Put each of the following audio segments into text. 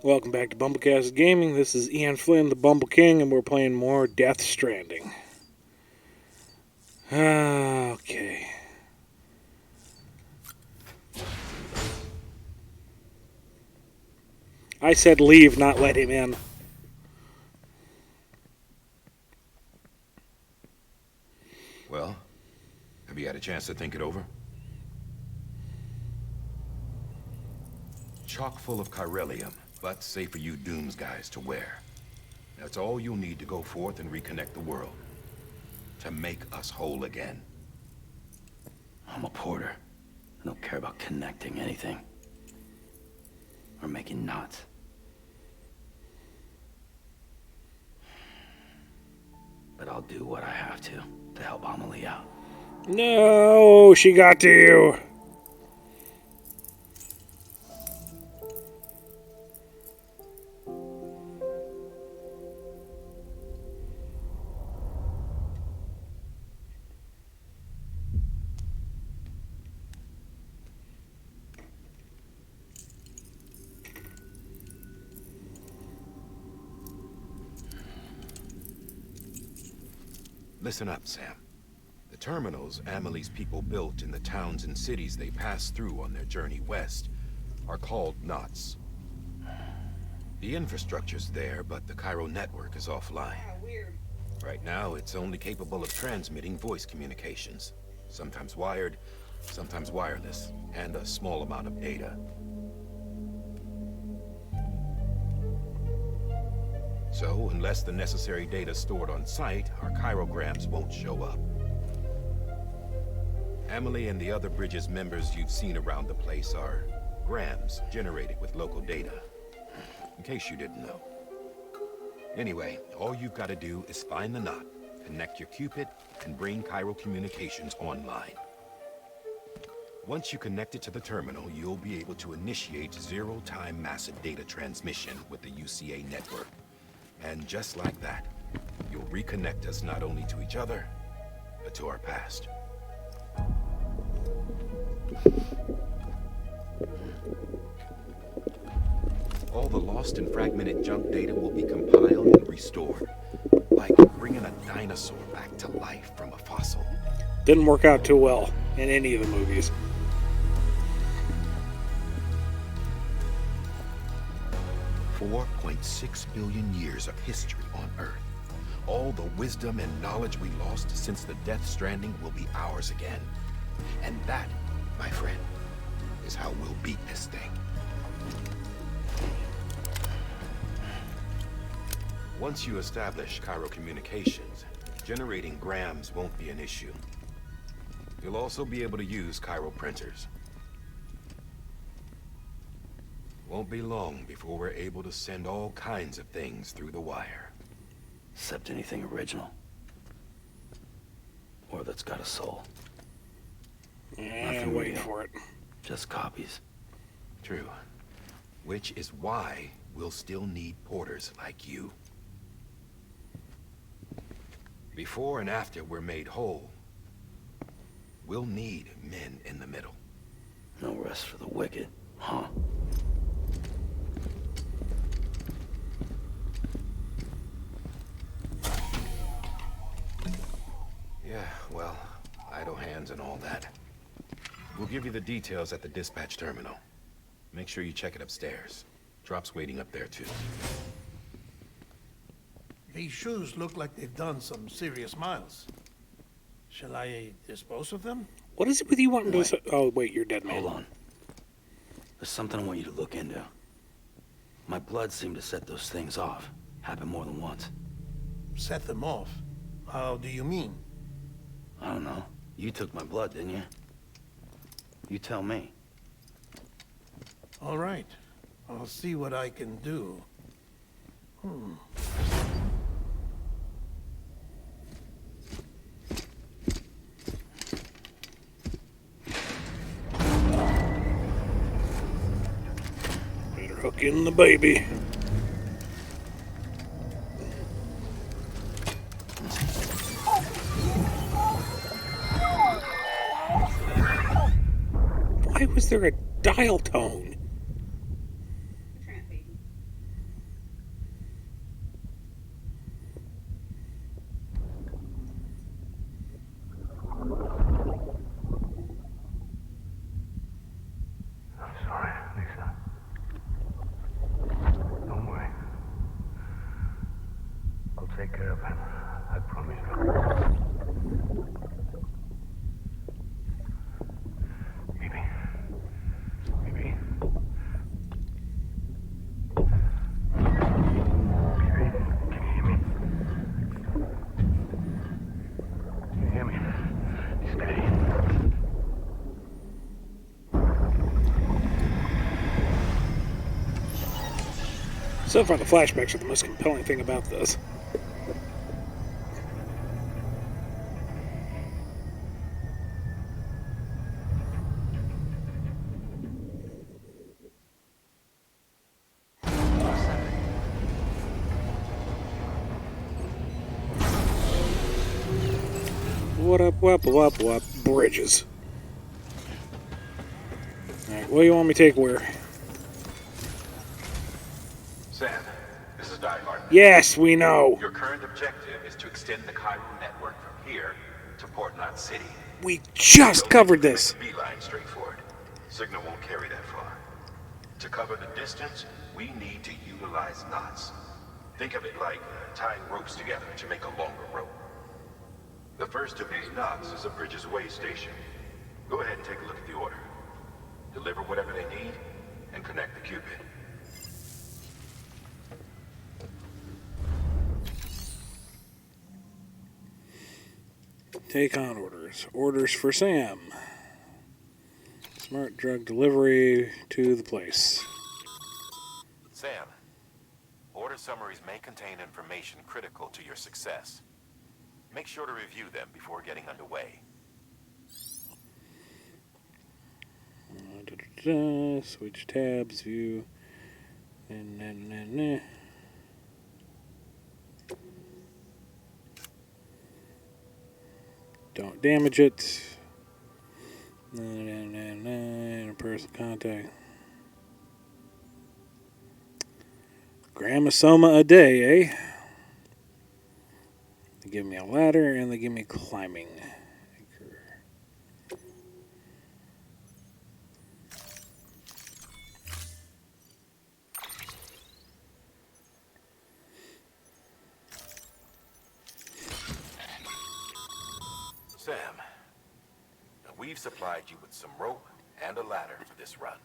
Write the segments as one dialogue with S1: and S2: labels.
S1: Welcome back to BumbleKast Gaming. This is Ian Flynn, the Bumble King, and we're playing more Death Stranding. Okay. I said leave, not let him in.
S2: Well, have you had a chance to think it over? Chock full of chiralium, but safe for you Dooms guys to wear. That's all you'll need to go forth and reconnect the world. To make us whole again.
S3: I'm a porter. I don't care about connecting anything. Or making knots. But I'll do what I have to help Amelie out.
S1: No, she got to you.
S2: Listen up, Sam. The terminals Amelie's people built in the towns and cities they passed through on their journey west are called knots. The infrastructure's there, but the Cairo network is offline. Right now, it's only capable of transmitting voice communications. Sometimes wired, sometimes wireless, and a small amount of data. So, unless the necessary data stored on site, our chirograms won't show up. Amelie and the other Bridges members you've seen around the place are grams generated with local data. In case you didn't know. Anyway, all you've got to do is find the knot, connect your Cupid, and bring Cairo communications online. Once you connect it to the terminal, you'll be able to initiate zero-time massive data transmission with the UCA network. And just like that, you'll reconnect us not only to each other, but to our past. All the lost and fragmented junk data will be compiled and restored, like bringing a dinosaur back to life from a fossil.
S1: Didn't work out too well in any of the movies.
S2: 4.6 billion years of history on Earth. All the wisdom and knowledge we lost since the Death Stranding will be ours again. And that, my friend, is how we'll beat this thing. Once you establish Cairo communications, generating grams won't be an issue. You'll also be able to use Cairo printers. Won't be long before we're able to send all kinds of things through the wire.
S3: Except anything original. Or that's got a soul.
S1: And wait for it.
S3: Just copies.
S2: True. Which is why we'll still need porters like you. Before and after we're made whole, we'll need men in the middle.
S3: No rest for the wicked, huh?
S2: Yeah, well, idle hands and all that. We'll give you the details at the dispatch terminal. Make sure you check it upstairs. Drop's waiting up there, too.
S4: These shoes look like they've done some serious miles. Shall I dispose of them?
S1: What is it with you wanting to say? Oh, wait, you're dead, man.
S3: Hold on. There's something I want you to look into. My blood seemed to set those things off. Happened more than once.
S4: Set them off? How do you mean?
S3: I don't know. You took my blood, didn't you? You tell me.
S4: All right. I'll see what I can do.
S1: Better hook in the baby. Why was there a dial tone?
S5: take care of him. I promise you. Maybe. Maybe. Baby, can you hear me? Can you hear me? Steady.
S1: So far, the flashbacks are the most compelling thing about this. What up, bridges. Alright, what do you want me to take where?
S2: Sam, this is Die Hard.
S1: Yes, we know.
S2: Your current objective is to extend the Cairo network from here to Port Knot City.
S1: We just covered this.
S2: Make a beeline straight for it. Signal won't carry that far. To cover the distance, we need to utilize knots. Think of it like tying ropes together to make a longer rope. The first of these knots is a Bridges Way station. Go ahead and take a look at the order. Deliver whatever they need, and connect the Cupid.
S1: Take on orders. Orders for Sam. Smart drug delivery to the place.
S2: Sam, order summaries may contain information critical to your success. Make sure to review them before getting underway.
S1: Switch tabs, view. Don't damage it. Interpersonal contact. Gramosoma a day, eh? They give me a ladder and they give me climbing.
S2: Sam, we've supplied you with some rope and a ladder for this run.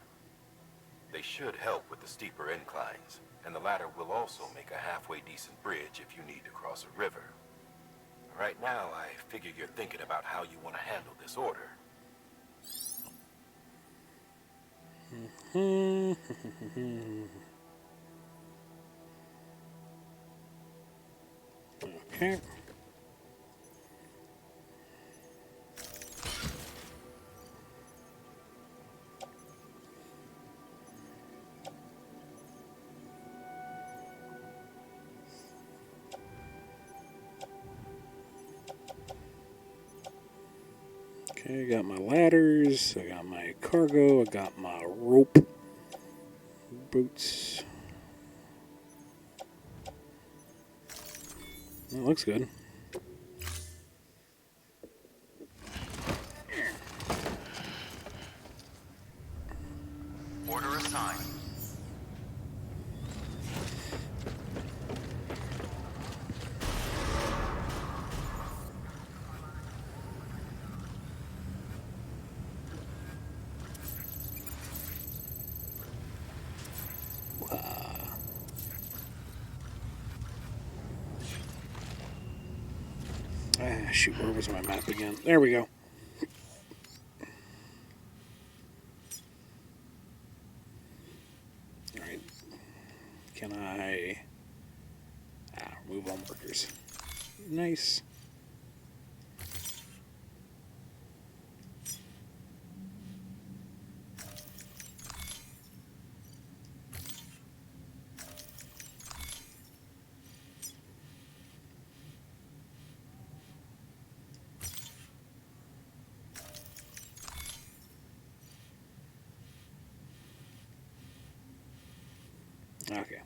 S2: They should help with the steeper inclines, and the ladder will also make a halfway decent bridge if you need to cross a river. Right now, I figure you're thinking about how you want to handle this order.
S1: Okay. Okay, I got my ladders, I got my cargo, I got my rope, boots. That looks good.
S2: Order assigned.
S1: Shoot, where was my map again? There we go. Alright. Can I... remove all markers. Nice. Okay.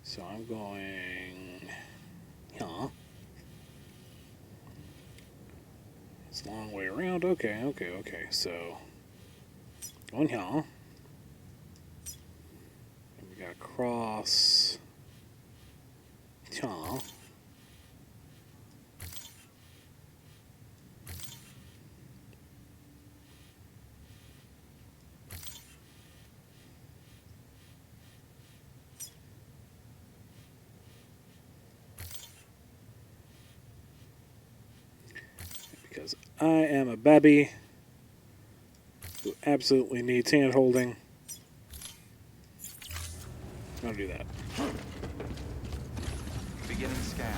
S1: So I'm going... Huh. It's a long way around. Okay. So... Going here. And we gotta cross... Here. I am a babby who absolutely needs hand holding. I'll do that.
S6: Beginning scan.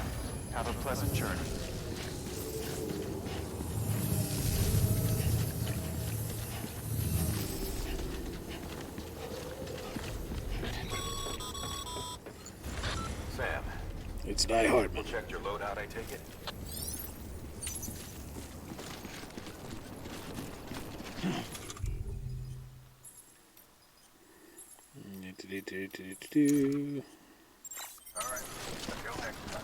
S6: Have a pleasant journey.
S2: Sam,
S1: It's Die Hardman.
S2: checked your loadout, I take it? All right, until next time.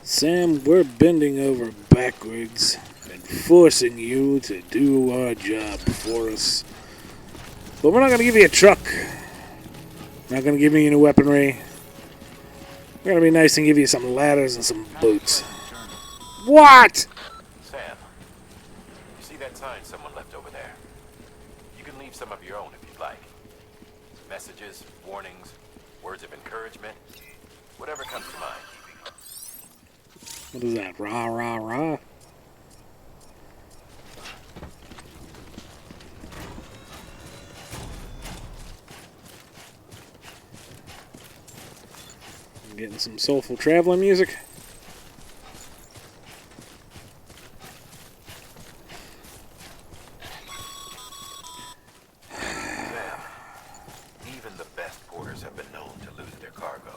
S1: Sam, we're bending over backwards and forcing you to do our job for us. But we're not going to give you a truck. Not going to give you any weaponry. We're going to be nice and give you some ladders and some boots. What?
S2: Sam, you see that sign someone left over there? You can leave some of your own if you'd like. Messages, warnings, words of encouragement, whatever comes to mind.
S1: What is that? Rah, rah, rah? I'm getting some soulful traveling music.
S2: Sam, even the best porters have been known to lose their cargo.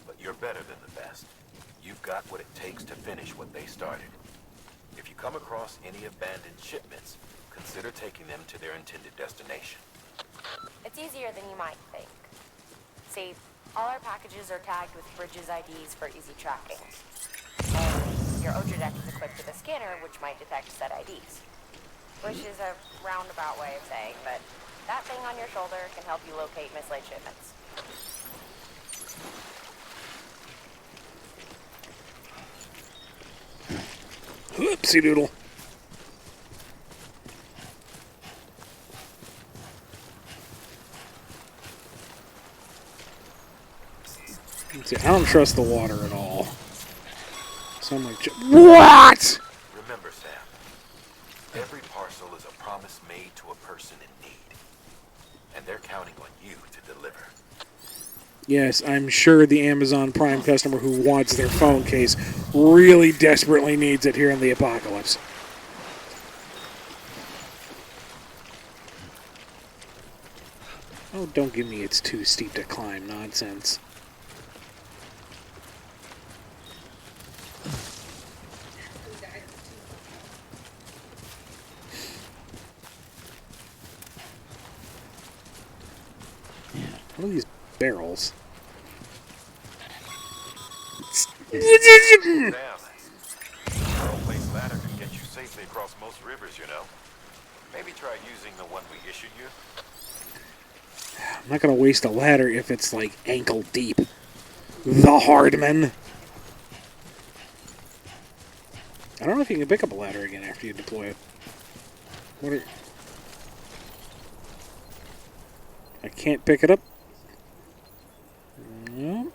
S2: But you're better than the best. You've got what it takes to finish what they started. If you come across any abandoned shipments, consider taking them to their intended destination.
S7: It's easier than you might think. See, all our packages are tagged with Bridges IDs for easy tracking. And your Oja deck is equipped with a scanner which might detect said IDs. Which is a roundabout way of saying, but that thing on your shoulder can help you locate mislaid shipments.
S1: Whoopsie doodle. See, I don't trust the water at all. So I'm like, what?
S2: Remember, Sam, every parcel is a promise made to a person in need. And they're counting on you to deliver.
S1: Yes, I'm sure the Amazon Prime customer who wants their phone case really desperately needs it here in the apocalypse. Oh, don't give me it's too steep to climb nonsense. What are these barrels?
S2: Sam, our old-place ladder can get you safely across most rivers, you know. Maybe try using the one we issued you.
S1: I'm not going to waste a ladder if it's like ankle deep. The Hardman. I don't know if you can pick up a ladder again after you deploy it. What are... I can't pick it up. No.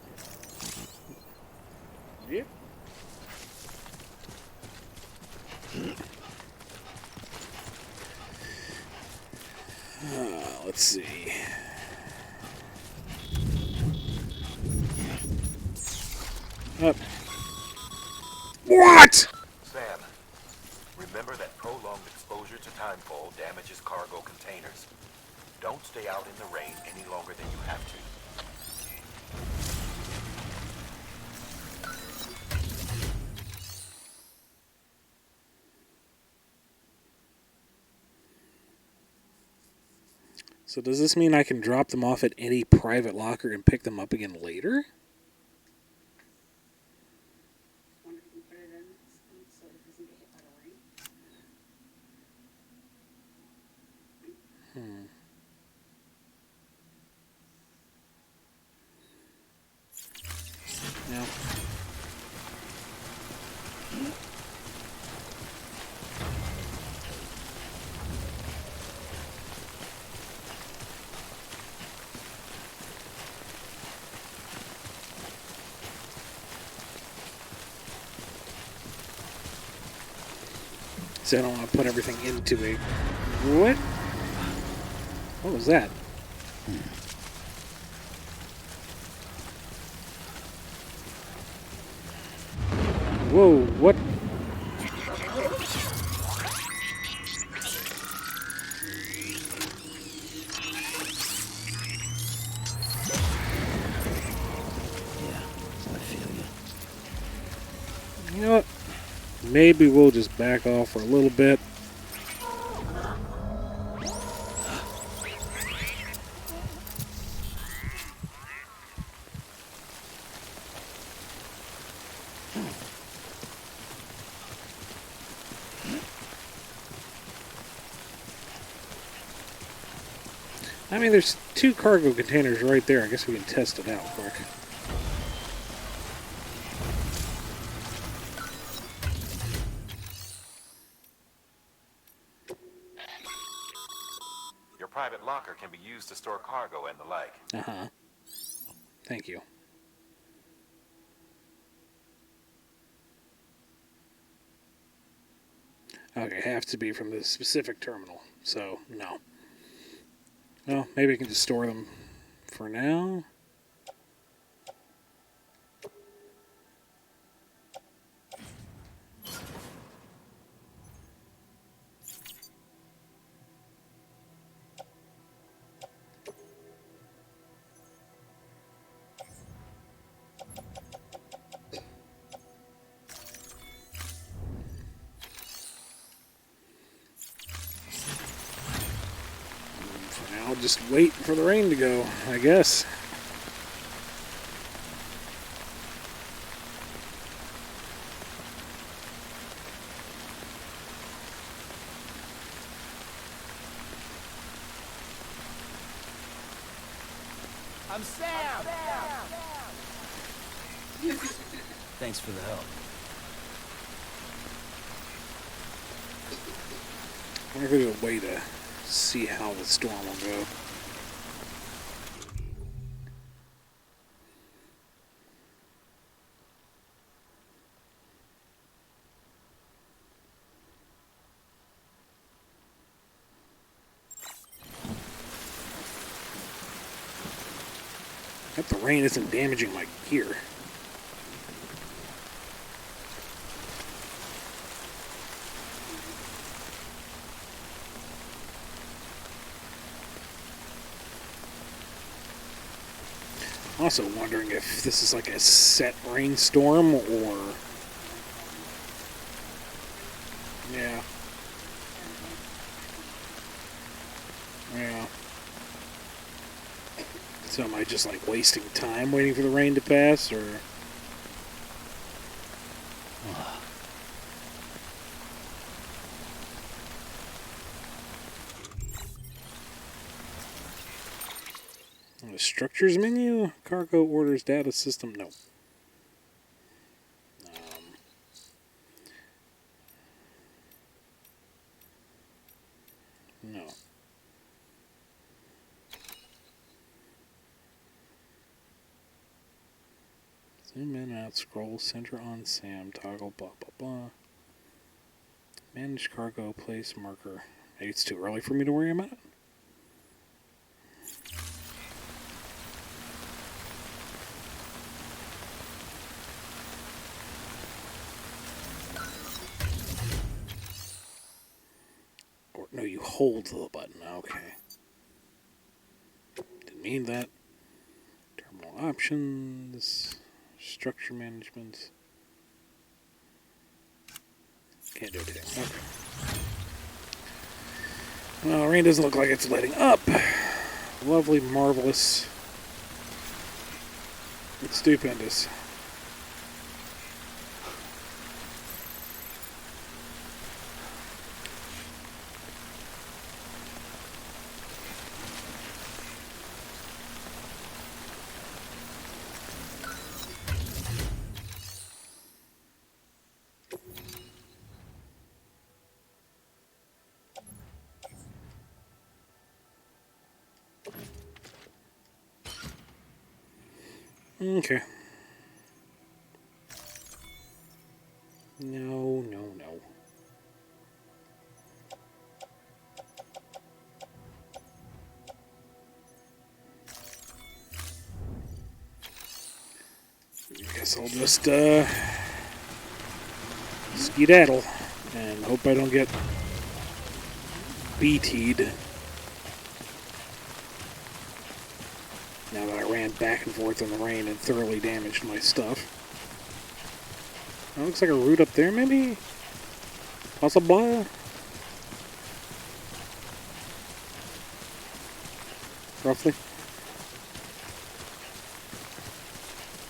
S1: Yep. Let's see. Up. What?
S2: Sam, remember that prolonged exposure to timefall damages cargo containers. Don't stay out in the rain any longer than you have to.
S1: So does this mean I can drop them off at any private locker and pick them up again later?
S8: Wonder if you can put it in so it doesn't get hit by the rain.
S1: No. So I don't want to put everything into a... What? What was that? Whoa, what?
S3: I feel you.
S1: You know what? Maybe we'll just back off for a little bit. I mean, there's 2 cargo containers right there. I guess we can test it out quick.
S6: Your private locker can be used to store cargo and the like.
S1: Uh-huh. Thank you. Okay, have to be from the specific terminal, so no. Well, maybe we can just store them for now. For now, just wait for the rain to go, I guess.
S3: I'm Sam! Thanks for the help.
S1: I wonder if there's a way to see how the storm will go. I hope the rain isn't damaging my gear. Also wondering if this is like a set rainstorm or... Yeah. Yeah. So am I just like wasting time waiting for the rain to pass, or... The structures menu, cargo orders, data system, no. No. Zoom in, out, scroll, center on Sam, toggle, blah, blah, blah. Manage cargo, place marker. Maybe it's too early for me to worry about it. Or, no, you hold the button. Okay. Didn't mean that. Terminal options. Structure management. Can't do anything. Okay. Well, rain doesn't look like it's letting up. Lovely, marvelous. It's stupendous. Okay. No, no, no. guess I'll just skedaddle and hope I don't get BT'd. Now that I ran back and forth in the rain and thoroughly damaged my stuff. That looks like a route up there, maybe? Possible? Roughly.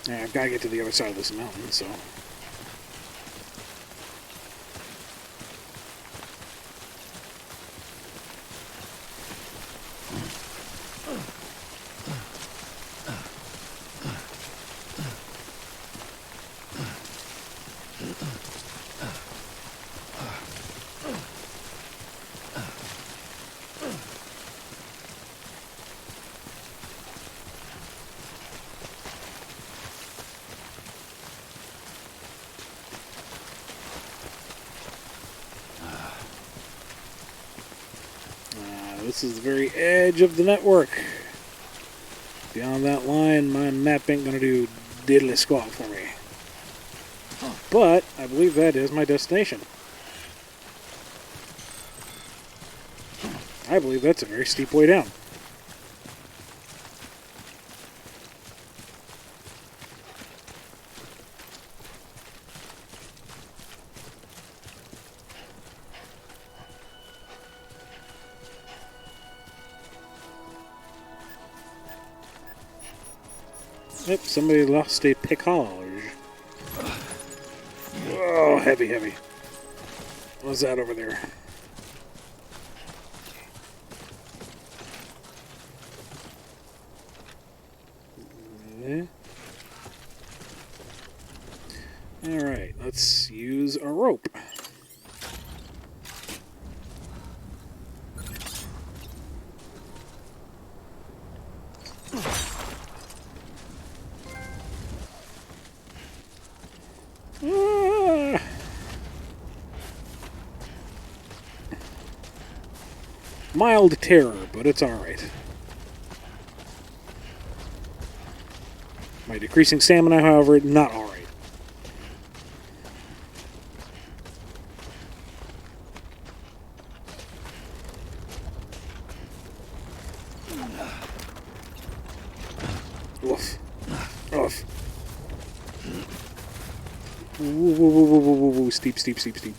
S1: Yeah, I've got to get to the other side of this mountain, so... This is the very edge of the network. Beyond that line, my map ain't gonna do diddly squat for me. But I believe that is my destination. I believe that's a very steep way down. Yep, somebody lost a picage. Oh, heavy, heavy. What's that over there? Okay. Alright, let's use a rope. Mild terror, but it's alright. My decreasing stamina, however, not alright. Oof. Oof. Woo, woo, woo, woo, woo, woo, woo. Steep, steep, steep, steep.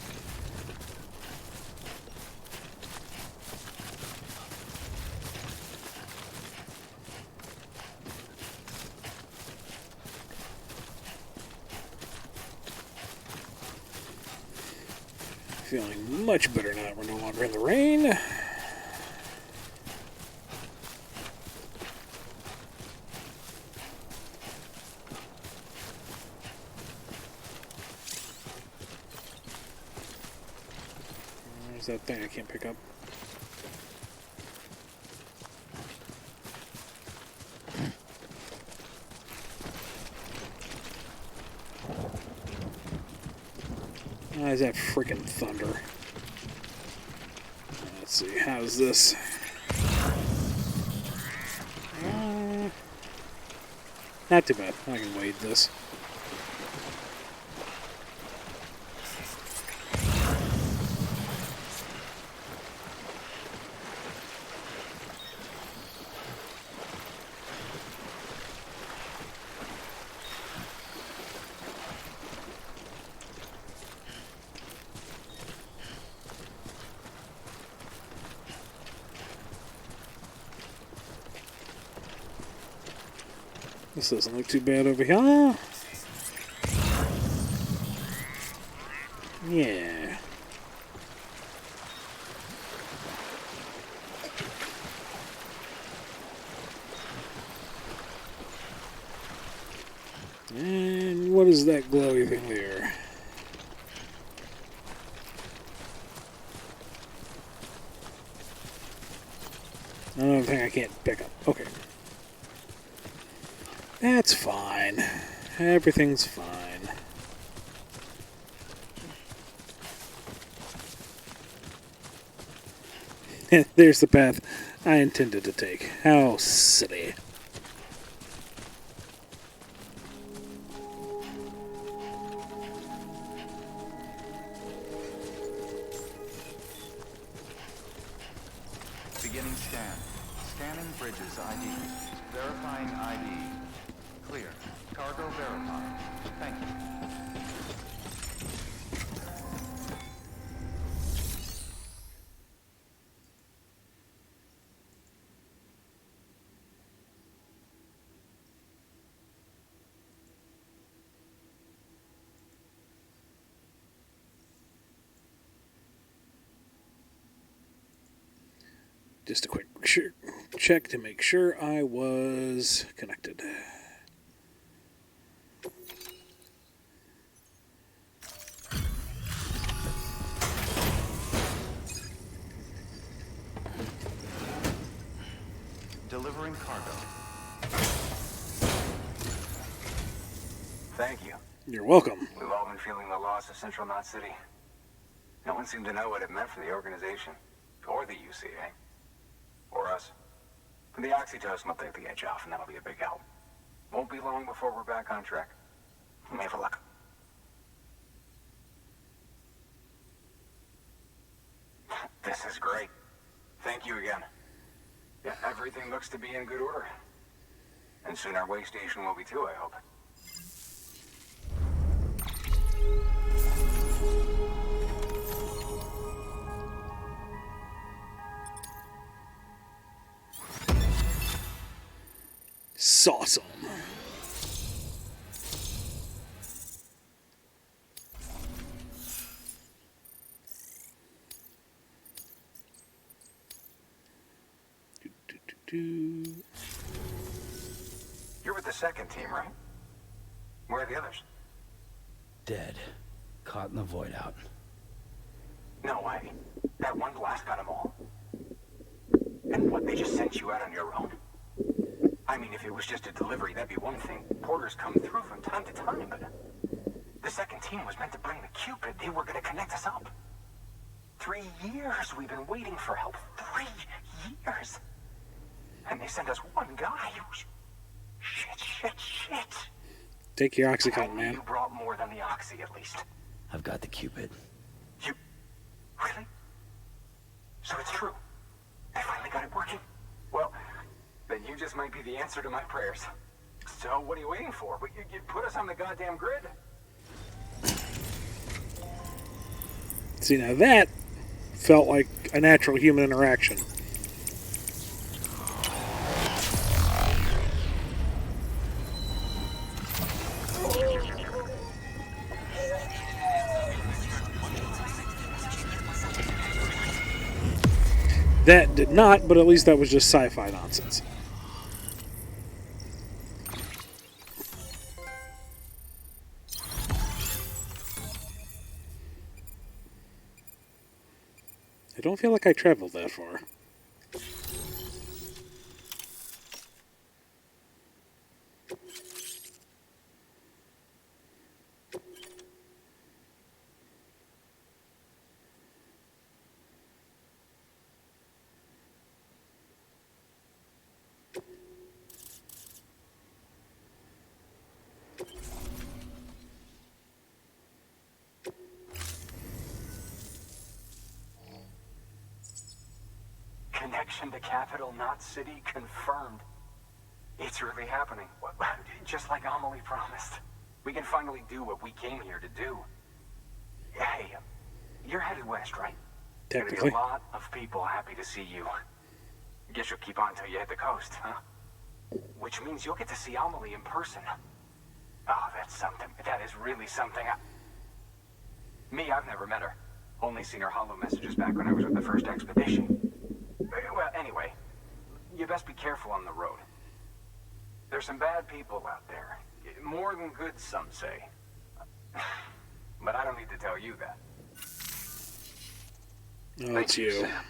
S1: Feeling much better now we're no longer in the rain. Where's that thing I can't pick up? Why is that freaking thunder? Let's see, how's this? Not too bad. I can wade this. This doesn't look too bad over here. Yeah. And what is that glowy thing there? Another thing I can't pick up. Okay. That's fine. Everything's fine. There's the path I intended to take. How silly.
S9: Beginning scan. Scanning bridges ID. Verifying ID. Clear. Cargo verified. Thank you.
S1: Just a quick check to make sure I was connected.
S9: Delivering cargo.
S5: Thank you.
S1: You're welcome.
S5: We've all been feeling the loss of Central Knot City. No one seemed to know what it meant for the organization. Or the UCA. Or us. For the oxytocin will take the edge off, and that'll be a big help. Won't be long before we're back on track. May have luck. This is great. Thank you again. Yeah, everything looks to be in good order. And soon our way station will be too, I hope.
S1: Sawsome.
S5: You're with the second team, right? Where are the others?
S3: Dead. Caught in the void out.
S5: No way. That one blast got them all. And what, they just sent you out on your own? I mean, if it was just a delivery, that'd be one thing. Porters come through from time to time, but the second team was meant to bring the Cupid. They were gonna connect us up. 3 years we've been waiting for help. 3 years. And they sent us one guy. Shit.
S1: Take your Oxycontin, man.
S5: You brought more than the Oxy, at least.
S3: I've got the Cupid.
S5: You... Really? So it's true. They finally got it working? Well, then you just might be the answer to my prayers. So what are you waiting for? You put us on the goddamn grid.
S1: See, now that felt like a natural human interaction. That did not, but at least that was just sci-fi nonsense. I don't feel like I traveled that far.
S5: Connection to Capital Knot City confirmed. It's really happening. Just like Amelie promised. We can finally do what we came here to do. Hey, you're headed west, right?
S1: Technically.
S5: Gonna be a lot of people happy to see you. Guess you'll keep on till you hit the coast, huh? Which means you'll get to see Amelie in person. Oh, that's something. That is really something. Me, I've never met her. Only seen her holo messages back when I was with the first expedition. Well, anyway, you best be careful on the road. There's some bad people out there. More than good, some say. But I don't need to tell you that.
S1: Oh, it's you.
S2: Sam.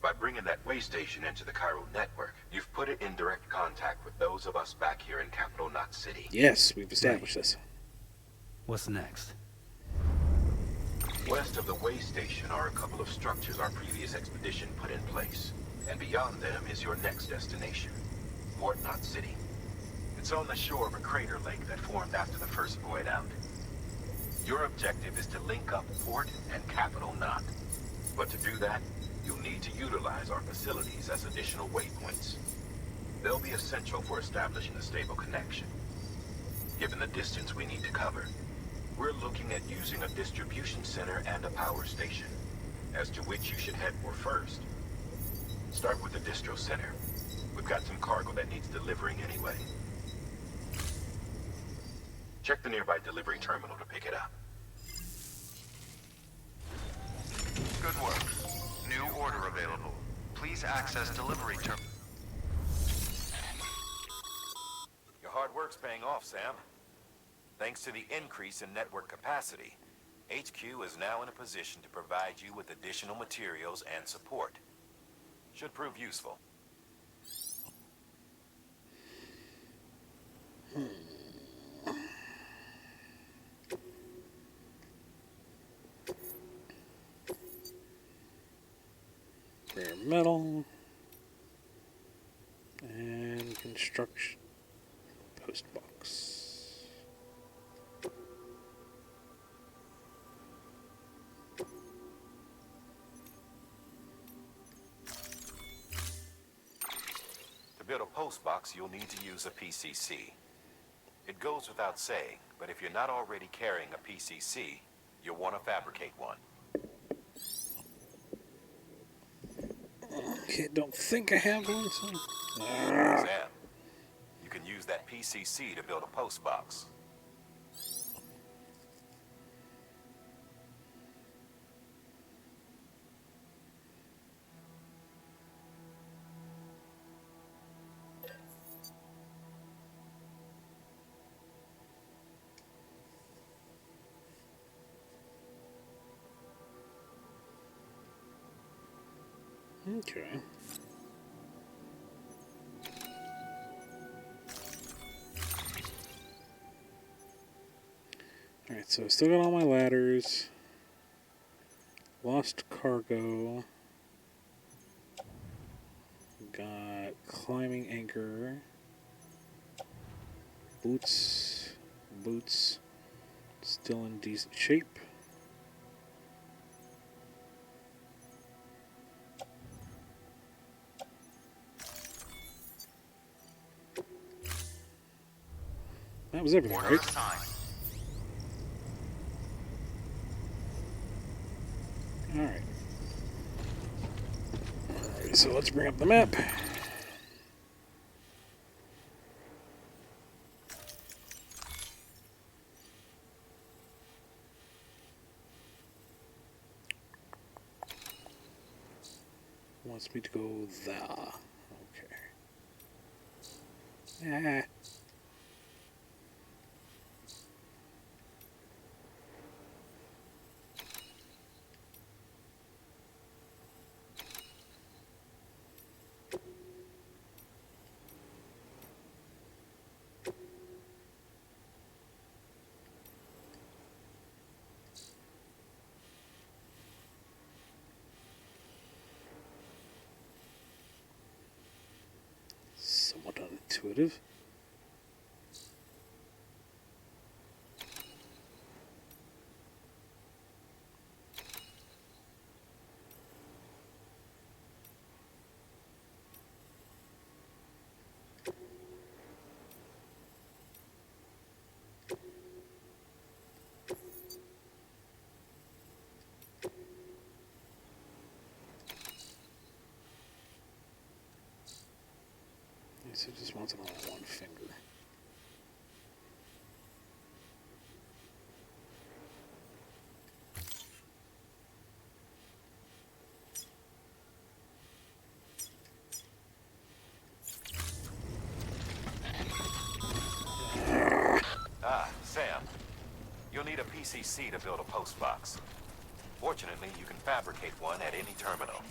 S2: By bringing that way station into the Cairo network, you've put it in direct contact with those of us back here in Capital Knot City.
S1: Yes, we've established this.
S3: What's next?
S2: West of the way station are a couple of structures our previous expedition put in place. And beyond them is your next destination, Port Knot City. It's on the shore of a crater lake that formed after the first void out. Your objective is to link up Port and Capital Knot. But to do that, You'll need to utilize our facilities as additional waypoints. They'll be essential for establishing a stable connection. Given the distance we need to cover, we're looking at using a distribution center and a power station, as to which you should head for first. Start with the distro center. We've got some cargo that needs delivering anyway. Check the nearby delivery terminal to pick it up.
S9: Good work. New order available. Please access delivery terminal.
S6: Your hard work's paying off, Sam. Thanks to the increase in network capacity, HQ is now in a position to provide you with additional materials and support. Should prove useful.
S1: Rare metal. And construction. Postbox.
S6: To build a postbox, you'll need to use a PCC. It goes without saying, but if you're not already carrying a PCC, you'll want to fabricate one.
S1: Okay, don't think I have one, so...
S6: Sam, you can use that PCC to build a postbox.
S1: Okay. Alright, so I still got all my ladders. Lost cargo. Got climbing anchor. Boots. Boots. Still in decent shape. That was everything,
S9: Order
S1: right?
S9: assigned.
S1: Alright. Alright, so let's bring up the map. Wants me to go there. Okay. Ah. Somewhat unintuitive. So it just wants it on that one finger.
S6: Ah, Sam. You'll need a PCC to build a postbox. Fortunately, you can fabricate one at any terminal.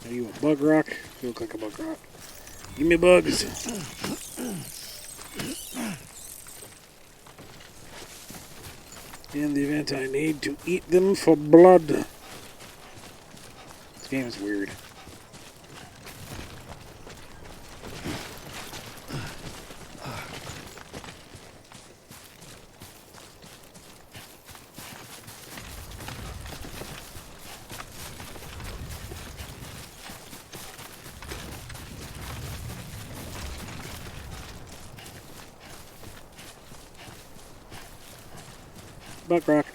S1: Are you a bug rock? You look like a bug rock. Give me bugs. In the event I need to eat them for blood. This game is weird. Buck rock.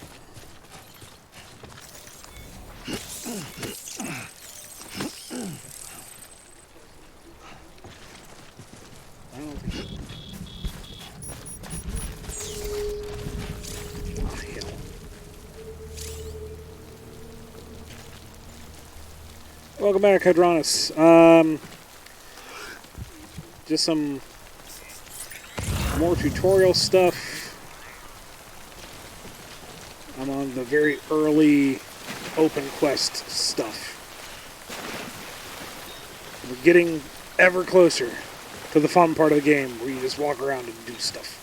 S1: I don't think so. Oh, hell. Welcome back, Hadronis. Just some more tutorial stuff. I'm on the very early open quest stuff. We're getting ever closer to the fun part of the game where you just walk around and do stuff.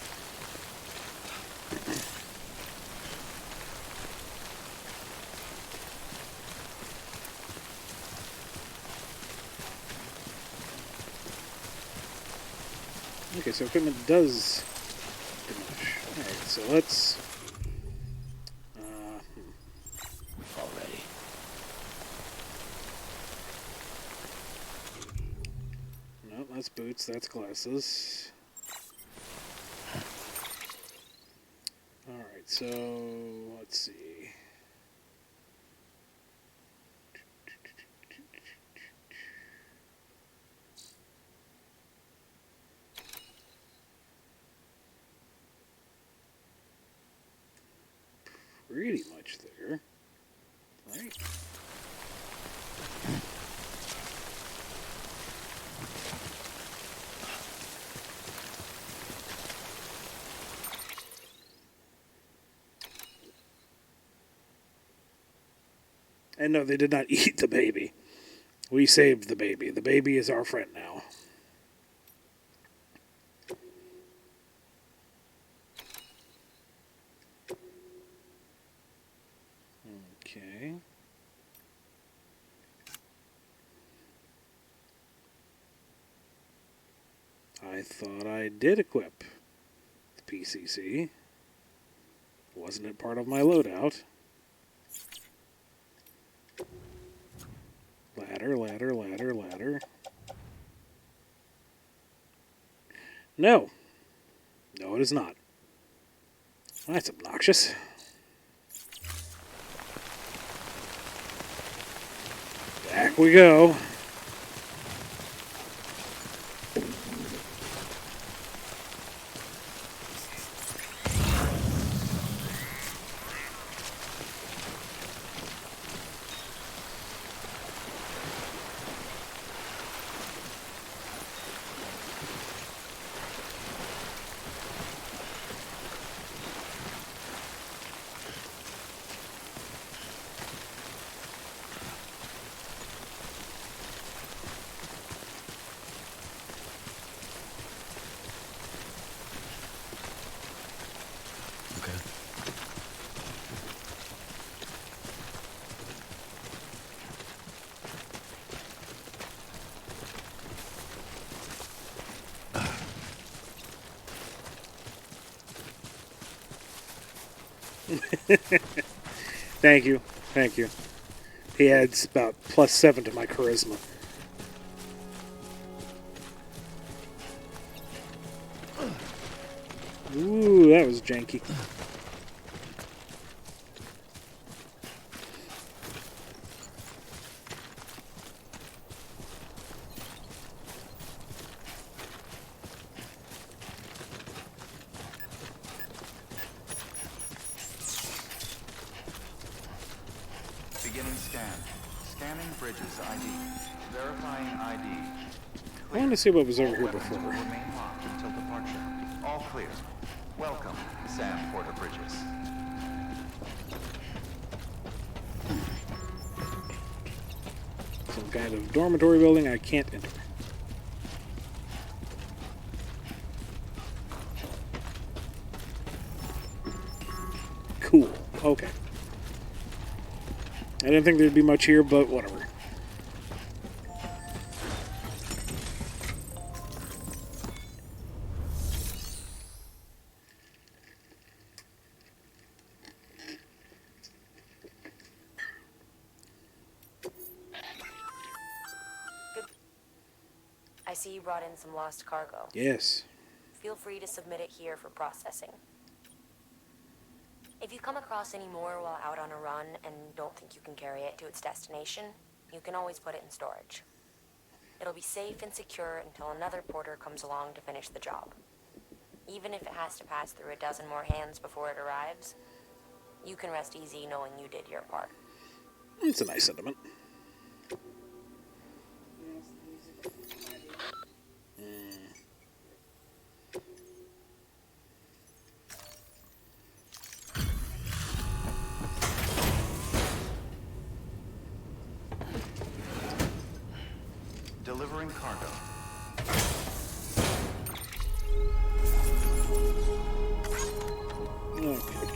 S1: Okay, so equipment does diminish. Alright, so let's...
S3: Already.
S1: No, that's boots, that's glasses. Alright, so let's see. Pretty much there, right? And no, they did not eat the baby. We saved the baby. The baby is our friend now. Okay. I thought I did equip the PCC. Wasn't it part of my loadout? Ladder, ladder, ladder, ladder. No. No, it is not. That's obnoxious. Back we go. Thank you. Thank you. He adds about +7 to my charisma. Ooh, that was janky.
S9: Beginning scan. Scanning bridges ID. Verifying ID.
S1: I wanted to see what was over here
S9: Weapons will
S1: before.
S9: remain locked until departure. All clear. Welcome, Sam Porter Bridges.
S1: Some kind of dormitory building I can't enter. Cool. Okay. I didn't think there'd be much here, but whatever.
S7: I see you brought in some lost cargo.
S1: Yes.
S7: Feel free to submit it here for processing. If you come across any more while out on a run and don't think you can carry it to its destination, you can always put it in storage. It'll be safe and secure until another porter comes along to finish the job. Even if it has to pass through a dozen more hands before it arrives, you can rest easy knowing you did your part.
S1: It's a nice sentiment.
S9: Delivering cargo.
S1: Okay.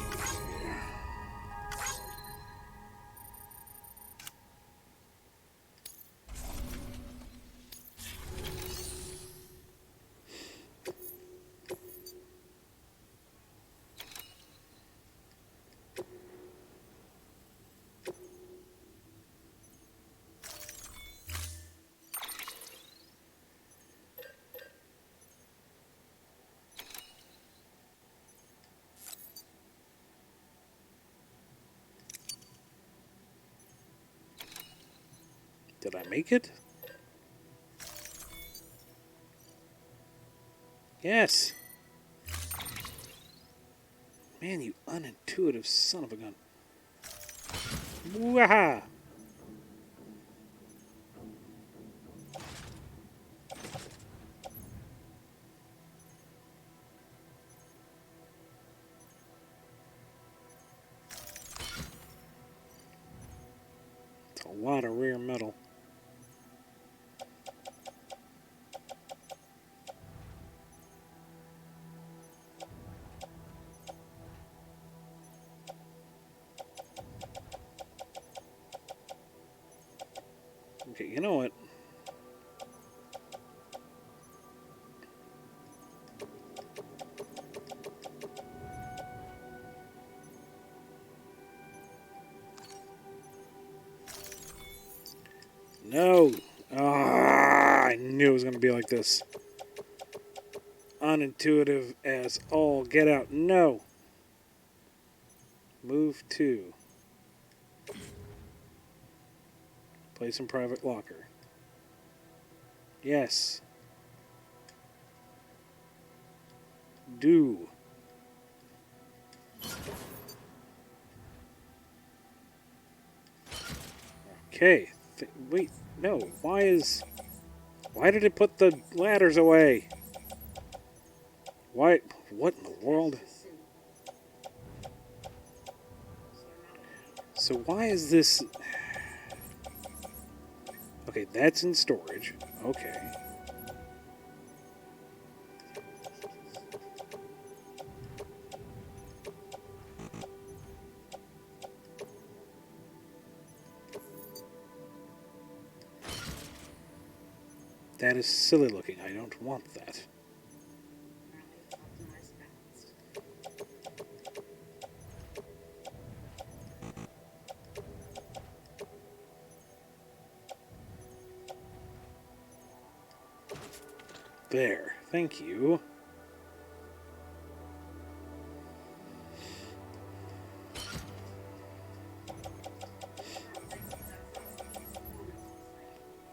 S1: Did I make it? Yes. Man, you unintuitive son of a gun. Waha! It's a lot of rare metal. Okay, you know what? No! Ah, I knew it was going to be like this. Unintuitive as all get out. No! Move to. Place in private locker. Yes. Do. Okay. Wait, no. Why did it put the ladders away? Why? What in the world? So why is this... Okay, that's in storage. Okay. That is silly looking. I don't want that. There. Thank you.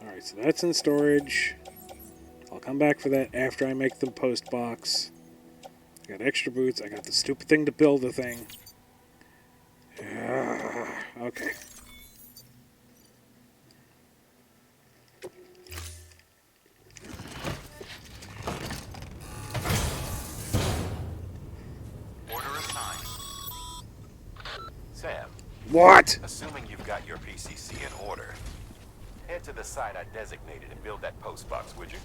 S1: Alright, so that's in storage. I'll come back for that after I make the post box. I got extra boots. I got the stupid thing to build the thing. Okay.
S9: Order assigned.
S6: Sam,
S1: What?
S6: assuming you've got your PCC in order, head to the site I designated and build that post box, would you?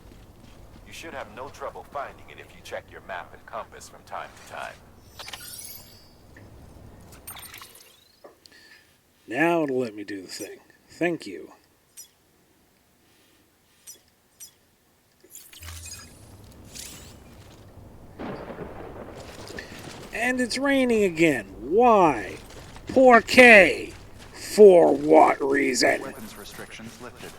S6: You should have no trouble finding it if you check your map and compass from time to time.
S1: Now it'll let me do the thing. Thank you. And it's raining again. Why? Poor K. For what reason?
S9: Weapons restrictions lifted.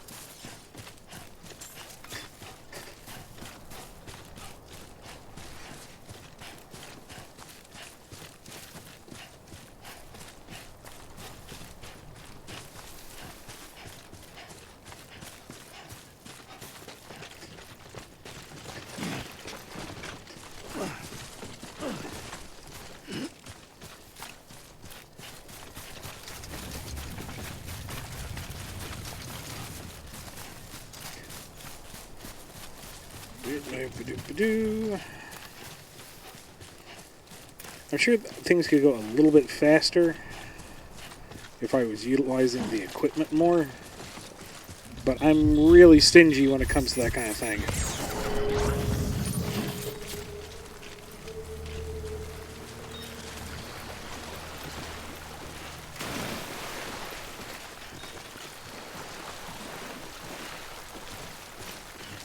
S1: I'm sure things could go a little bit faster if I was utilizing the equipment more, but I'm really stingy when it comes to that kind of thing.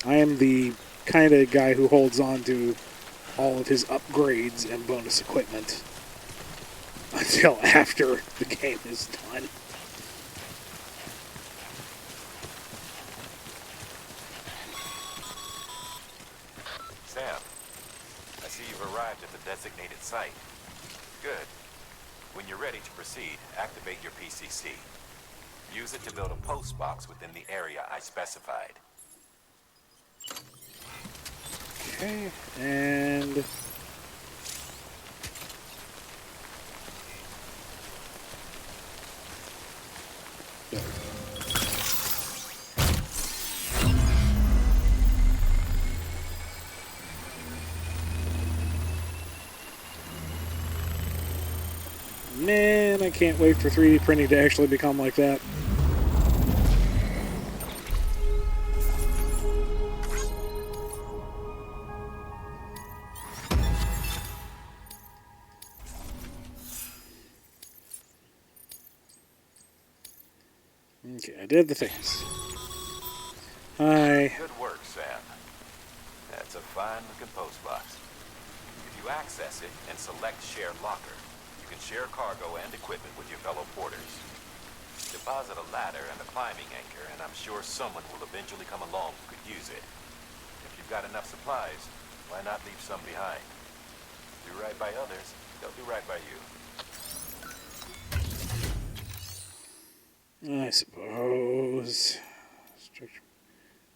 S1: I am the kind of guy who holds on to all of his upgrades and bonus equipment until after the game is done.
S6: Sam, I see you've arrived at the designated site. Good. When you're ready to proceed, activate your PCC. Use it to build a post box within the area I specified.
S1: Okay, and man, I can't wait for 3D printing to actually become like that. Okay, I did the things. Hi.
S6: Good work, Sam. That's a fine-looking post box. If you access it and select Share Locker, you can share cargo and equipment with your fellow porters. Deposit a ladder and a climbing anchor, and I'm sure someone will eventually come along who could use it. If you've got enough supplies, why not leave some behind? Do right by others, they'll do right by you.
S1: I suppose. Structure.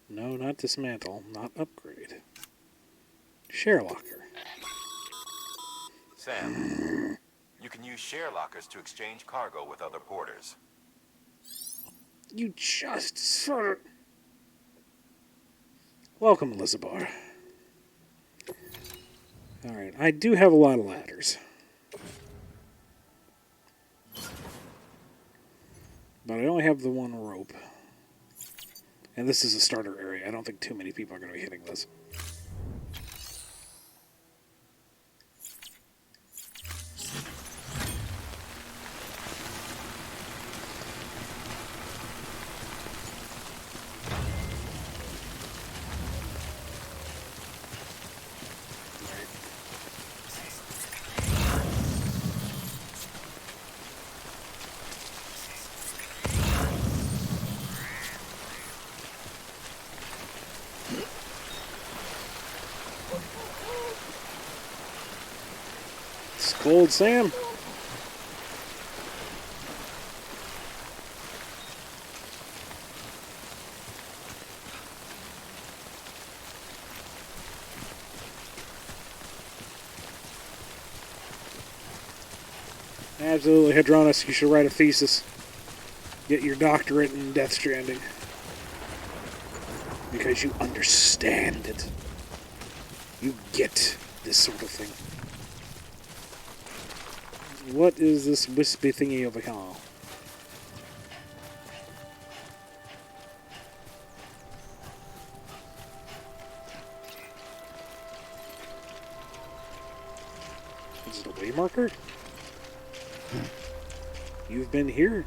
S1: No, not dismantle, not upgrade. Share locker.
S6: Sam, you can use share lockers to exchange cargo with other porters.
S1: You just sort of... Welcome, Elizabeth. Alright, I do have a lot of ladders. But I only have the one rope. And this is a starter area. I don't think too many people are going to be hitting this. It's cold, Sam. Absolutely, Hadronis, you should write a thesis. Get your doctorate in Death Stranding. Because you understand it. You get this sort of thing. What is this wispy thingy over here? Is it a way marker? You've been here?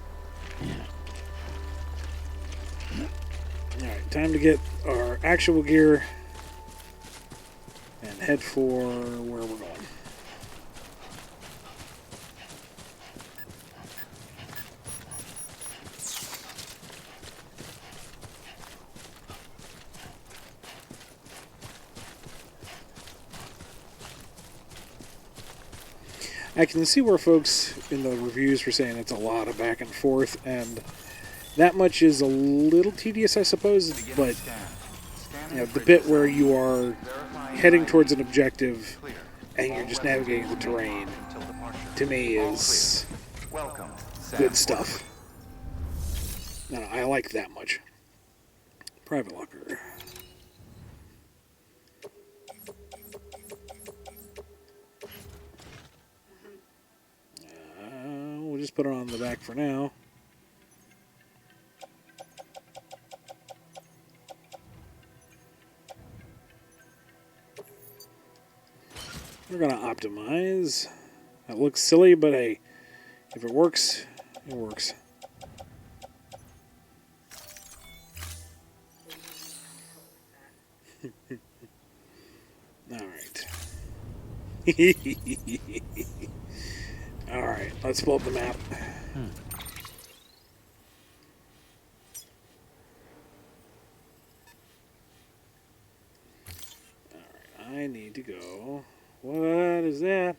S1: Alright, time to get our actual gear and head for where we're going. I can see where folks in the reviews were saying it's a lot of back and forth, and that much is a little tedious, I suppose, but you know, the bit where you are heading towards an objective and you're just navigating the terrain, to me, is good stuff. No, I like that much. Private locker. just put it on the back for now. We're going to optimize. That looks silly, but hey, if it works, it works. All right. All right, let's pull up the map. All right, I need to go. What is that?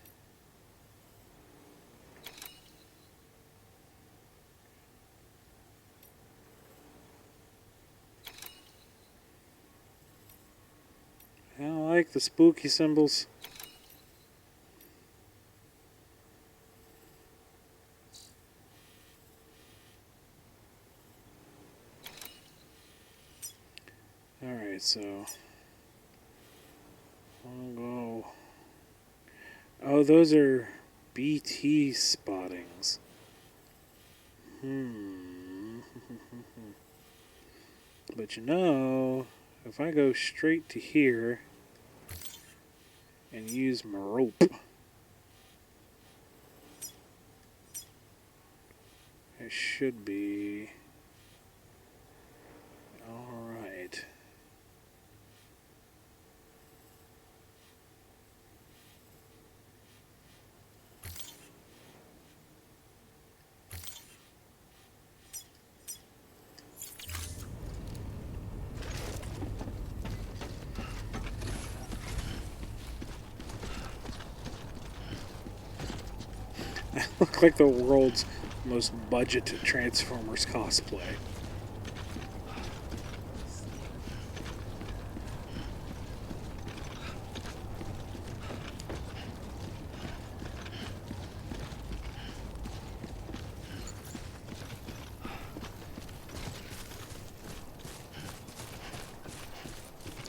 S1: I don't like the spooky symbols. Alright, so I'll go. Oh, those are BT spottings. But you know, if I go straight to here and use my rope, it should be alright. I look like the world's most budget Transformers cosplay.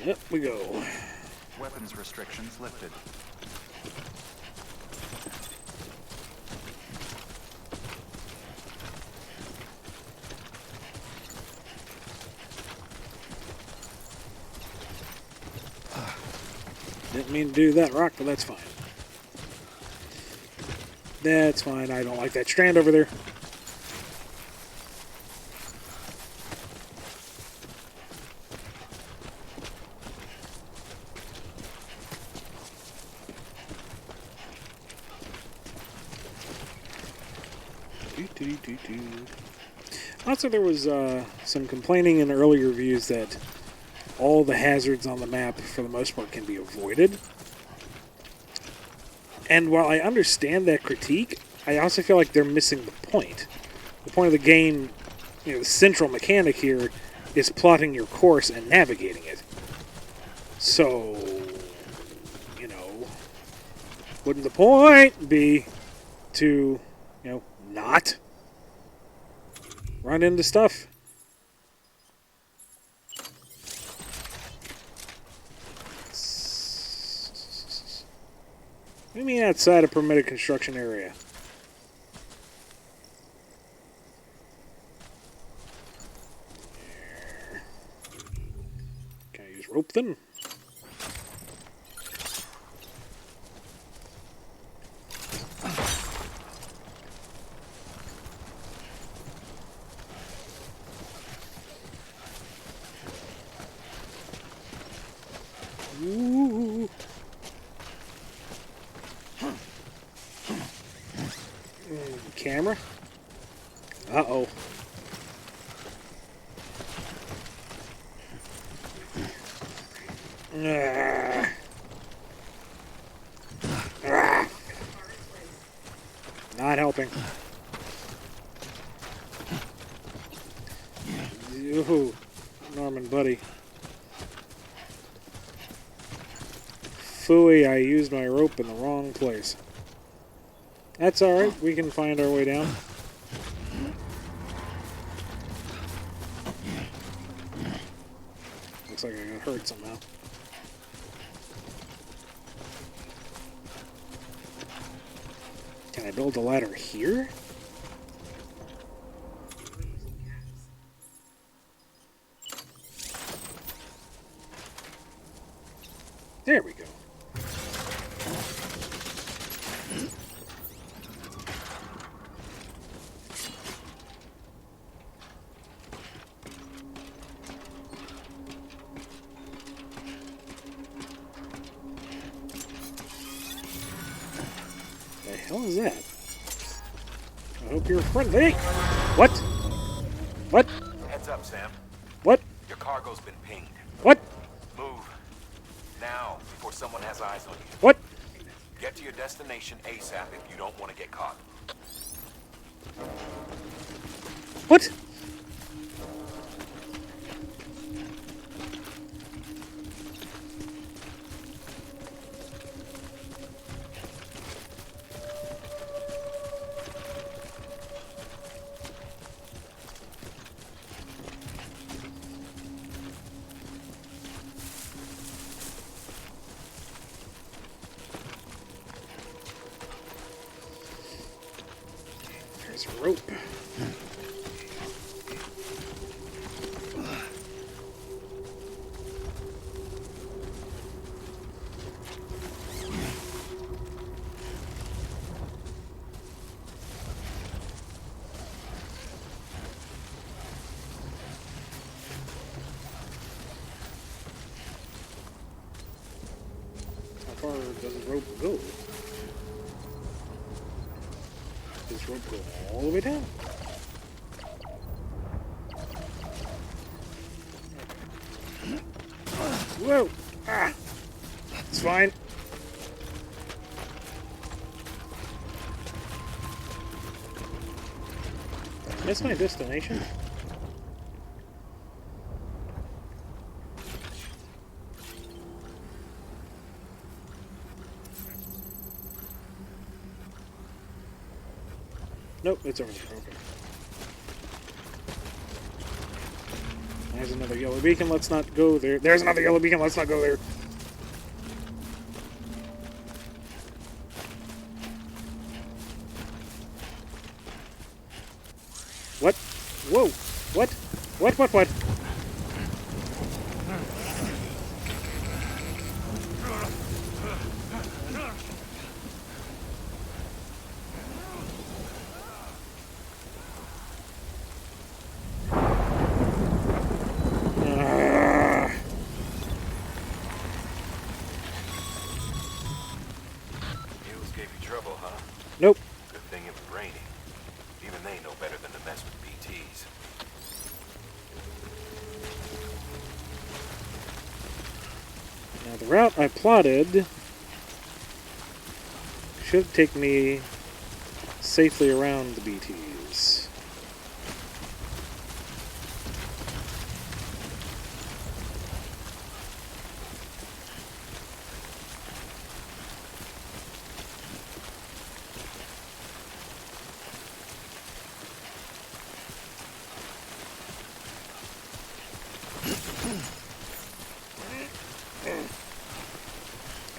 S1: Yep, we go.
S9: Weapons restrictions lifted.
S1: Didn't mean to do that, Rock, but that's fine. That's fine. I don't like that strand over there. Also, there was some complaining in earlier reviews that all the hazards on the map, for the most part, can be avoided. And while I understand that critique, I also feel like they're missing the point. The point of the game, the central mechanic here, is plotting your course and navigating it. So, wouldn't the point be to, not run into stuff? What do you mean outside a permitted construction area? Can I use rope then? Ooh. Camera? Uh-oh. Not helping. Ooh, Norman, buddy. Phooey, I used my rope in the wrong place. That's alright, we can find our way down. Looks like I got hurt somehow. Can I build a ladder here? There we go. The hell is that? I hope you're friendly. What? What?
S6: Heads up, Sam.
S1: What?
S6: Your cargo's been pinged.
S1: What?
S6: Move. Now, before someone has eyes on you.
S1: What?
S6: Get to your destination ASAP if you don't want to get caught.
S1: What? There's a rope. How far does the rope go? Does this rope go all the way down? Whoa! Ah! It's fine. That's my destination. Nope, it's over there. Okay. There's another yellow beacon. Let's not go there. There's another yellow beacon. Let's not go there. What? Whoa! What? What?
S6: Mules gave you trouble, huh?
S1: Nope.
S6: Good thing it was raining. Even they know better than to mess with BTs.
S1: Now the route I plotted should take me safely around the BTs.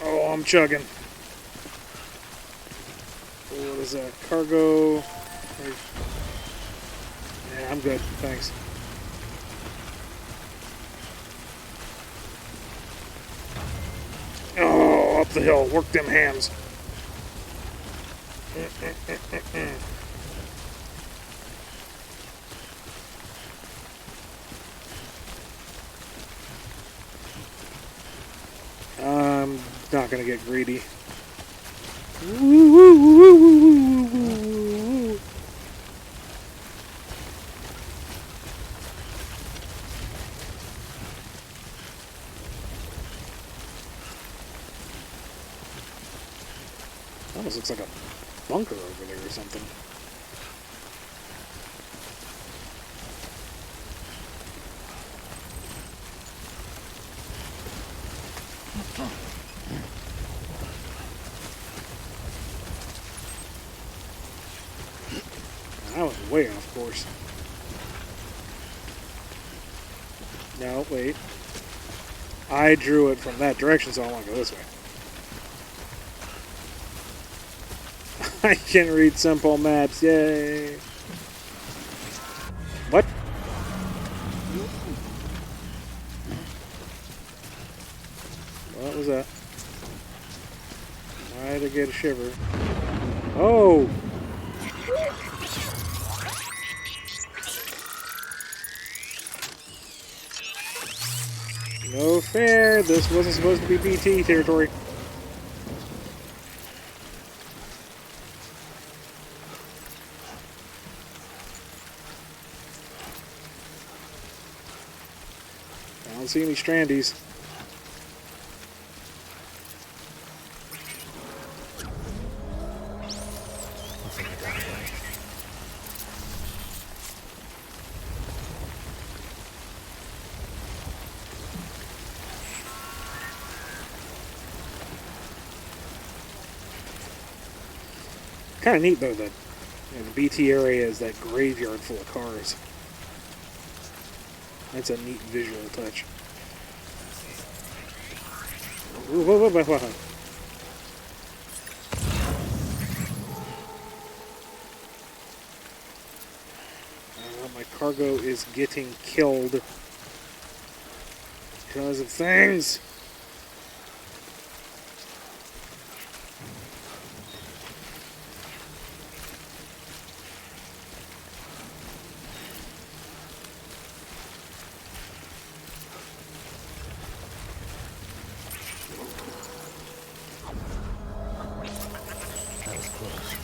S1: Oh, I'm chugging. What is that? Cargo. Yeah, I'm good. Thanks. Oh, up the hill. Work them hands. I'm not gonna get greedy. Almost looks like a bunker over there or something. I was way off course. No, wait. I drew it from that direction, so I want to go this way. I can read simple maps, yay! What? What was that? shiver. Oh! No fair. This wasn't supposed to be BT territory. I don't see any strandies.
S3: Looks like I got away.
S1: Kind of neat though that the BT area is that graveyard full of cars. That's a neat visual touch. Ooh, whoa, whoa, whoa, whoa. My cargo is getting killed because of things.
S3: That was close.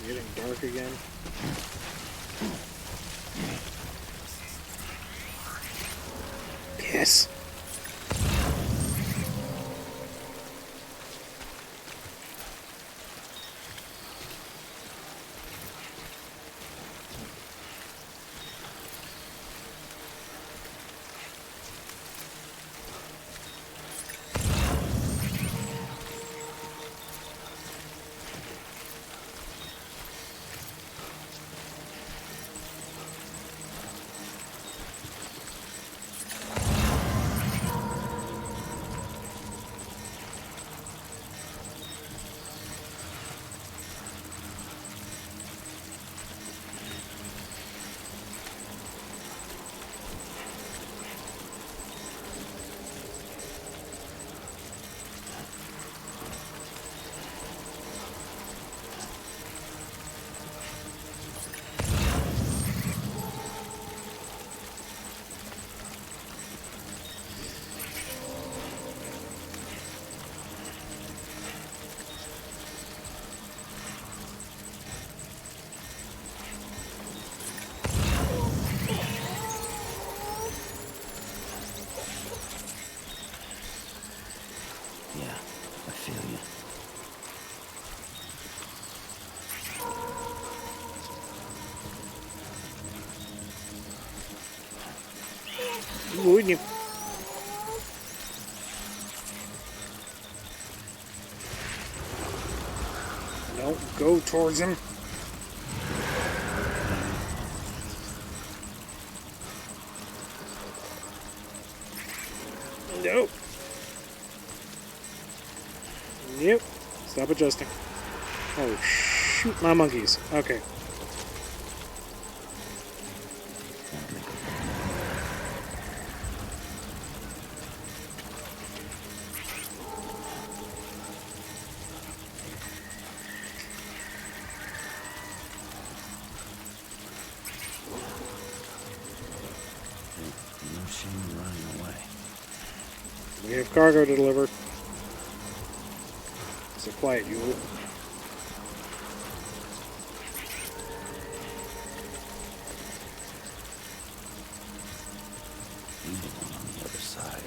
S1: Getting dark again. Yes.
S3: Yeah, I feel you.
S1: Wouldn't you? Don't go towards him. Nope. Yep. Stop adjusting. Oh, shoot my monkeys. Okay.
S3: No shame in running away.
S1: We have cargo to deliver. So quiet, you.
S3: Evil one on the other side.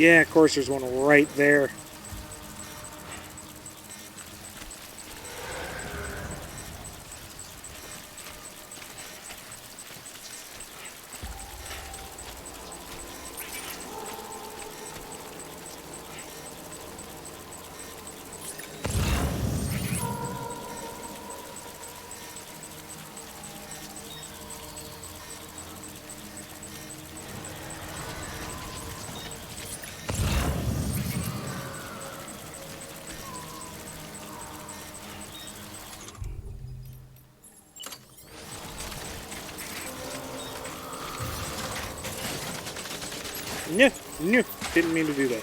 S1: Yeah, of course there's one right there. No, no, didn't mean to do that.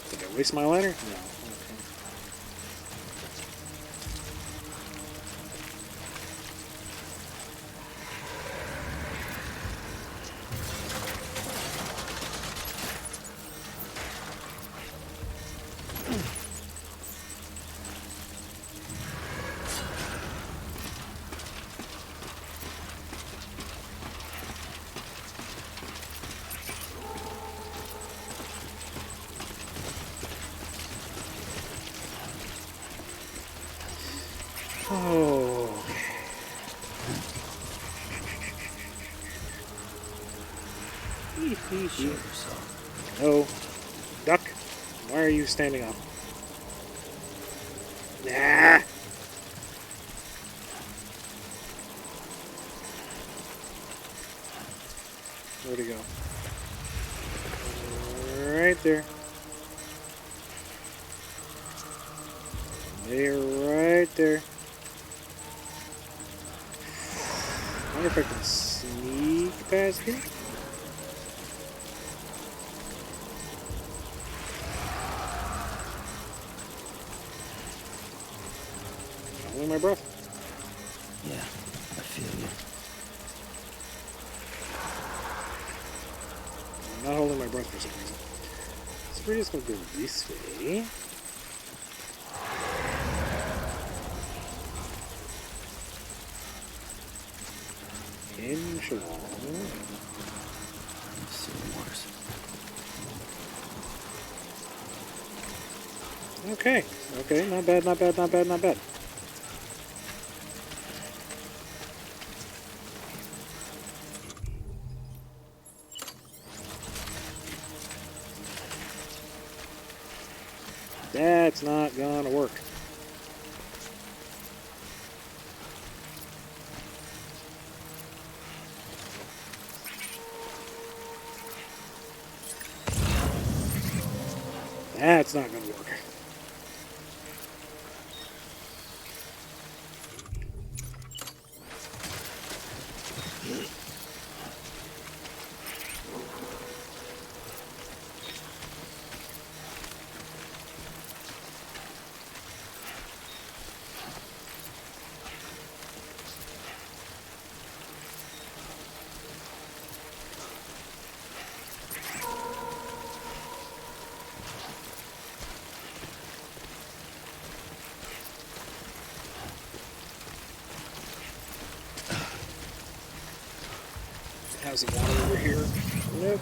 S1: Did I waste my ladder? No. Oh.
S3: Show yourself.
S1: Oh, duck, why are you standing up? Nah. Where'd he go? Right there. They're right there. I wonder if I can sneak past here. Holding my breath.
S3: Yeah, I feel you.
S1: I'm not holding my breath for some reason. So we're just gonna go this way. Inch along.
S3: It's even worse.
S1: Okay. Okay, not bad, not bad, not bad, not bad. That's not gonna work. That's not gonna work. How's the water over here? Nope.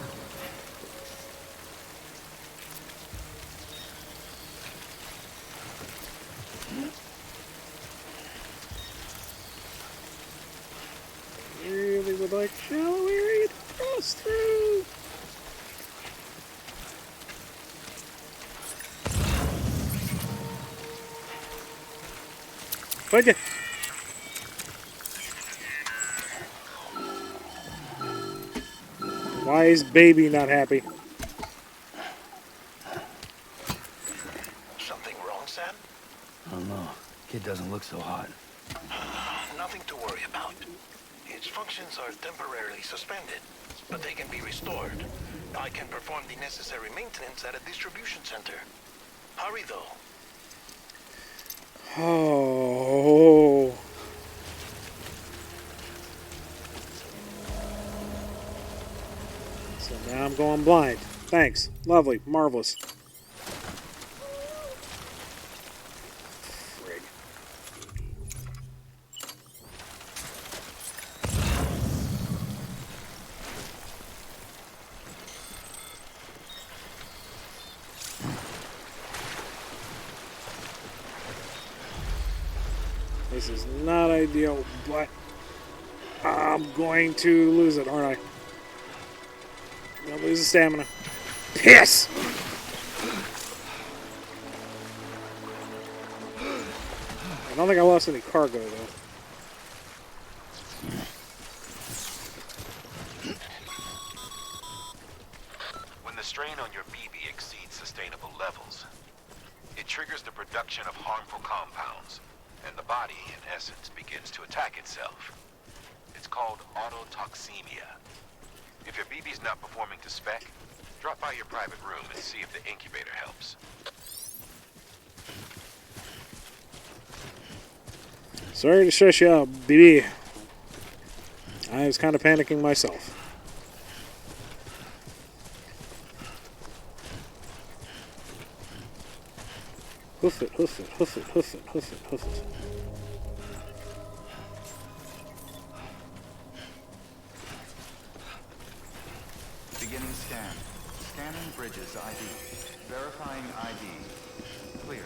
S1: Really would like shallow area to cross through. Would you? Why is baby not happy?
S10: Something wrong, Sam?
S3: I don't know. Kid doesn't look so hot.
S10: Nothing to worry about. Its functions are temporarily suspended, but they can be restored. I can perform the necessary maintenance at a distribution center. Hurry, though.
S1: Oh. So now I'm going blind. Thanks. Lovely. Marvelous. This is not ideal, but I'm going to lose it, aren't I? I'll lose the stamina. Piss! I don't think I lost any cargo, though.
S6: When the strain on your BB exceeds sustainable levels, it triggers the production of harmful compounds, and the body, in essence, begins to attack itself. It's called autotoxemia. If your BB's not performing to spec, drop by your private room and see if the incubator helps.
S1: Sorry to stress you out, BB. I was kind of panicking myself. Hoof it, hoof it, hoof it, hoof it, hoof it, hoof it.
S9: Beginning scan. Scanning bridges ID. Verifying ID. Clear.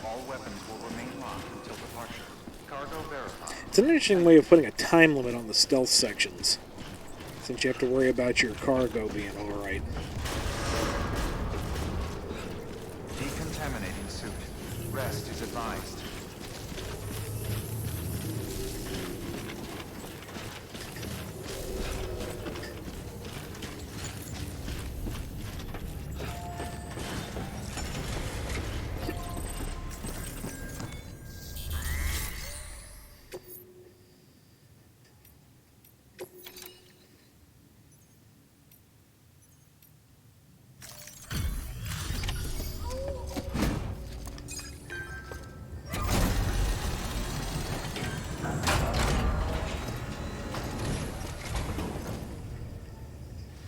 S9: All weapons will remain locked until departure. Cargo verified.
S1: It's an interesting way of putting a time limit on the stealth sections, since you have to worry about your cargo being alright.
S9: Decontaminating suit. Rest is advised.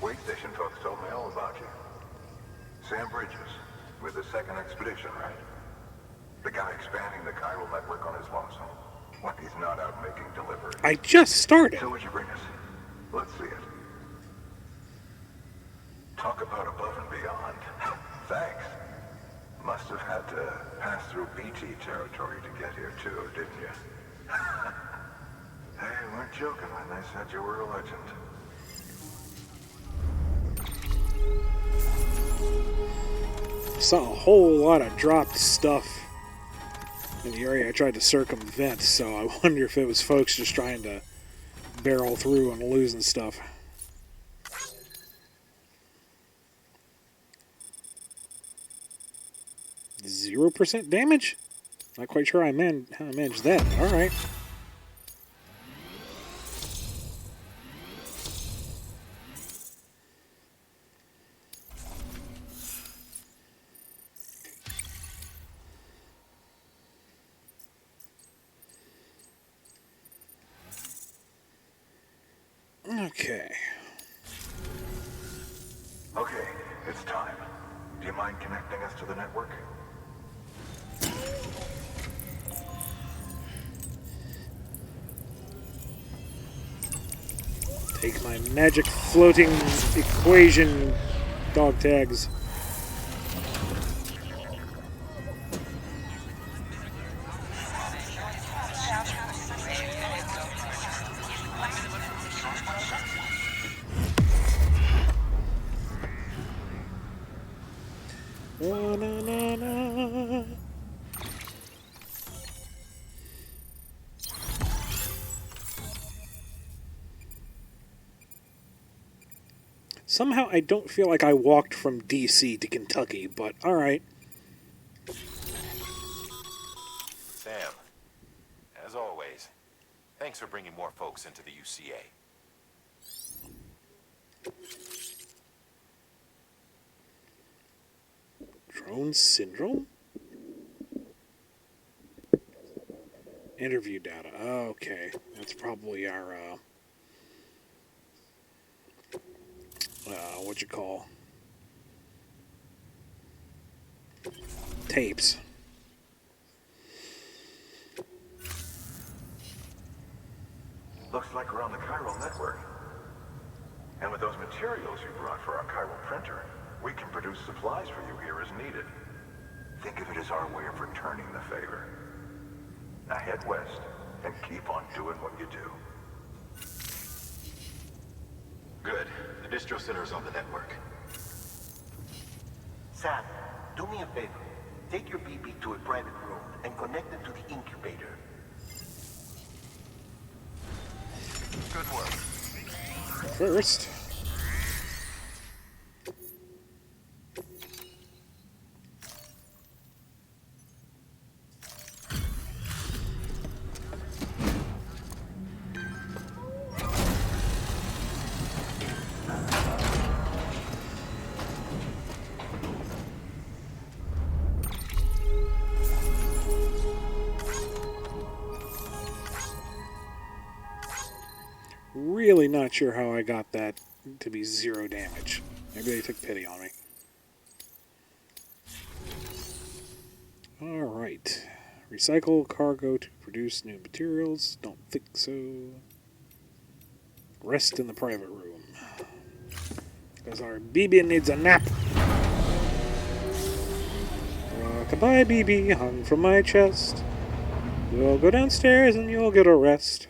S11: Wait station folks told me all about you. Sam Bridges, with the second expedition, right? The guy expanding the chiral network on his lonesome. Like he's not out making deliveries.
S1: I just started.
S11: So what'd you bring us? Let's see it. Talk about above and beyond. Thanks. Must have had to pass through BT territory to get here too, didn't you? They weren't joking when they said you were a legend.
S1: Saw a whole lot of dropped stuff in the area I tried to circumvent, so I wonder if it was folks just trying to barrel through and losing stuff. %0 damage? Not quite sure how I managed that. Alright. Okay.
S11: Okay, it's time. Do you mind connecting us to the network?
S1: Take my magic floating equation dog tags. Na, na, na, na. Somehow I don't feel like I walked from DC to Kentucky, but alright.
S6: Sam, as always, thanks for bringing more folks into the UCA.
S1: Drone syndrome? Interview data. Okay. That's probably our, what you call tapes.
S11: Looks like we're on the chiral network. And with those materials you brought for our chiral printer, we can produce supplies for you here as needed. Think of it as our way of returning the favor. Now head west, and keep on doing what you do.
S6: Good. The distro center is on the network.
S10: Sam, do me a favor. Take your BB to a private room and connect it to the incubator.
S9: Good work.
S1: First, really not sure how I got that to be 0 damage. Maybe they took pity on me. Alright. Recycle cargo to produce new materials. Don't think so. Rest in the private room. Because our BB needs a nap. Rock-a-bye, BB, hung from my chest. You'll go downstairs and you'll get a rest.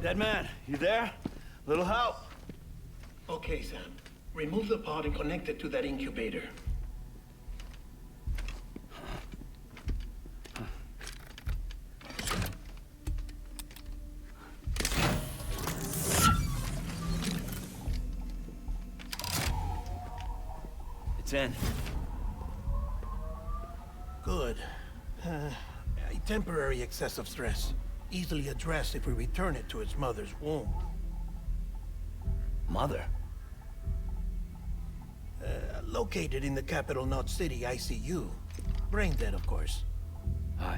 S10: Dead man, you there? Little help? Okay, Sam. Remove the pod and connect it to that incubator.
S3: It's in.
S10: Good. A temporary excessive stress. Easily addressed if we return it to its mother's womb.
S3: Mother?
S10: Located in the capital Knot City ICU. Brain dead, of course.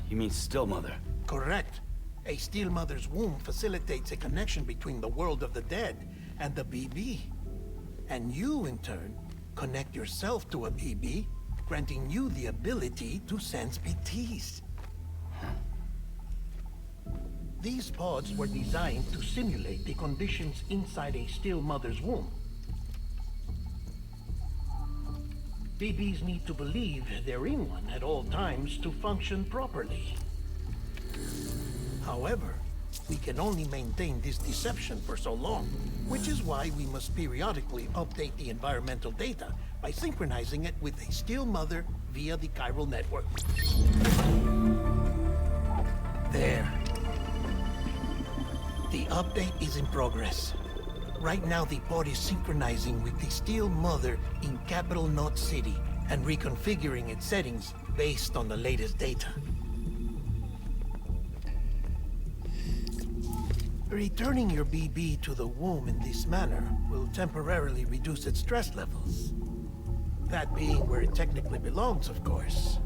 S3: You mean still mother?
S10: Correct. A still mother's womb facilitates a connection between the world of the dead and the BB. And you, in turn, connect yourself to a BB, granting you the ability to sense BTs. These pods were designed to simulate the conditions inside a still mother's womb. BBs need to believe they're in one at all times to function properly. However, we can only maintain this deception for so long, which is why we must periodically update the environmental data by synchronizing it with a still mother via the chiral network. There. The update is in progress. Right now, the pod is synchronizing with the still mother in capital Knot City and reconfiguring its settings based on the latest data. Returning your BB to the womb in this manner will temporarily reduce its stress levels. That being where it technically belongs, of course.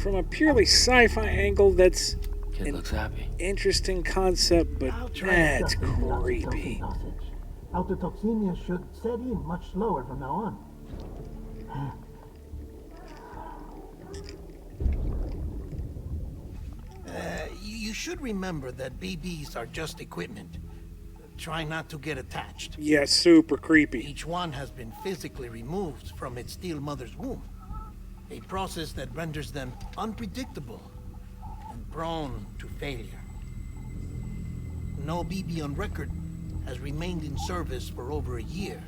S1: From a purely sci-fi angle, that's
S3: Kid looks happy.
S1: interesting concept, but that's creepy.
S10: Autotoxemia should set in much slower from now on. You should remember that BBs are just equipment. Try not to get attached.
S1: Yeah, super creepy.
S10: Each one has been physically removed from its still mother's womb. A process that renders them unpredictable and prone to failure. No BB on record has remained in service for over a year.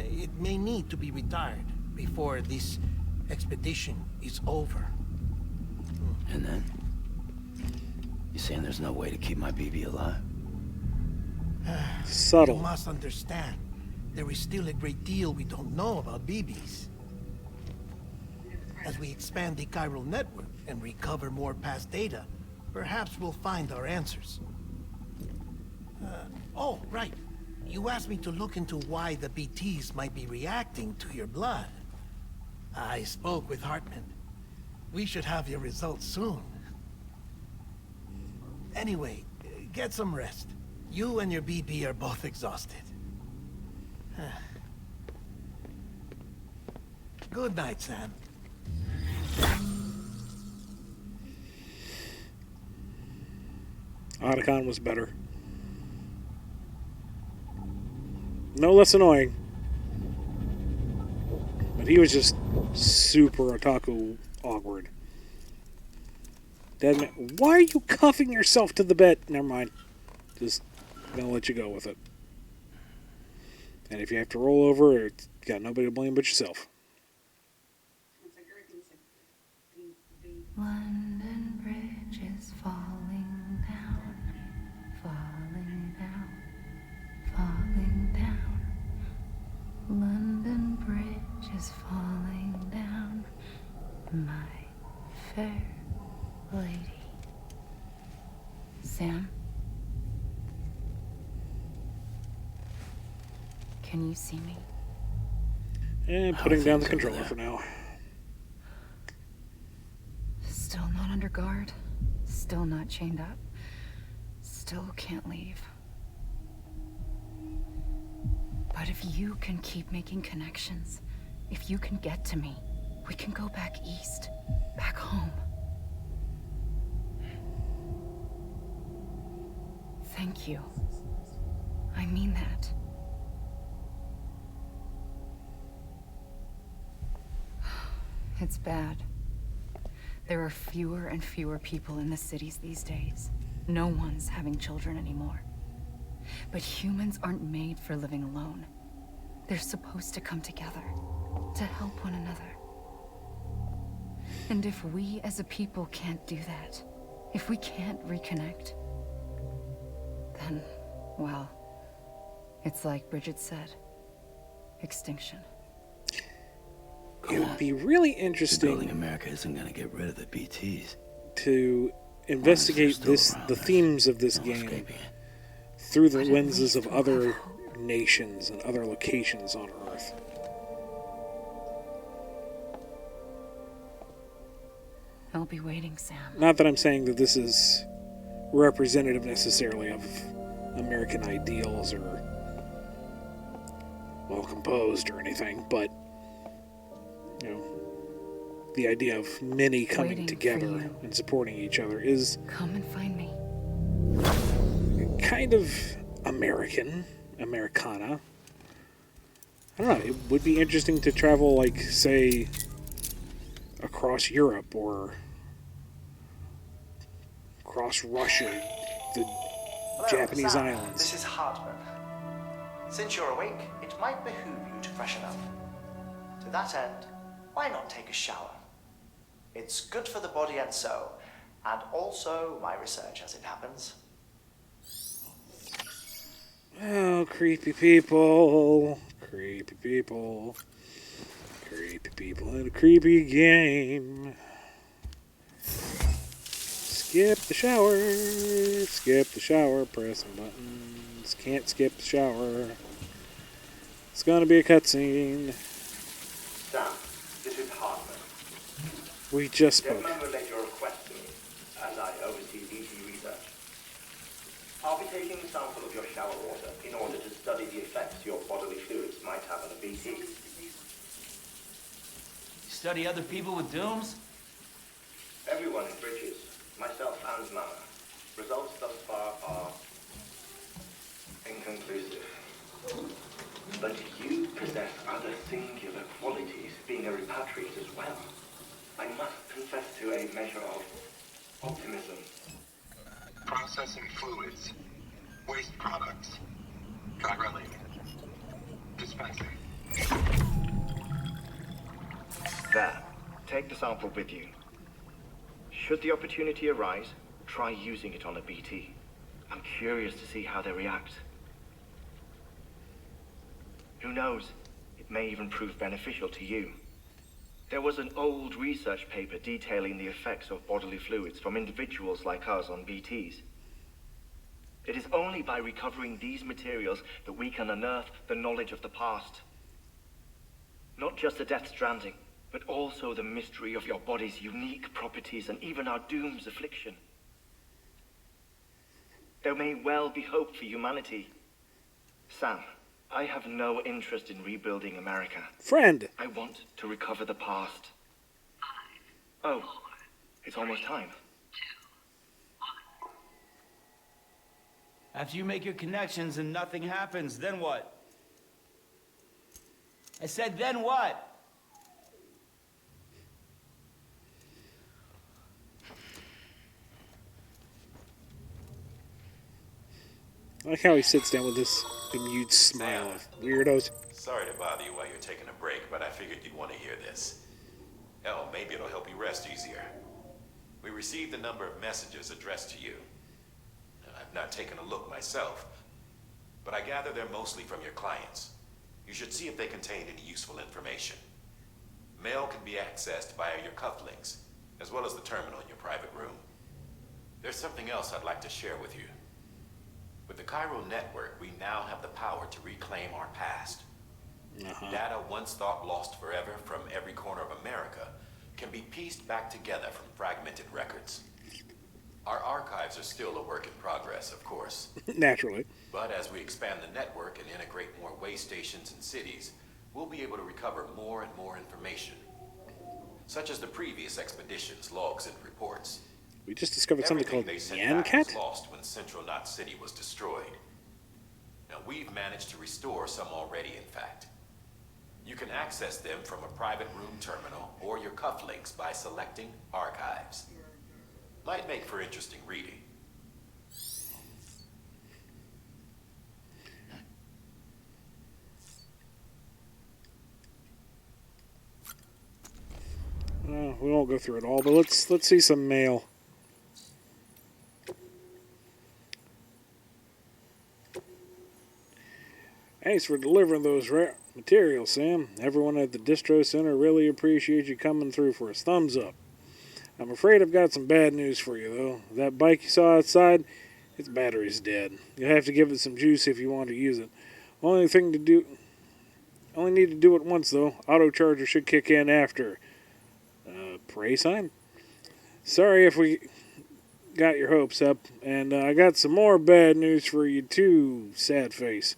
S10: It may need to be retired before this expedition is over.
S3: And then? You saying there's no way to keep my BB alive?
S1: Subtle.
S10: You must understand, there is still a great deal we don't know about BBs. As we expand the chiral network and recover more past data, perhaps we'll find our answers. Oh, right. You asked me to look into why the BTs might be reacting to your blood. I spoke with Hartman. We should have your results soon. Anyway, get some rest. You and your BB are both exhausted. Good night, Sam.
S1: Otacon was better. No less annoying. But he was just super otaku awkward. Deadman, why are you cuffing yourself to the bed? Never mind. Just gonna let you go with it. And if you have to roll over, you got nobody to blame but yourself.
S8: It's like everything's like
S12: London Bridge is falling down, falling down, falling down. London Bridge is falling down, my fair lady. Sam? Can you see me?
S1: And putting down the controller for now.
S12: Still not under guard. Still not chained up. Still can't leave. But if you can keep making connections, if you can get to me, we can go back east, back home. Thank you. I mean that. It's bad. There are fewer and fewer people in the cities these days. No one's having children anymore. But humans aren't made for living alone. They're supposed to come together, to help one another. And if we as a people can't do that, if we can't reconnect, then, well, it's like Bridget said, extinction.
S1: It would be really interesting.
S3: Building America isn't going to get rid of the BTs.
S1: To investigate the themes of this game through the lenses of other nations and other locations on Earth.
S12: I'll be waiting, Sam.
S1: Not that I'm saying that this is representative necessarily of American ideals or well composed or anything, but you know, the idea of many coming together and supporting each other is
S12: come and find me.
S1: Kind of Americana. I don't know, it would be interesting to travel, like, say, across Europe or across Russia, the Japanese islands.
S13: This is Hartman. Since you're awake, it might behoove you to freshen up. To that end, why not take a shower? It's good for the body and soul, and also my research as it happens.
S1: Oh, creepy people. Creepy people. Creepy people in a creepy game. Skip the shower. Skip the shower. Pressing buttons. Can't skip the shower. It's gonna be a cutscene.
S13: Sam, this is Hartman.
S1: We just spoke.
S13: Deadman relayed your request to me, as I oversee BT research. I'll be taking a sample of your shower water in order to study the effects your bodily fluids might have on a BT.
S14: Study other people with dooms?
S13: Everyone in Bridges, myself and Mama. Results thus far are inconclusive. But you possess other singular qualities, being a repatriate as well. I must confess to a measure of optimism.
S11: Processing fluids. Waste products. Drilling. Dispensing.
S13: There. Take the sample with you. Should the opportunity arise, try using it on a BT. I'm curious to see how they react. Who knows? It may even prove beneficial to you. There was an old research paper detailing the effects of bodily fluids from individuals like us on BTs. It is only by recovering these materials that we can unearth the knowledge of the past. Not just the Death Stranding, but also the mystery of your body's unique properties and even our doom's affliction. There may well be hope for humanity. Sam, I have no interest in rebuilding America.
S1: Friend!
S13: I want to recover the past. Oh, it's almost time.
S14: After you make your connections and nothing happens, then what? I said, then what?
S1: I like how he sits down with this bemused smile of weirdos.
S6: Sorry to bother you while you're taking a break, but I figured you'd want to hear this. Hell, maybe it'll help you rest easier. We received a number of messages addressed to you. I've not taken a look myself, but I gather they're mostly from your clients. You should see if they contain any useful information. Mail can be accessed via your cufflinks, as well as the terminal in your private room. There's something else I'd like to share with you. With the Chiral Network, we now have the power to reclaim our past. Data once thought lost forever from every corner of America can be pieced back together from fragmented records. Our archives are still a work in progress, of course.
S1: Naturally.
S6: But as we expand the network and integrate more way stations and cities, we'll be able to recover more and more information, such as the previous expedition's logs and reports.
S1: We just discovered something called
S6: Yancat was lost when Central Knot City was destroyed. Now we've managed to restore some already, in fact. You can access them from a private room terminal or your cufflinks by selecting Archives. Might make for interesting reading.
S1: We won't go through it all, but let's see some mail. Thanks for delivering those materials, Sam. Everyone at the Distro Center really appreciates you coming through for us. Thumbs up. I'm afraid I've got some bad news for you, though. That bike you saw outside, its battery's dead. You'll have to give it some juice if you want to use it. Only need to do it once, though. Auto charger should kick in after. Pray sign? Sorry if we got your hopes up. And I got some more bad news for you, too, sad face.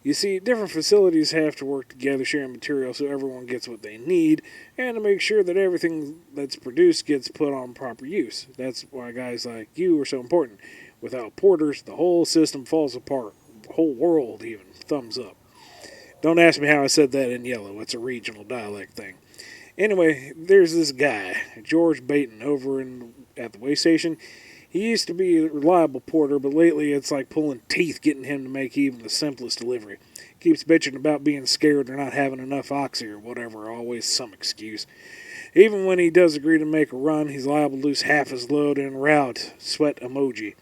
S1: You see, different facilities have to work together, sharing material so everyone gets what they need, and to make sure that everything that's produced gets put on proper use. That's why guys like you are so important. Without porters, the whole system falls apart. The whole world, even. Thumbs up. Don't ask me how I said that in yellow. It's a regional dialect thing. Anyway, there's this guy, George Baton, over at the way station. He used to be a reliable porter, but lately it's like pulling teeth getting him to make even the simplest delivery. Keeps bitching about being scared or not having enough oxy or whatever, always some excuse. Even when he does agree to make a run, he's liable to lose half his load en route. Sweat emoji.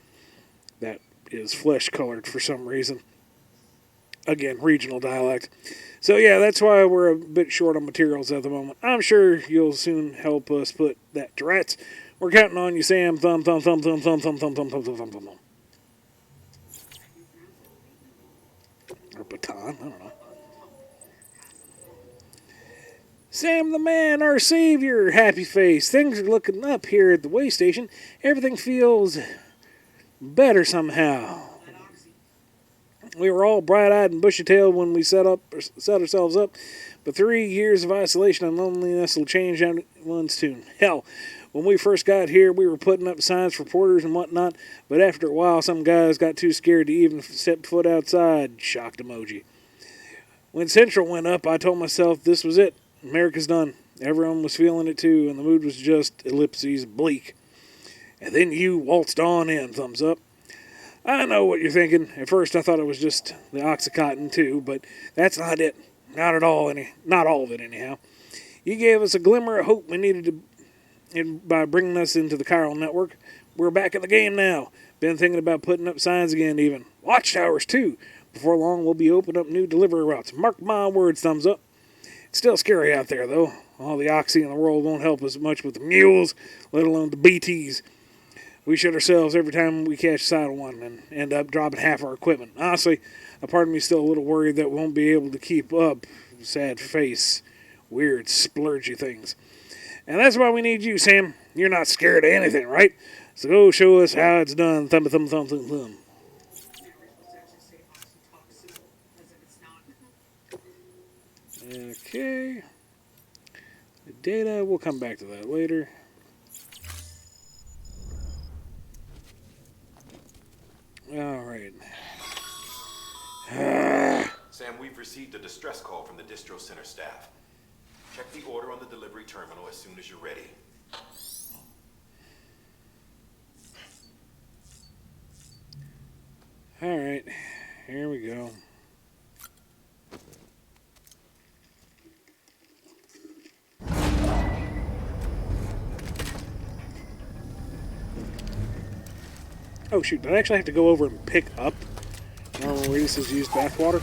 S1: That is flesh-colored for some reason. Again, regional dialect. So yeah, that's why we're a bit short on materials at the moment. I'm sure you'll soon help us put that to rights. We're counting on you, Sam. Thumb, thumb, thumb, thumb, thumb, thumb, thumb, thumb, thumb, thumb, thumb, thumb. Or baton, I don't know. Sam the man, our savior, happy face. Things are looking up here at the way station. Everything feels better somehow. We were all bright-eyed and bushy-tailed when we set ourselves up, but 3 years of isolation and loneliness will change everyone's tune. Hell, when we first got here, we were putting up signs for porters and whatnot, but after a while, some guys got too scared to even step foot outside. Shocked emoji. When Central went up, I told myself this was it. America's done. Everyone was feeling it too, and the mood was just ellipses bleak. And then you waltzed on in, thumbs up. I know what you're thinking. At first, I thought it was just the Oxycontin, too, but that's not it. Not at all. Not all of it, anyhow. You gave us a glimmer of hope we needed by bringing us into the Chiral Network. We're back in the game now. Been thinking about putting up signs again, even. Watchtowers, too. Before long, we'll be opening up new delivery routes. Mark my words, thumbs up. It's still scary out there, though. All the oxy in the world won't help us much with the mules, let alone the BTs. We shit ourselves every time we catch sight of one and end up dropping half our equipment. Honestly, a part of me is still a little worried that we won't be able to keep up. Sad face. Weird, splurgy things. And that's why we need you, Sam. You're not scared of anything, right? So go show us how it's done. Thumb, thumb, thumb, thumb, thumb. Okay. The data, we'll come back to that later. Alright.
S6: Sam, we've received a distress call from the Distro Center staff. Check the order on the delivery terminal as soon as you're ready.
S1: Alright, here we go. Oh shoot, did I actually have to go over and pick up Norman Reedus' used bathwater?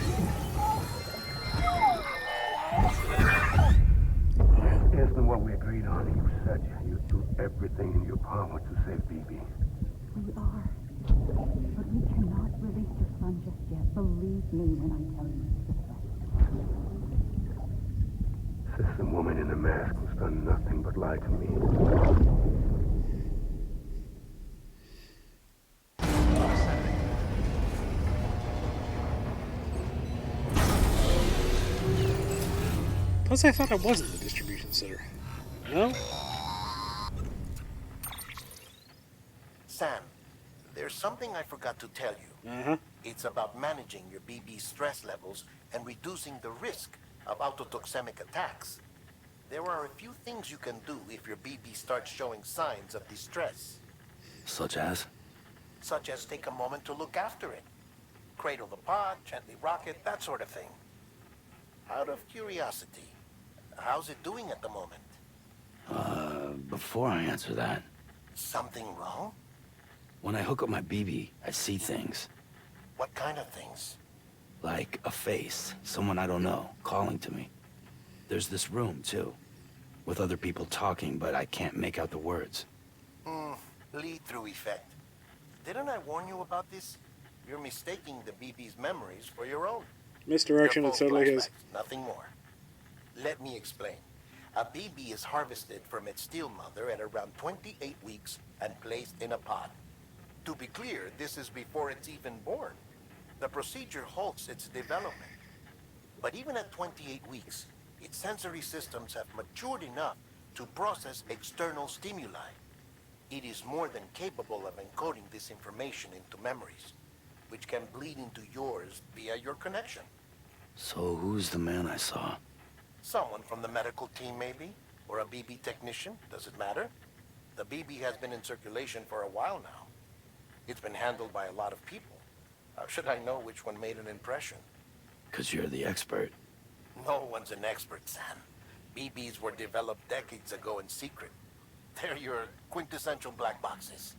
S15: Isn't what we agreed on. You said you'd do everything in your power to save BB.
S16: We are. But we cannot release your son just yet. Believe me when I tell you it's the best.
S15: System woman in the mask who's done nothing but lie to me.
S1: Plus, I thought I was in the distribution center. No?
S10: Sam, there's something I forgot to tell you.
S1: Uh-huh.
S10: It's about managing your BB stress levels and reducing the risk of autotoxemic attacks. There are a few things you can do if your BB starts showing signs of distress.
S3: Such as?
S10: Such as take a moment to look after it. Cradle the pod, gently rock it, that sort of thing. Out of curiosity, how's it doing at the moment?
S3: Before I answer that,
S10: Something wrong?
S3: when I hook up my BB, I see things.
S10: What kind of things?
S3: Like a face, someone I don't know, calling to me. There's this room, too, with other people talking, but I can't make out the words.
S10: Lead-through effect. Didn't I warn you about this? You're mistaking the BB's memories for your own.
S1: Misdirection,
S10: They're
S1: it
S10: full
S1: totally is.
S10: flashbacks, nothing more. Let me explain. A BB is harvested from its steel mother at around 28 weeks and placed in a pod. To be clear, this is before it's even born. The procedure halts its development. But even at 28 weeks, its sensory systems have matured enough to process external stimuli. It is more than capable of encoding this information into memories, which can bleed into yours via your connection.
S3: So who's the man I saw?
S10: Someone from the medical team, maybe? Or a BB technician? Does it matter? The BB has been in circulation for a while now. It's been handled by a lot of people. How should I know which one made an impression?
S3: 'Cause you're the expert.
S10: No one's an expert, Sam. BBs were developed decades ago in secret. They're your quintessential black boxes.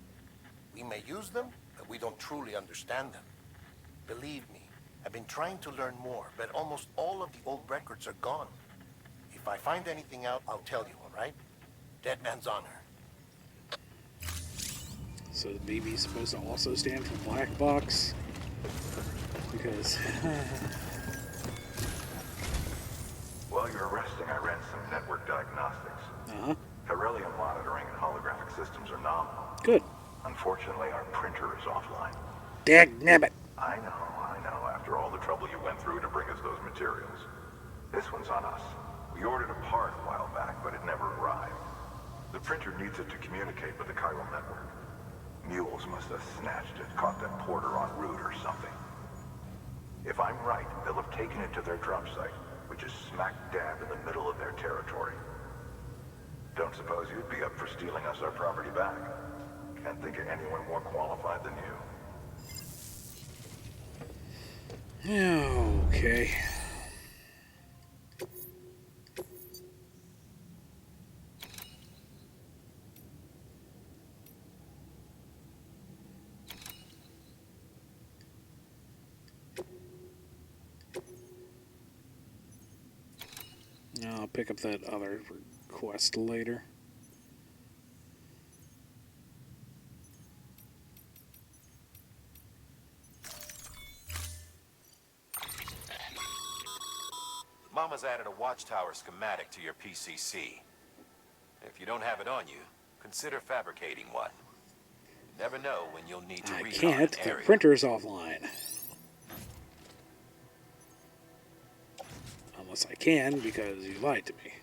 S10: We may use them, but we don't truly understand them. Believe me, I've been trying to learn more, but almost all of the old records are gone. If I find anything out, I'll tell you, all right? Dead man's honor.
S1: So the BB is supposed to also stand for black box? Because...
S11: While you're resting, I ran some network diagnostics.
S1: Uh-huh.
S11: Beryllium monitoring and holographic systems are nominal.
S1: Good.
S11: Unfortunately, our printer is offline.
S1: Dagnabbit.
S11: I know. After all the trouble you went through to bring us those materials. This one's on us. We ordered a part a while back, but it never arrived. The printer needs it to communicate with the chiral network. Mules must have snatched it, caught that porter en route or something. If I'm right, they'll have taken it to their drop site, which is smack dab in the middle of their territory. Don't suppose you'd be up for stealing us our property back? Can't think of anyone more qualified than you.
S1: Okay. I'll pick up that other request later.
S6: Mama's added a watchtower schematic to your PCC. If you don't have it on you, consider fabricating one. You never know when you'll need to
S1: I
S6: read
S1: can't.
S6: on an
S1: The
S6: area.
S1: printer's offline. Unless I can, because you lied to me.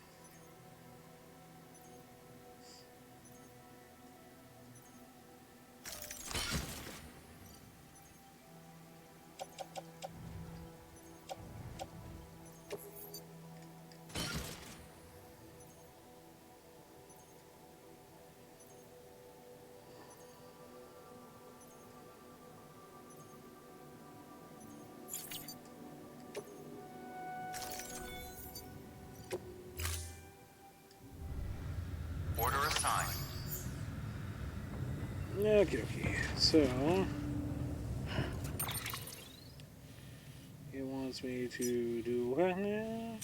S1: Okay. So it wants me to do what now?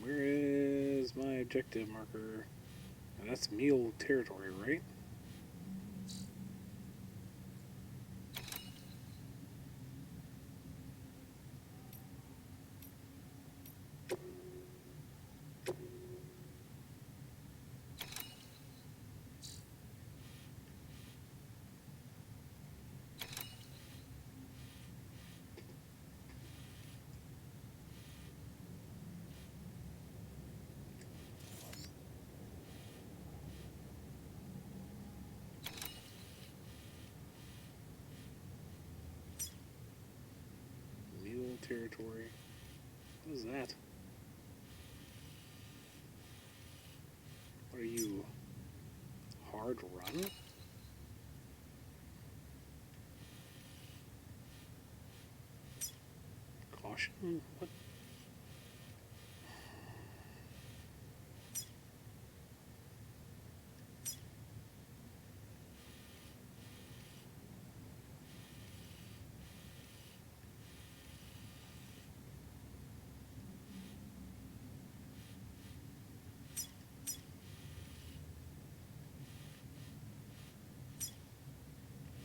S1: Where is my objective marker? Now that's Mule territory, right? Mule territory. What is that? What are you? Hard run? Caution? What?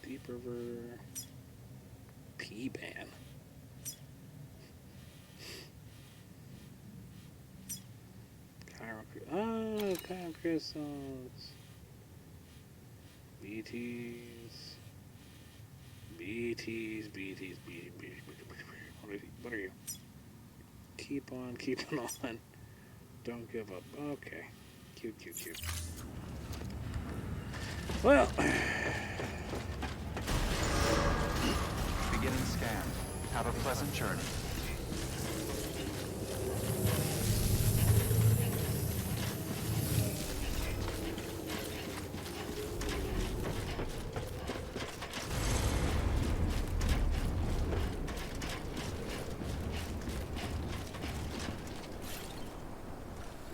S1: Deep River P-Ban. Chiron crystals. BTs. What are you? Keep on keeping on. Don't give up. Okay. Cute. Well.
S9: Beginning scan. Have a pleasant journey.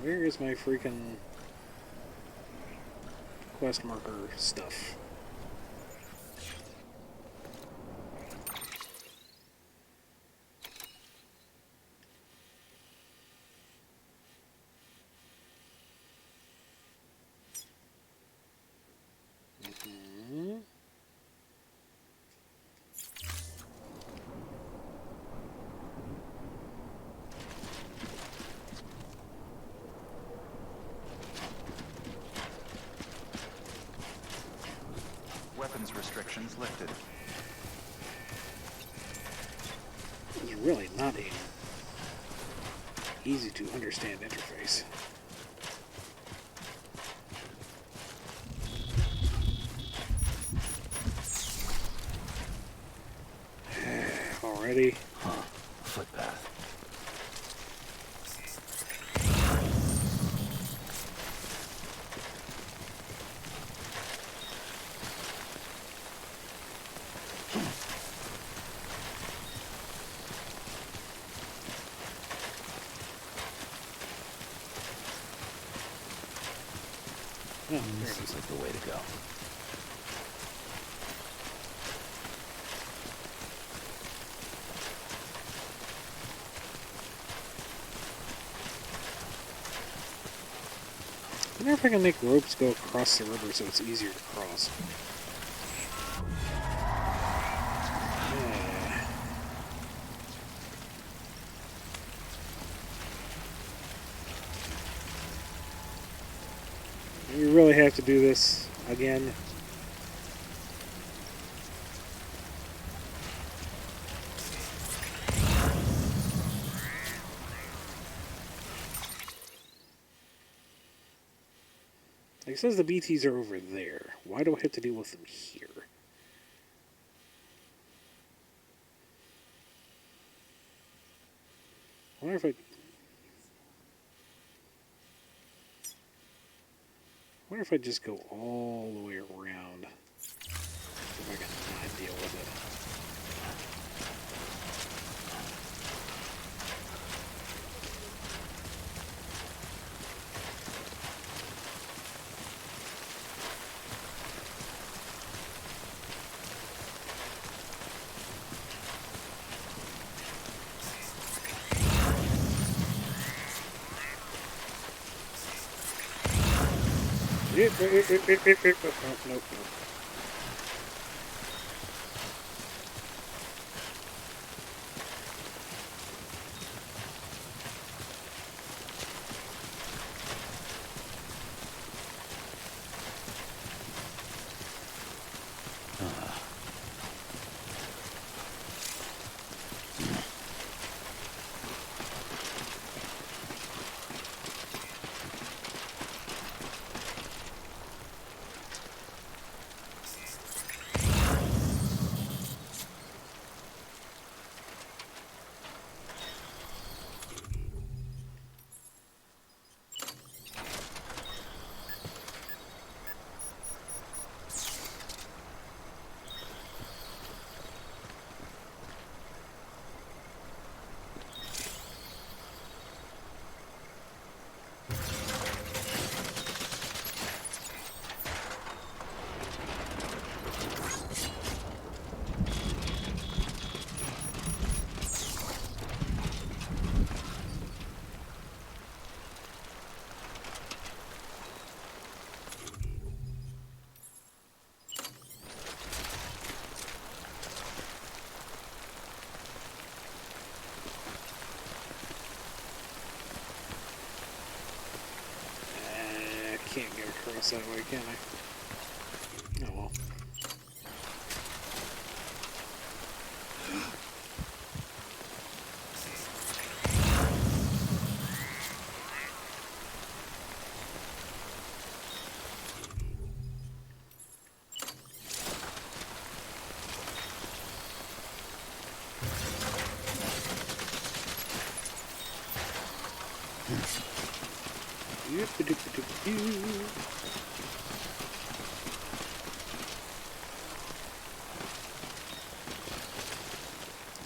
S1: Where is my freaking quest marker stuff?
S9: Weapons restrictions lifted.
S1: It's really not a easy to understand interface. Already?
S3: Huh. Footpath. This looks like the way to go.
S1: I wonder if I can make ropes go across the river so it's easier to cross. You really have to do this again. Like it says the BTs are over there. Why do I have to deal with them here? Wonder if I just go all the way around. If I can not deal with it. Oh, nope. Can't get across that way, can I? Oh well.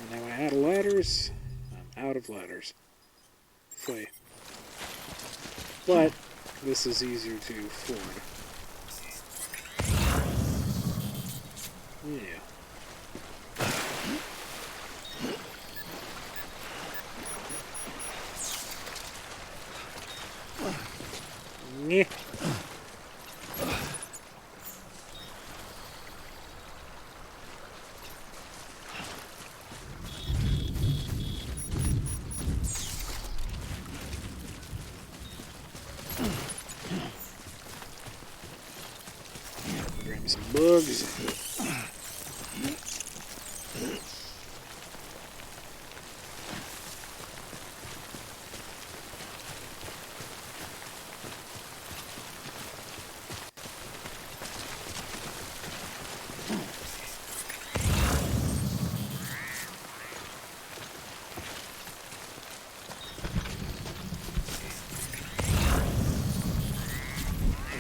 S1: And now I'm out of ladders. I'm out of ladders. Play. But this is easier to afford. Yeah. Yeah. Grab me some bugs.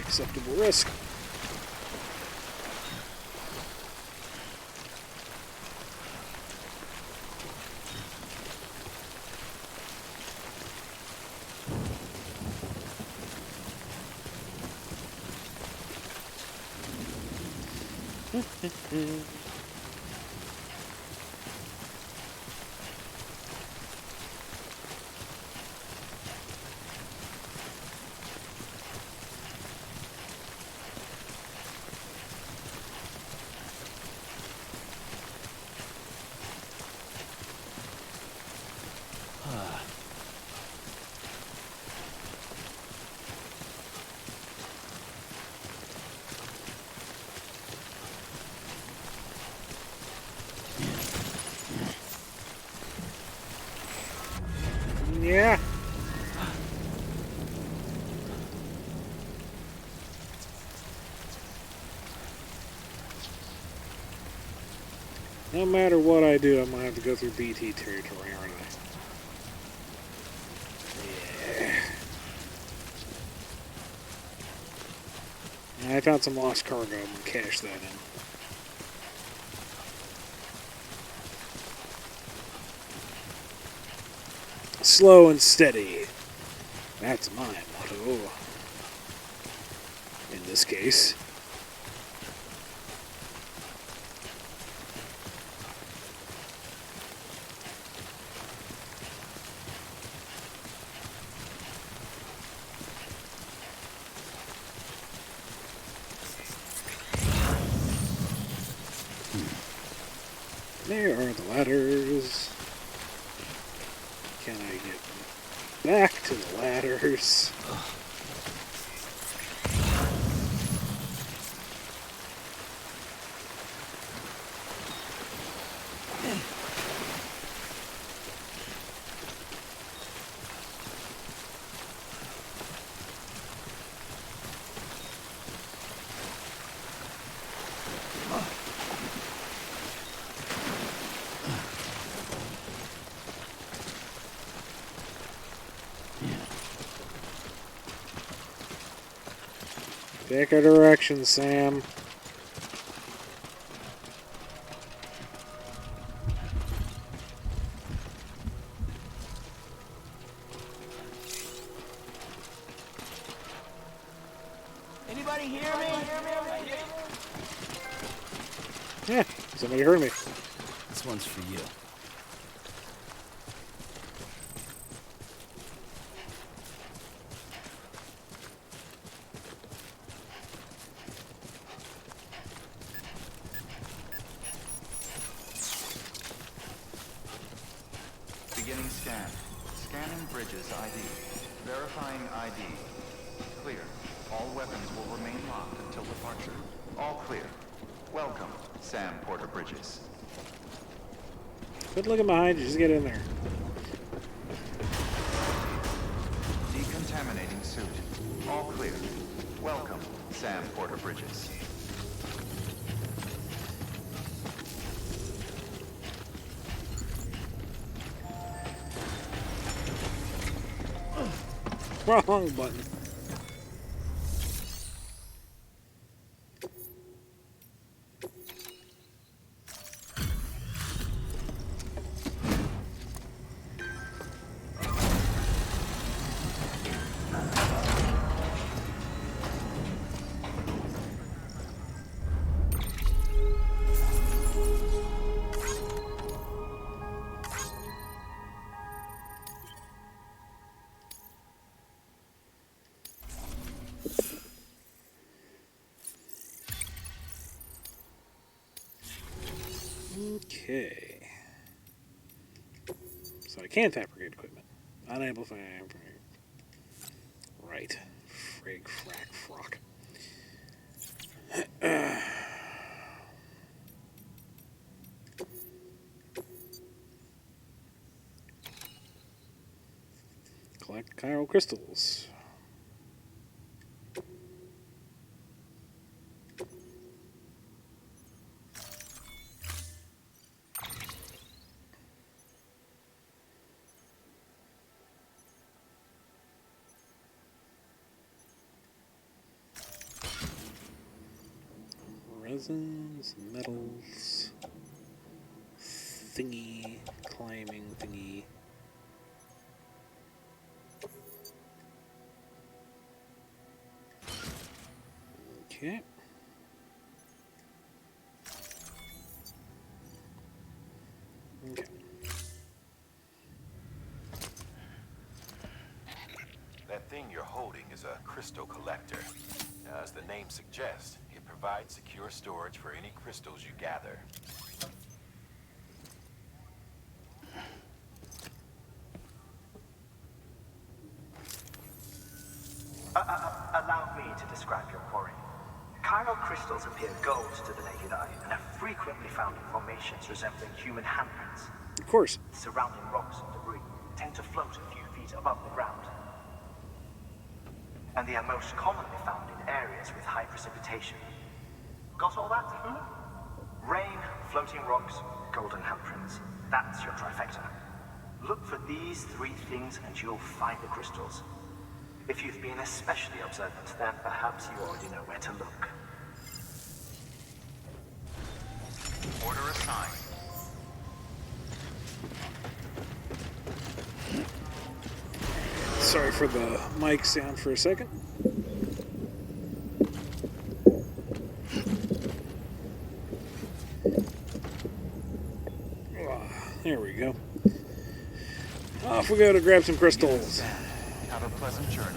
S1: Acceptable risk. Yeah. No matter what I do, I'm gonna have to go through BT territory, aren't I? I found some lost cargo. I'm gonna cash that in. Slow and steady. That's my motto. In this case. There are the ladders. Can I get back to the ladders? Pick a direction, Sam.
S14: Anybody hear me?
S1: Yeah, somebody heard me.
S3: This one's for you.
S9: Beginning scan. Scanning Bridges ID. Verifying ID. Clear. All weapons will remain locked until departure. All clear. Welcome, Sam Porter Bridges.
S1: Quit looking behind you, just get in there.
S9: Decontaminating suit. All clear. Welcome, Sam Porter Bridges.
S1: Wrong button. Okay. So I can't fabricate equipment. Unable to fabricate. Right. Frig, frack, frock. Collect chiral crystals. Resins, metals, thingy, climbing thingy. Okay. Okay.
S6: That thing you're holding is a crystal collector. As the name suggests, it provides secure storage for any crystals you gather.
S17: Allow me to describe your quarry. Chiral crystals appear gold to the naked eye and are frequently found in formations resembling human handprints.
S1: Of course.
S17: Surrounding rocks and debris tend to float a few feet above the ground. And they are most commonly found in areas with high precipitation. Got all that? Rain, floating rocks, golden handprints. That's your trifecta. Look for these three things and you'll find the crystals. If you've been especially observant, then perhaps you already know where to look.
S9: Order assigned.
S1: Sorry for the mic sound for a second. There we go. Off we go to grab some crystals.
S9: Have a pleasant journey.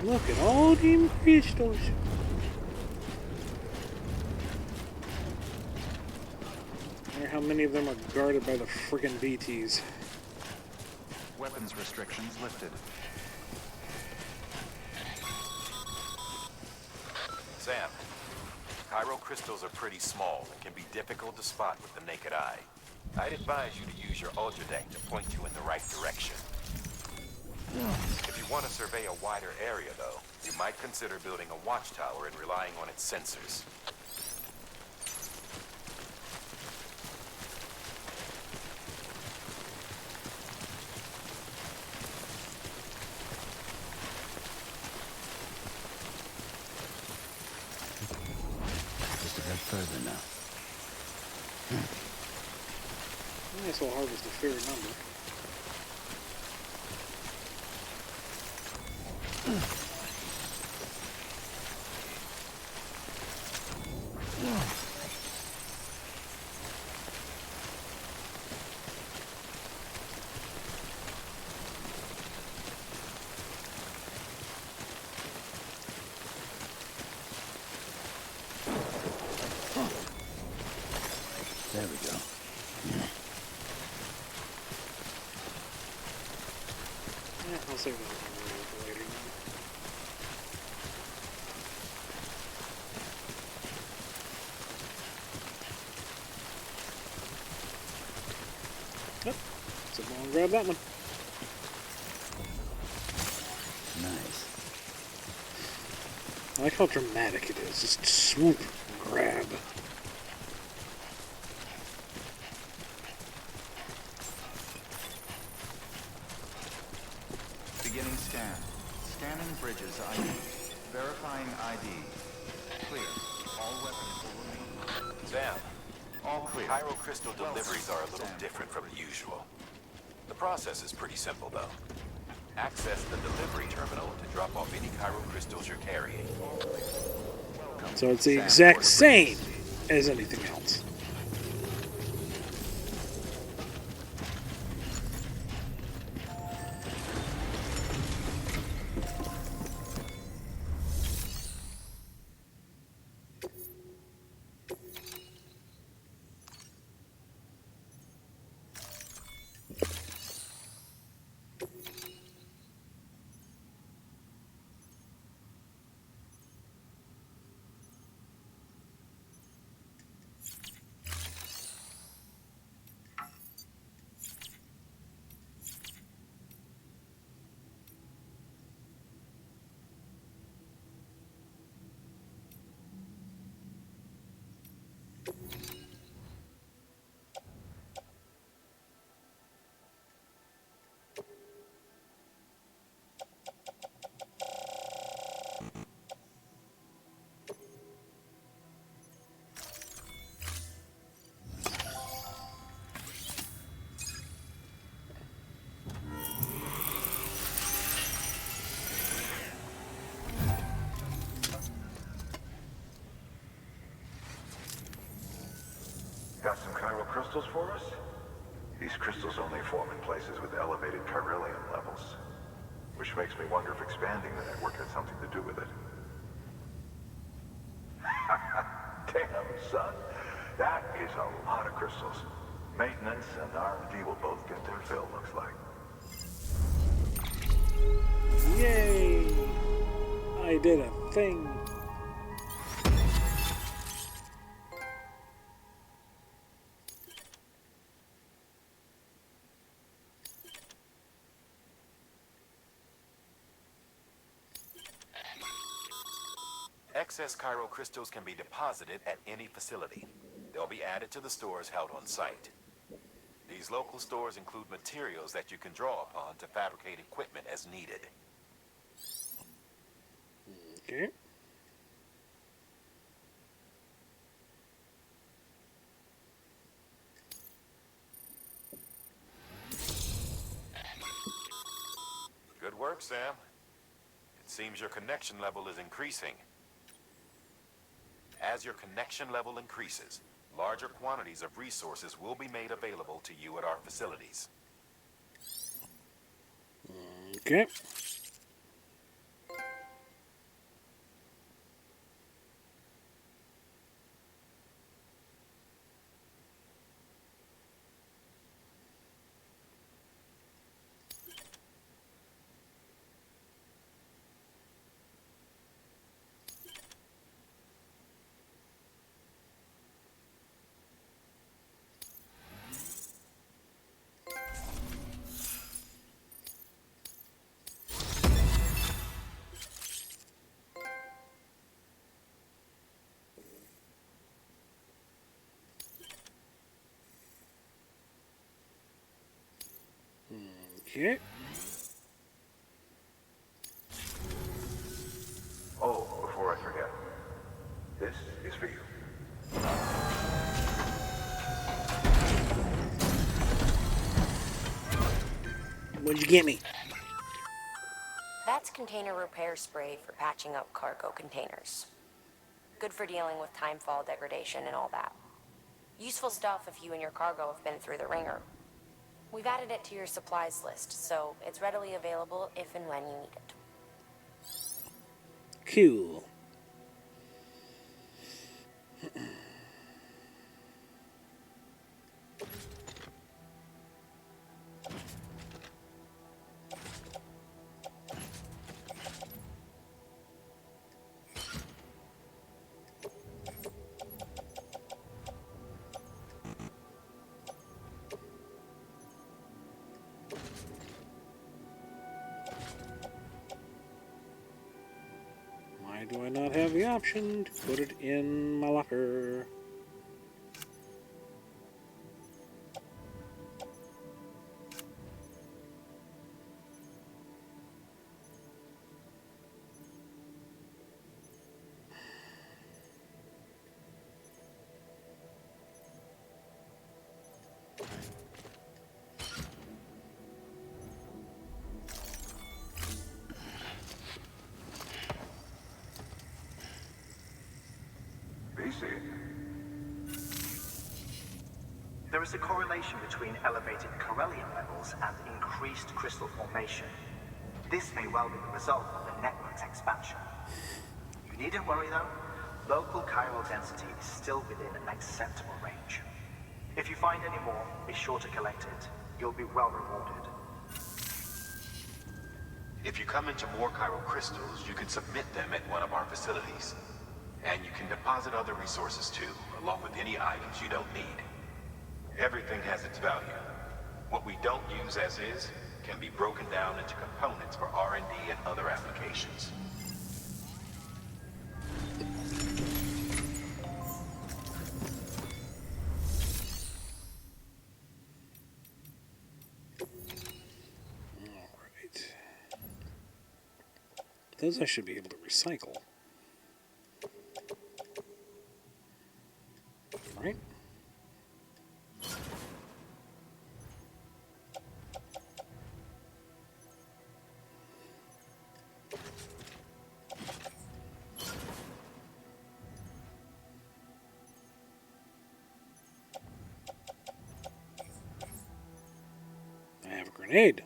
S1: Look at all them crystals. I wonder how many of them are guarded by the friggin' BTs.
S9: Weapons restrictions lifted.
S6: Sam, chiral crystals are pretty small and can be difficult to spot with the naked eye. I'd advise you to use your ultradeck to point you in the right direction. If you want to survey a wider area, though, you might consider building a watchtower and relying on its sensors.
S3: Just a bit further now.
S1: I guess I'll harvest a fair number.
S3: There we go.
S1: Yeah, I'll save that for later. Yep. So go and grab that one.
S3: Nice.
S1: I like how dramatic it is. Just swoop, grab.
S9: Beginning scan. Scanning bridges ID. Verifying ID. Clear. All weapons will remain.
S6: Sam,
S9: All clear.
S6: chiral crystal deliveries are a little different from the usual. The process is pretty simple, though. Access the delivery terminal to drop off any chiral crystals you're carrying.
S1: So it's the exact same as anything else.
S11: Got some chiral crystals for us? These crystals only form in places with elevated chiralium levels. Which makes me wonder if expanding the network had something to do with it. Damn, son. That is a lot of crystals. Maintenance and R&D will both get their fill, looks like.
S1: Yay! I did a thing.
S6: Excess chiral crystals can be deposited at any facility. They'll be added to the stores held on site. These local stores include materials that you can draw upon to fabricate equipment as needed.
S1: Okay.
S6: Good work, Sam. It seems your connection level is increasing. As your connection level increases, larger quantities of resources will be made available to you at our facilities.
S1: Okay. Okay.
S11: Oh, before I forget, this is for you.
S1: What'd you get me?
S7: That's container repair spray for patching up cargo containers. Good for dealing with timefall degradation and all that. Useful stuff if you and your cargo have been through the ringer. We've added it to your supplies list, so it's readily available if and when you need it.
S1: Cool. Why do I not have the option to put it in my locker?
S17: There is a correlation between elevated Corellium levels and increased crystal formation. This may well be the result of the network's expansion. You needn't worry though. Local chiral density is still within an acceptable range. If you find any more, be sure to collect it. You'll be well rewarded.
S6: If you come into more chiral crystals, you can submit them at one of our facilities. And you can deposit other resources too, along with any items you don't need. Everything has its value. What we don't use as is can be broken down into components for R&D and other applications.
S1: Alright. Those I should be able to recycle. Right? I have a grenade.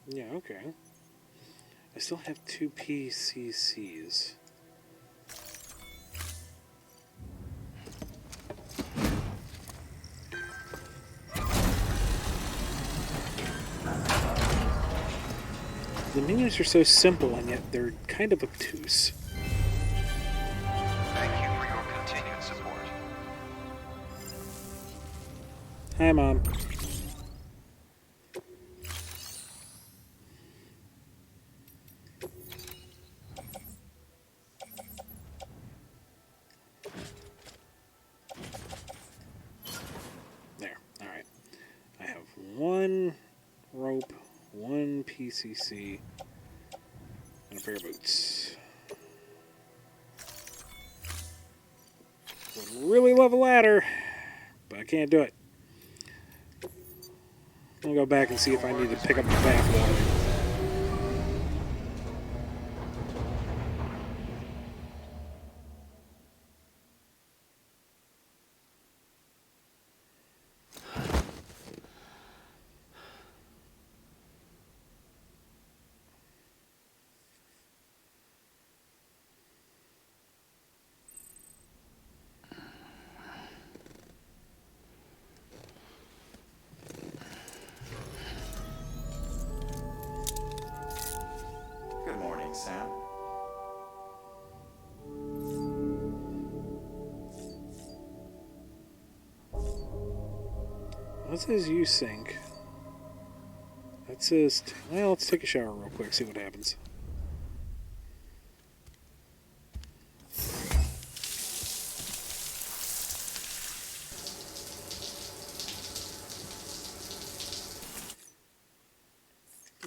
S1: Yeah, okay. I still have 2 PCCs. The menus are so simple, and yet they're kind of obtuse.
S9: Thank you for your continued support.
S1: Hi, Mom. There. Alright. I have one rope, one PCC, and a pair of boots. Would really love a ladder, but I can't do it. I'll go back and see if I need to pick up the bathwater.
S9: Good morning, Sam.
S1: What says you sink? That says, well, let's take a shower real quick, see what happens.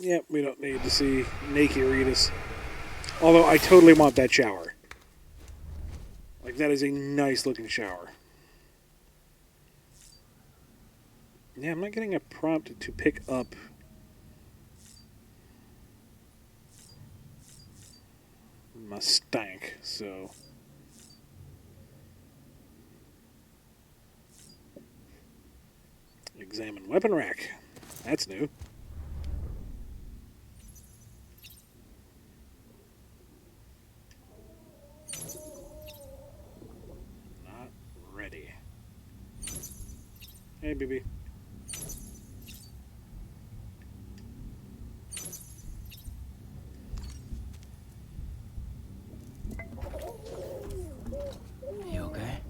S1: Yep, we don't need to see naked Ritas. Although I totally want that shower. Like, that is a nice looking shower. Yeah, I'm not getting a prompt to pick up my stank, so. Examine weapon rack. That's new. Not ready. Hey, BB.
S3: You okay?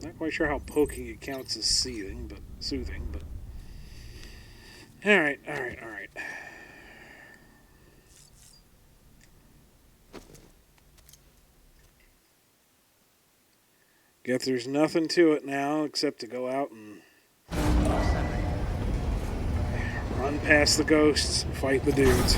S1: Not quite sure how poking it counts as soothing, but alright. Guess there's nothing to it now except to go out and run past the ghosts and fight the dudes.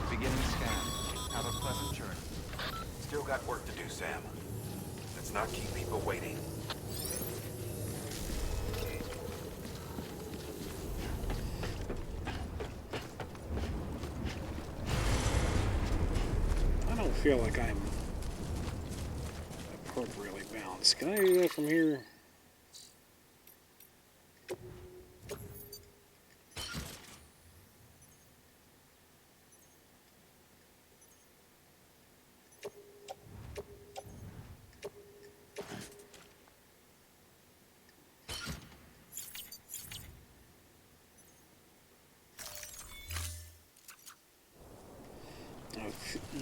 S9: Beginning scan. Have a pleasant journey.
S2: Still got work to do, Sam. Let's not keep people waiting.
S1: I don't feel like I'm appropriately balanced. Can I do that from here?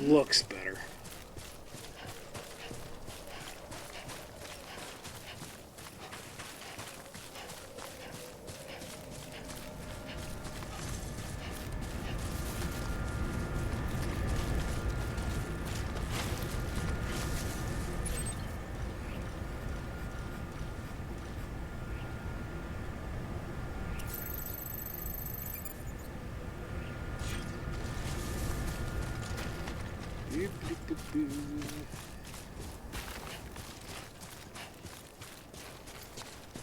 S1: looks better.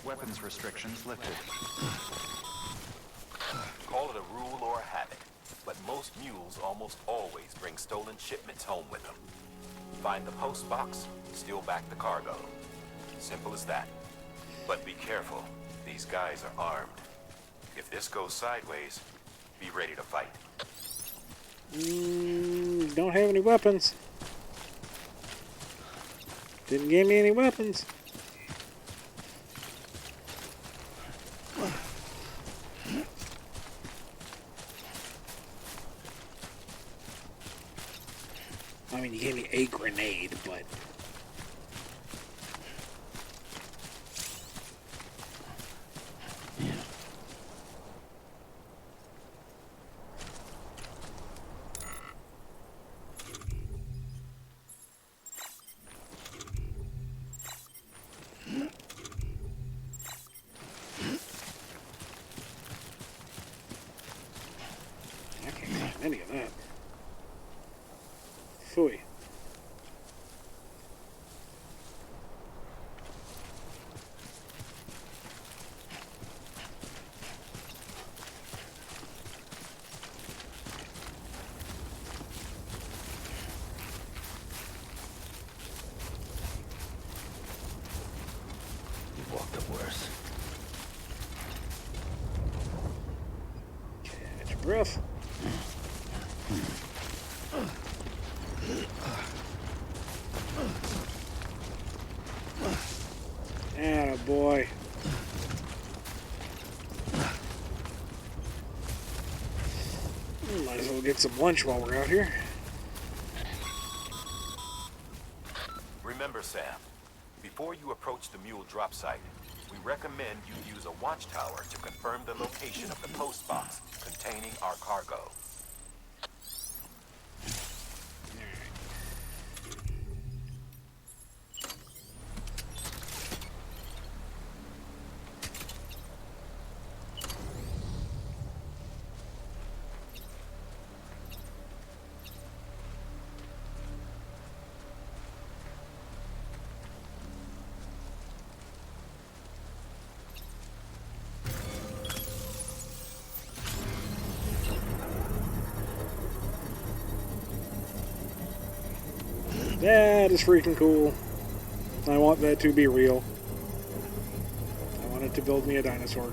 S9: Weapons restrictions lifted.
S6: Call it a rule or a habit, but most mules almost always bring stolen shipments home with them. Find the post box, steal back the cargo. Simple as that. But be careful. These guys are armed. If this goes sideways, be ready to fight.
S1: Don't have any weapons. Didn't give me any weapons. I mean, you gave me a grenade, but... I can't find any of that. Phooey.
S3: You've walked up worse.
S1: Catch your breath. Atta boy. Might as well get some lunch while we're out here.
S6: Remember, Sam, before you approach the mule drop site, we recommend you use a watchtower to confirm the location of the post box containing our cargo.
S1: That is freaking cool. I want that to be real. I want it to build me a dinosaur.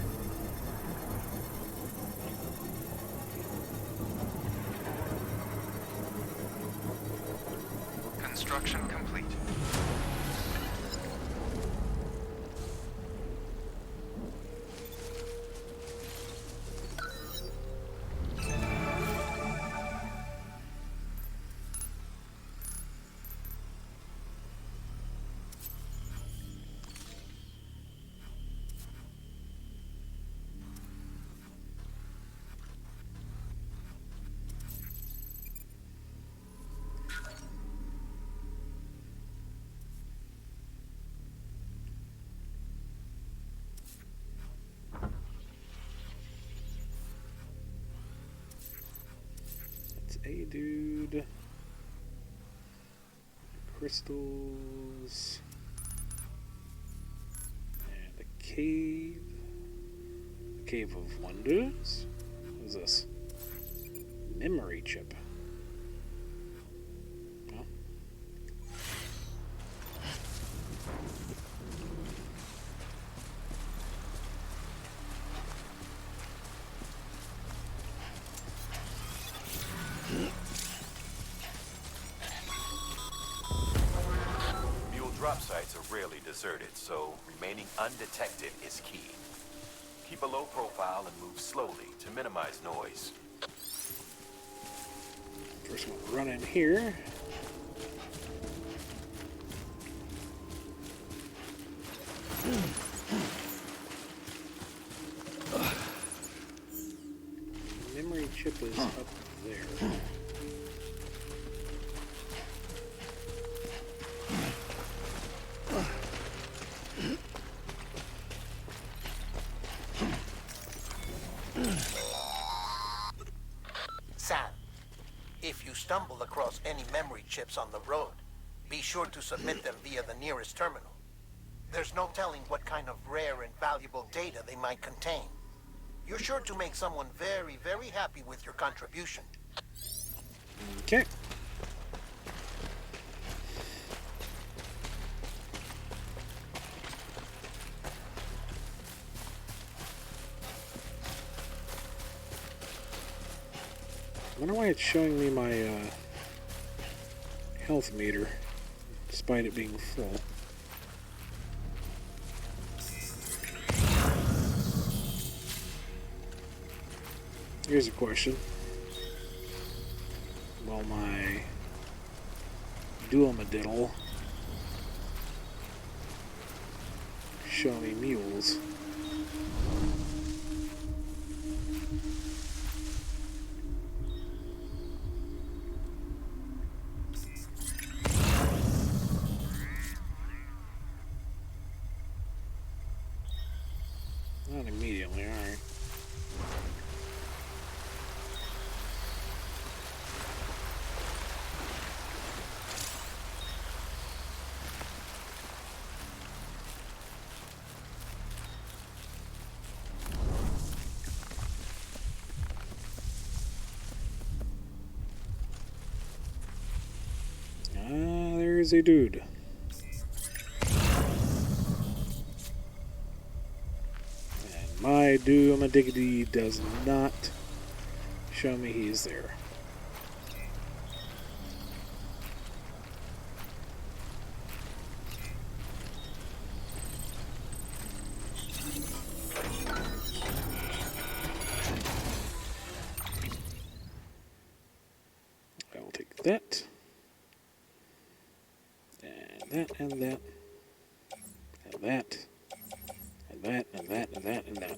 S9: Construction complete.
S1: Hey, dude. Crystals. And a cave. A cave of wonders? What is this? Memory chip. Oh.
S6: Mule drop sites are rarely deserted, so remaining undetected is key. Keep a low profile and move slowly to minimize noise.
S1: First one, run in here. Memory chip is up there.
S10: Sam, if you stumble across any memory chips on the road, be sure to submit them via the nearest terminal. There's no telling what kind of rare and valuable data they might contain. You're sure to make someone very, very happy with your contribution.
S1: Okay. I wonder why it's showing me my health meter, despite it being full. Here's a question. Will my duomadiddle show me mules? Not immediately, alright. There's a dude. And my duomadiggity does not show me he's there. I will take that. That and that, and that, and that, and that, and that, and that.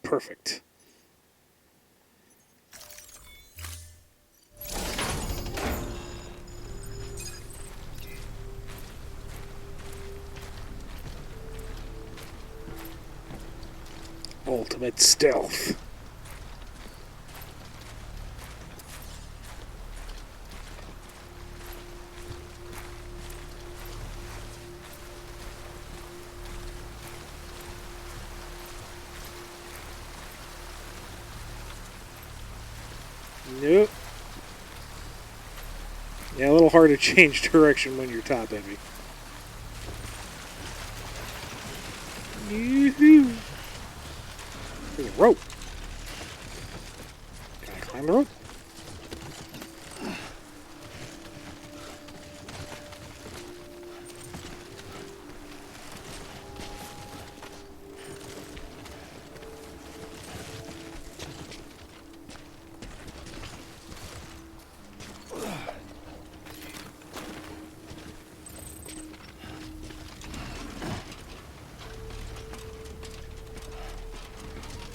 S1: Perfect. Ultimate stealth. Nope. Yeah, a little hard to change direction when you're top heavy. Yoo-hoo. There's a rope. Can I climb the rope?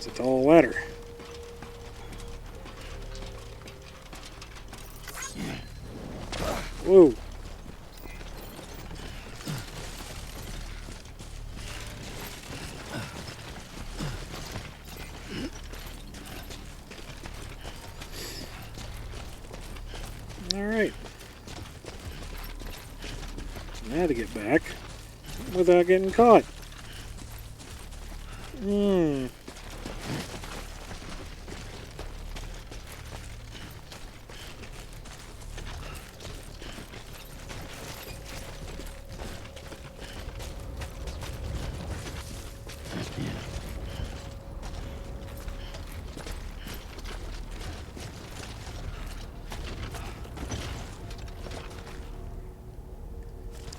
S1: It's a tall ladder. Whoa. Alright. Now to get back without getting caught.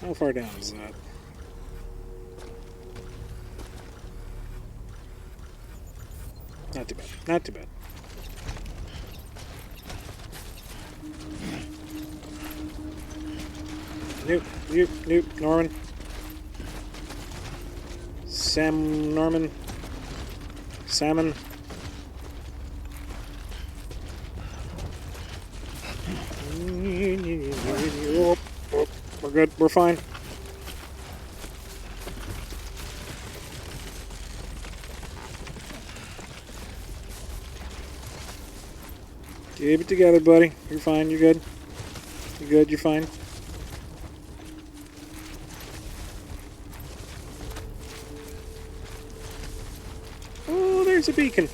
S1: How far down is that? Not too bad. Not too bad. Nope, nope, nope, Norman. Norman. Salmon. Oh, oh, we're good, we're fine. Keep it together, buddy. You're fine, you're good. You're good, you're fine. Oh, there's a beacon.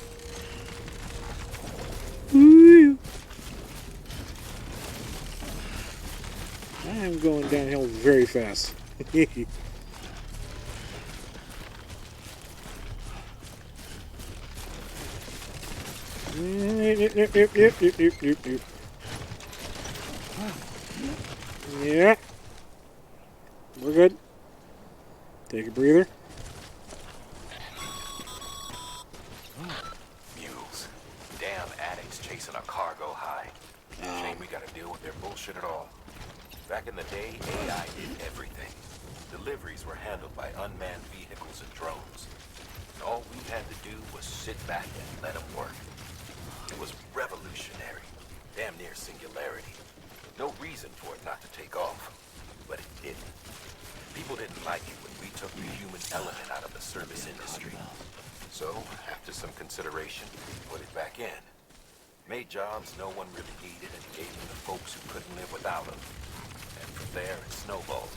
S1: Woo. I am going downhill very fast. Yeah. We're good. Take a breather.
S6: Mules. Damn addicts chasing a cargo high. Shame we gotta deal with their bullshit at all. Back in the day, AI did everything. Deliveries were handled by unmanned vehicles and drones. And all we had to do was sit back and let them work. It was revolutionary. Damn near singularity. No reason for it not to take off. But it didn't. People didn't like it when we took the human element out of the service industry. So, after some consideration, we put it back in. Made jobs no one really needed and gave them to folks who couldn't live without them. And from there, it snowballed.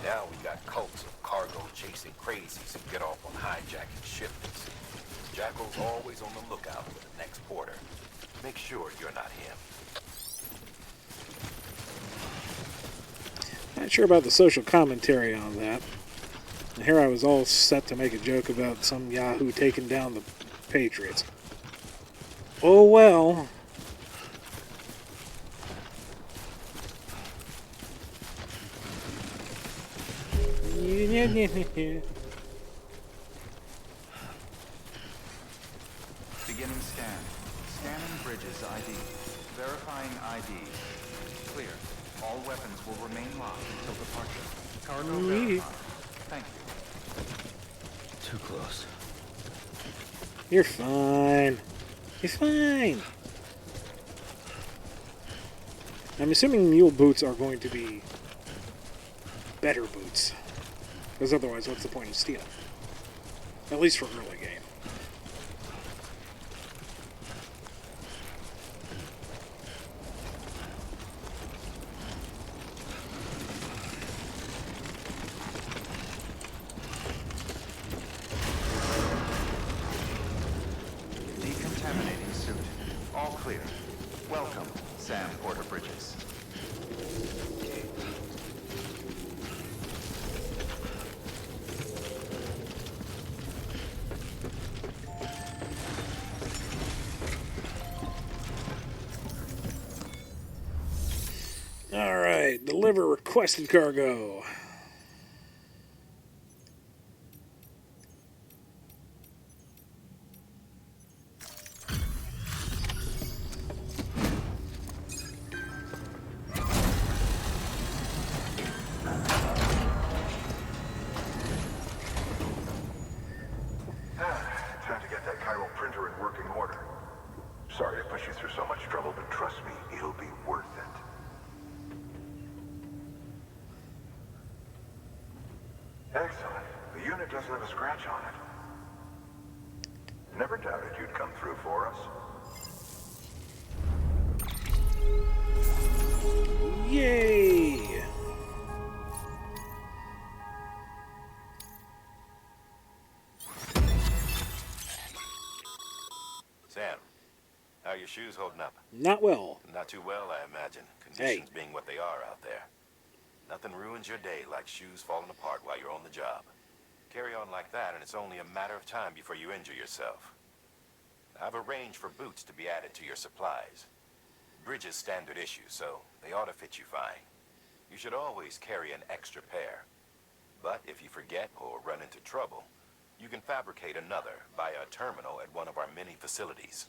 S6: Now we got cults of cargo-chasing crazies who get off on hijacking shipments. Jackal's always on the lookout for the next porter. Make sure you're not him.
S1: Not sure about the social commentary on that. And here I was all set to make a joke about some Yahoo taking down the Patriots. Oh well.
S9: Beginning scan. Scanning bridges ID. Verifying ID. Clear. All weapons will remain locked until departure. Cargo verified. Thank you.
S3: Too close.
S1: You're fine. You're fine. I'm assuming mule boots are going to be better boots. Because otherwise, what's the point of stealing? At least for early game.
S9: Decontaminating suit. All clear. Welcome, Sam Porter Bridges.
S1: Alright, deliver requested cargo.
S11: Time to get that chiral printer in working order. Sorry to push you through so much trouble, but trust me, it'll be worth it. Excellent. The unit doesn't have a scratch on it. Never doubted you'd come through for us.
S1: Yay!
S6: Sam, how are your shoes holding up?
S1: Not well.
S6: Not too well, I imagine. Conditions being what they are out there. Nothing ruins your day like shoes falling apart while you're on the job. Carry on like that, and it's only a matter of time before you injure yourself. I've arranged for boots to be added to your supplies. Bridges standard issue, so they ought to fit you fine. You should always carry an extra pair. But if you forget or run into trouble, you can fabricate another via a terminal at one of our many facilities.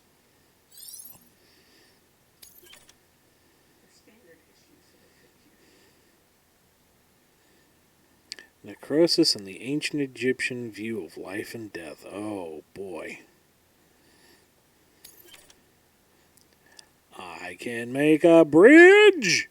S1: Necrosis and the ancient Egyptian view of life and death. Oh, boy. I can make a bridge!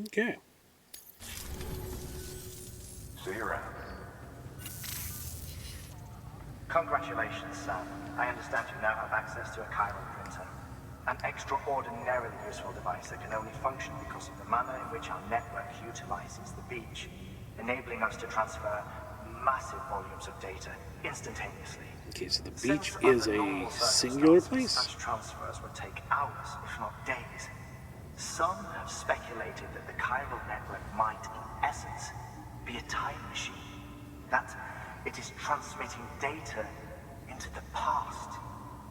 S1: Okay.
S11: See you around.
S17: Congratulations, Sam. I understand you now have access to a chiral printer. An extraordinarily useful device that can only function because of the manner in which our network utilizes the beach, enabling us to transfer massive volumes of data instantaneously.
S1: Okay, so the beach is a singular place?
S17: Such transfers would take hours, if not days. Some have speculated that the chiral network might, in essence, be a time machine. That it is transmitting data into the past.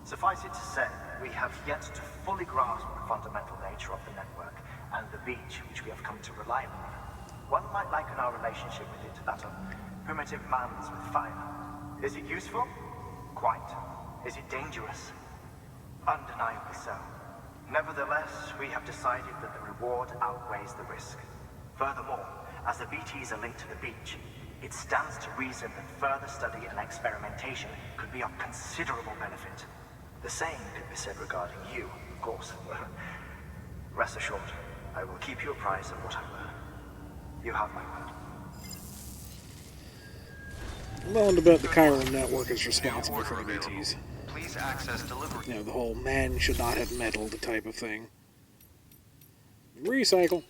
S17: Suffice it to say, we have yet to fully grasp the fundamental nature of the network and the beach which we have come to rely upon. One might liken our relationship with it to that of primitive mans with fire. Is it useful? Quite. Is it dangerous? Undeniably so. Nevertheless, we have decided that the reward outweighs the risk. Furthermore, as the BTs are linked to the beach, it stands to reason that further study and experimentation could be of considerable benefit. The same could be said regarding you, of course. Rest assured, I will keep you apprised of what I learn. You have my word.
S1: Well, and about the chiral network is responsible for the BTs.
S9: Please access delivery.
S1: You know, the whole man should not have meddled type of thing. Recycle.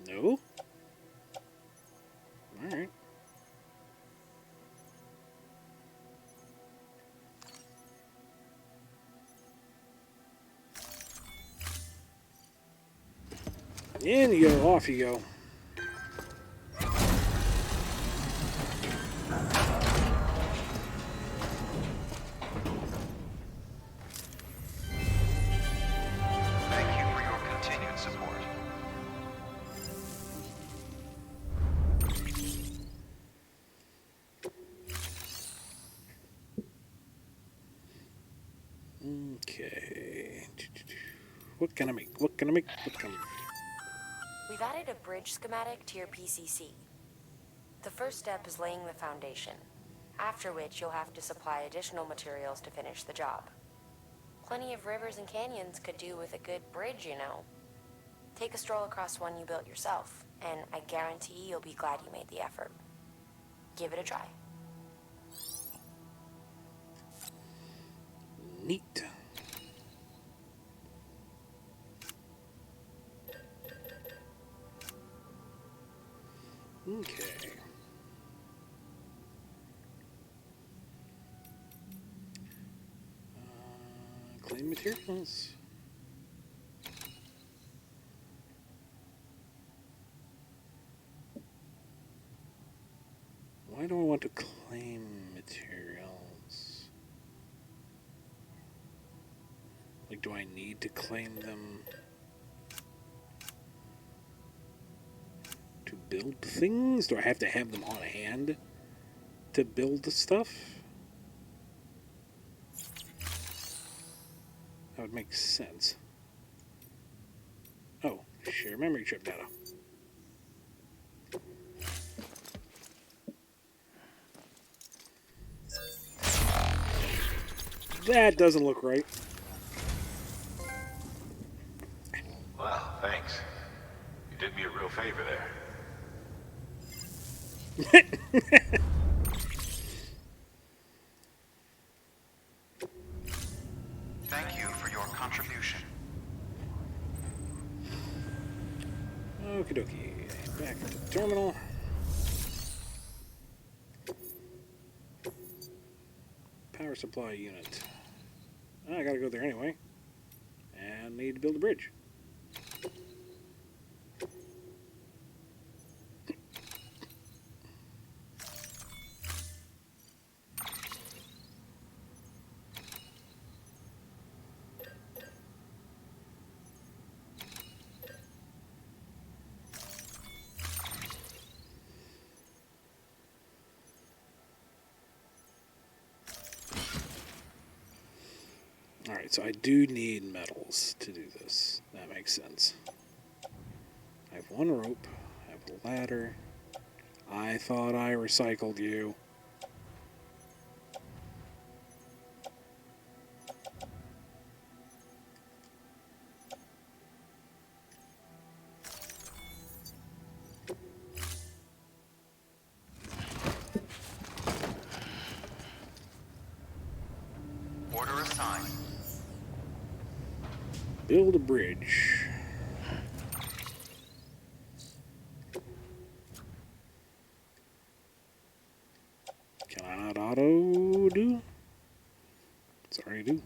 S1: No? Alright. In you go, off you go.
S9: Thank you for your continued support.
S1: Okay. What can I make? What can I make? What can I make?
S7: We've added a bridge schematic to your PCC. The first step is laying the foundation, after which you'll have to supply additional materials to finish the job. Plenty of rivers and canyons could do with a good bridge, you know. Take a stroll across one you built yourself, and I guarantee you'll be glad you made the effort. Give it a try.
S1: Neat. Okay. Claim materials. Why do I want to claim materials? Like, do I need to claim them to build things? Do I have to have them on hand to build the stuff? That would make sense. Oh, share memory chip data. That doesn't look right.
S6: Well, thanks. You did me a real favor there.
S9: Thank you for your contribution.
S1: Okie dokie. Back to the terminal. Power supply unit. I gotta go there anyway. And need to build a bridge. Alright, so I do need metals to do this. That makes sense. I have one rope. I have a ladder. I thought I recycled you.
S9: Order assigned.
S1: Build a bridge. Can I not auto do? Sorry, I do.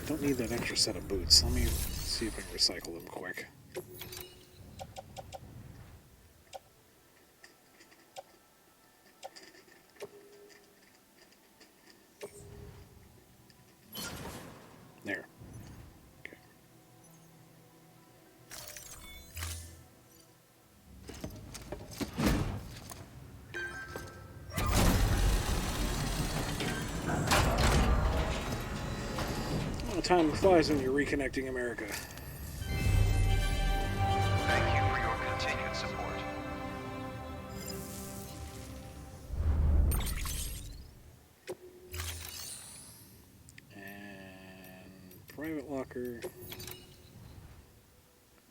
S1: I don't need that extra set of boots. Let me see if I can recycle them quick. There. Okay. Well, time flies when you're reconnecting America.
S9: Thank you for your continued support.
S1: And private locker.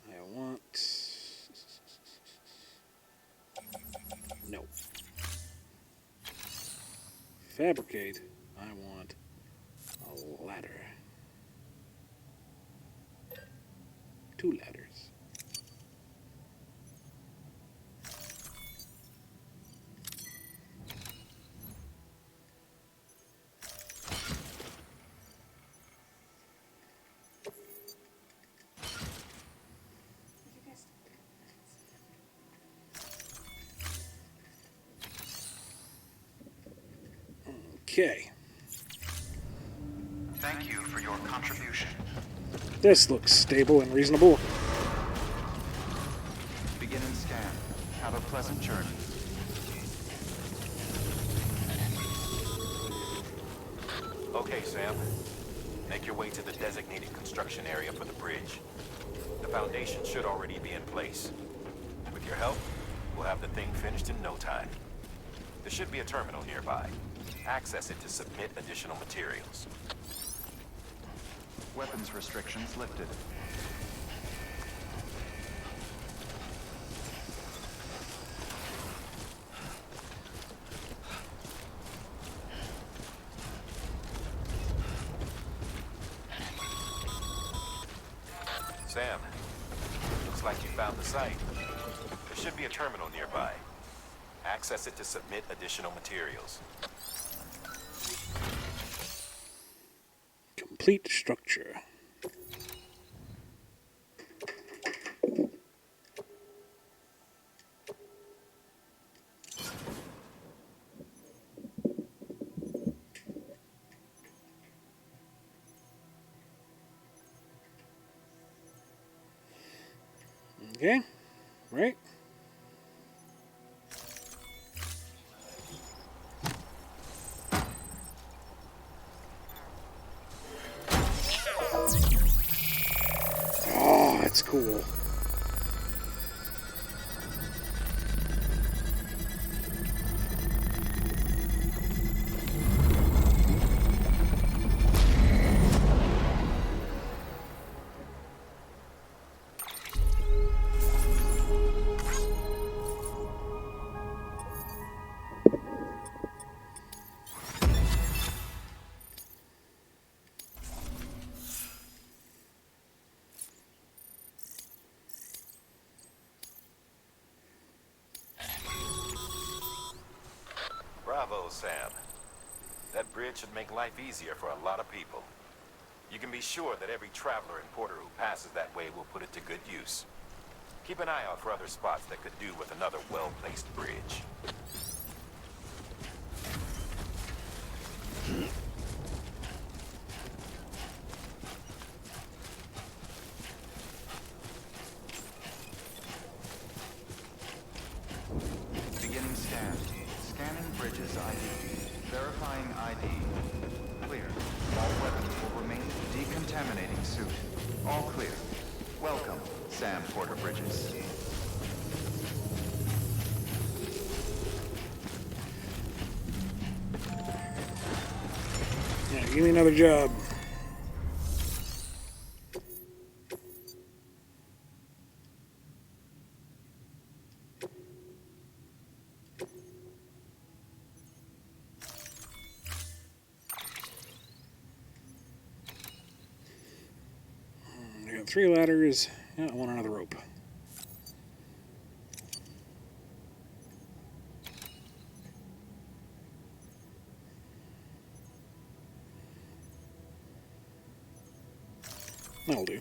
S1: I want... No. Fabricate. I want a ladder. 2 ladders. Okay.
S9: Thank you for your contribution.
S1: This looks stable and reasonable.
S9: Beginning scan. Have a pleasant journey.
S6: Okay, Sam. Make your way to the designated construction area for the bridge. The foundation should already be in place. With your help, we'll have the thing finished in no time. There should be a terminal nearby. Access it to submit additional materials.
S9: Weapons restrictions lifted.
S6: Sam, looks like you found the site. There should be a terminal nearby. Access it to submit additional materials.
S1: Complete structure. Okay, right? Oh, that's cool.
S6: Bravo, Sam. That bridge should make life easier for a lot of people. You can be sure that every traveler and porter who passes that way will put it to good use. Keep an eye out for other spots that could do with another well-placed bridge.
S9: Beginning scan. Scanning bridges ID. Verifying ID. Clear. All weapons will remain decontaminating suit. All clear. Welcome, Sam Porter Bridges.
S1: Yeah, give me another job. I got 3 ladders. Yeah, I want another rope. That'll do.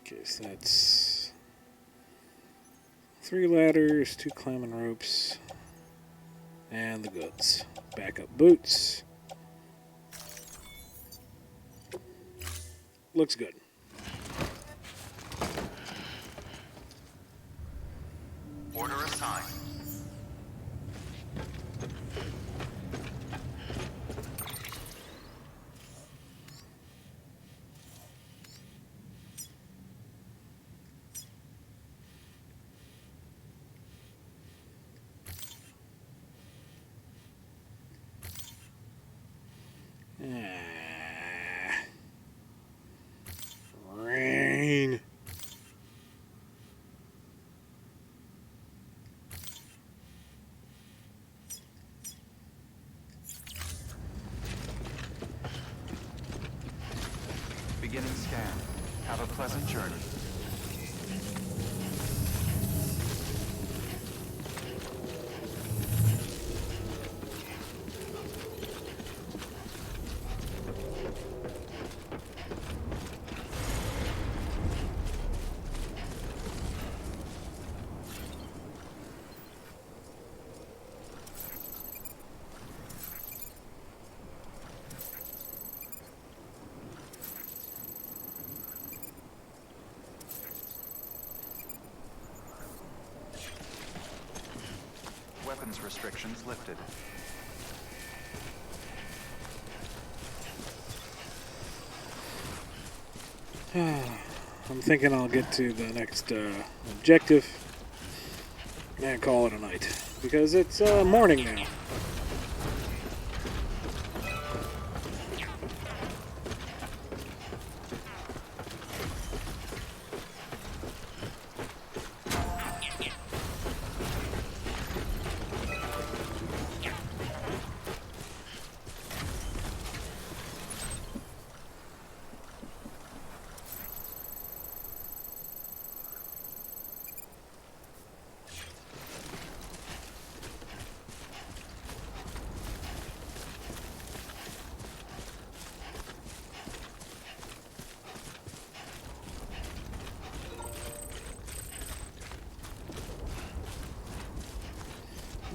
S1: Okay, so that's 3 ladders, 2 climbing ropes, and the goods. Backup boots. Looks good.
S9: Order assigned.
S1: Rain.
S9: Beginning scan. Have a pleasant journey. Weapons restrictions lifted.
S1: I'm thinking I'll get to the next objective and call it a night. Because it's morning now.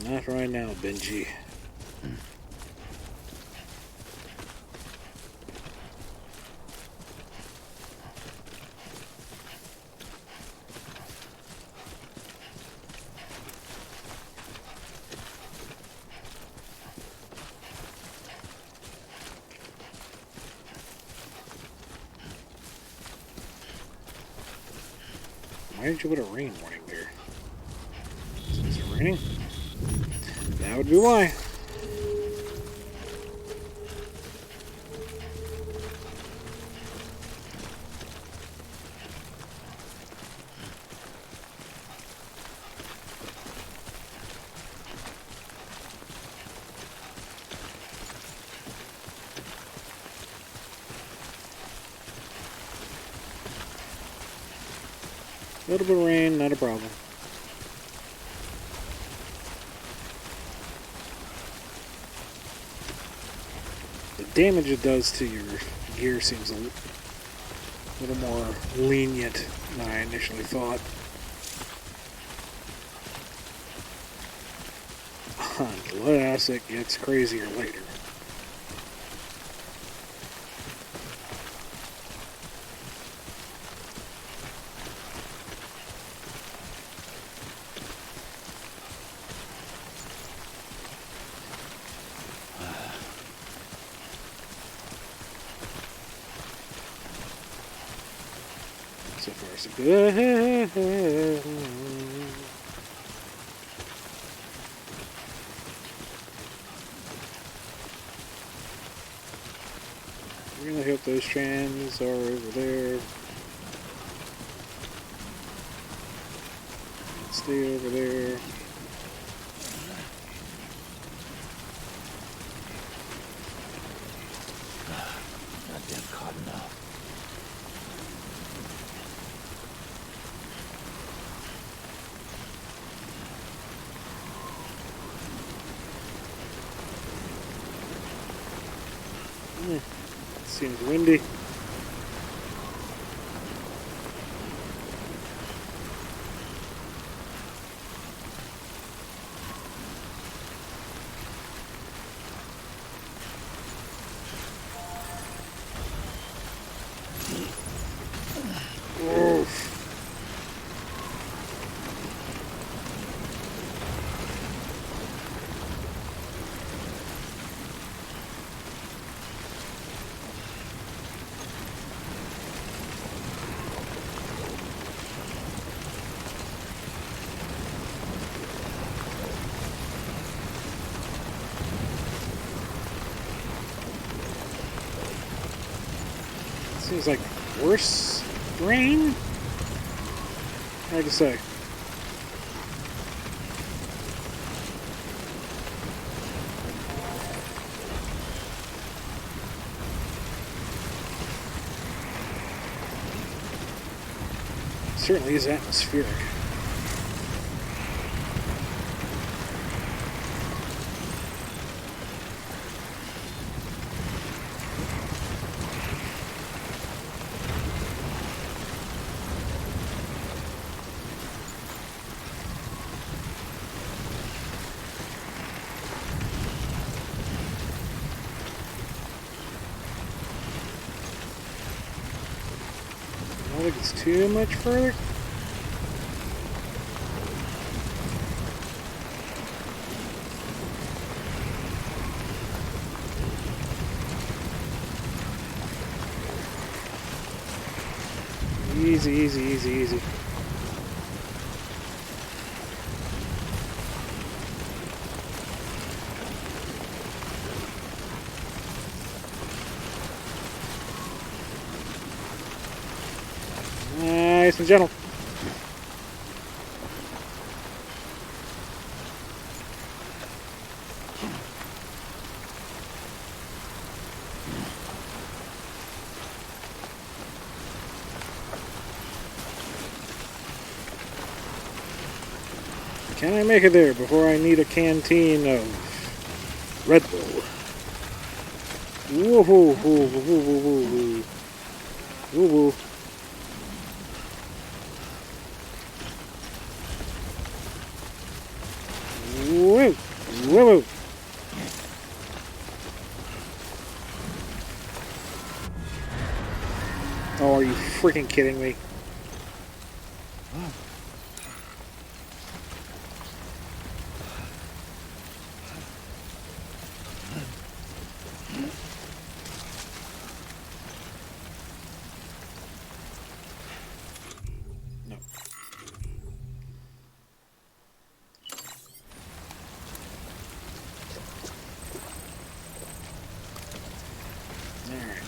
S1: Not right now, Benji. Why did you put a rain warning there? Is it raining? That would be why. little bit of rain, not a problem. The damage it does to your gear seems a little more lenient than I initially thought. Unless it gets crazier later. So far, so good. I really hope those trams are over there. Stay over there.
S3: Goddamn cottonmouth.
S1: Seems windy. Seems like worse rain? Hard to say. Certainly is atmospheric. I don't think it's too much further. Easy, easy, easy, easy. Nice and gentle. Can I make it there before I need a canteen of Red Bull? Woo hoo hoo hoo hoo hoo hoo. Woo woo. Woo! Woo woo! Oh, are you freaking kidding me? No. Alright.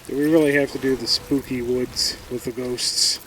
S1: Do we really have to do the spooky woods with the ghosts?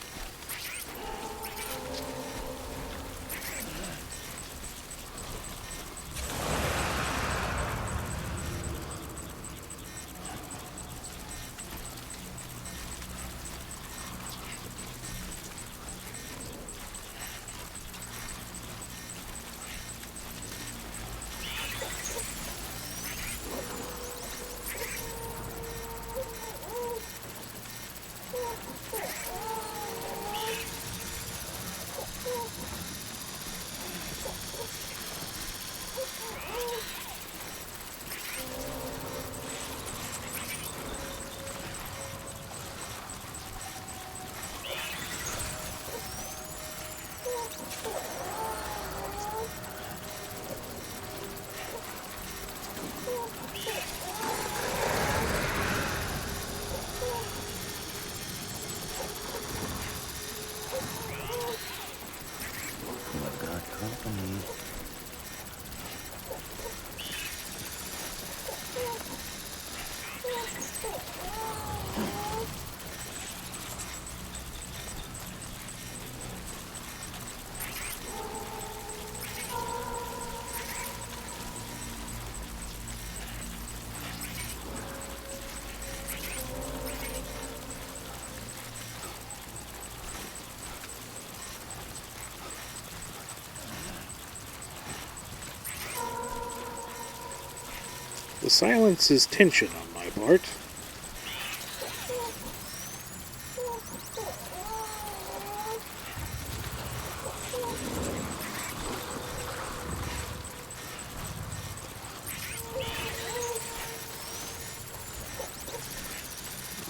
S1: The silence is tension on my part.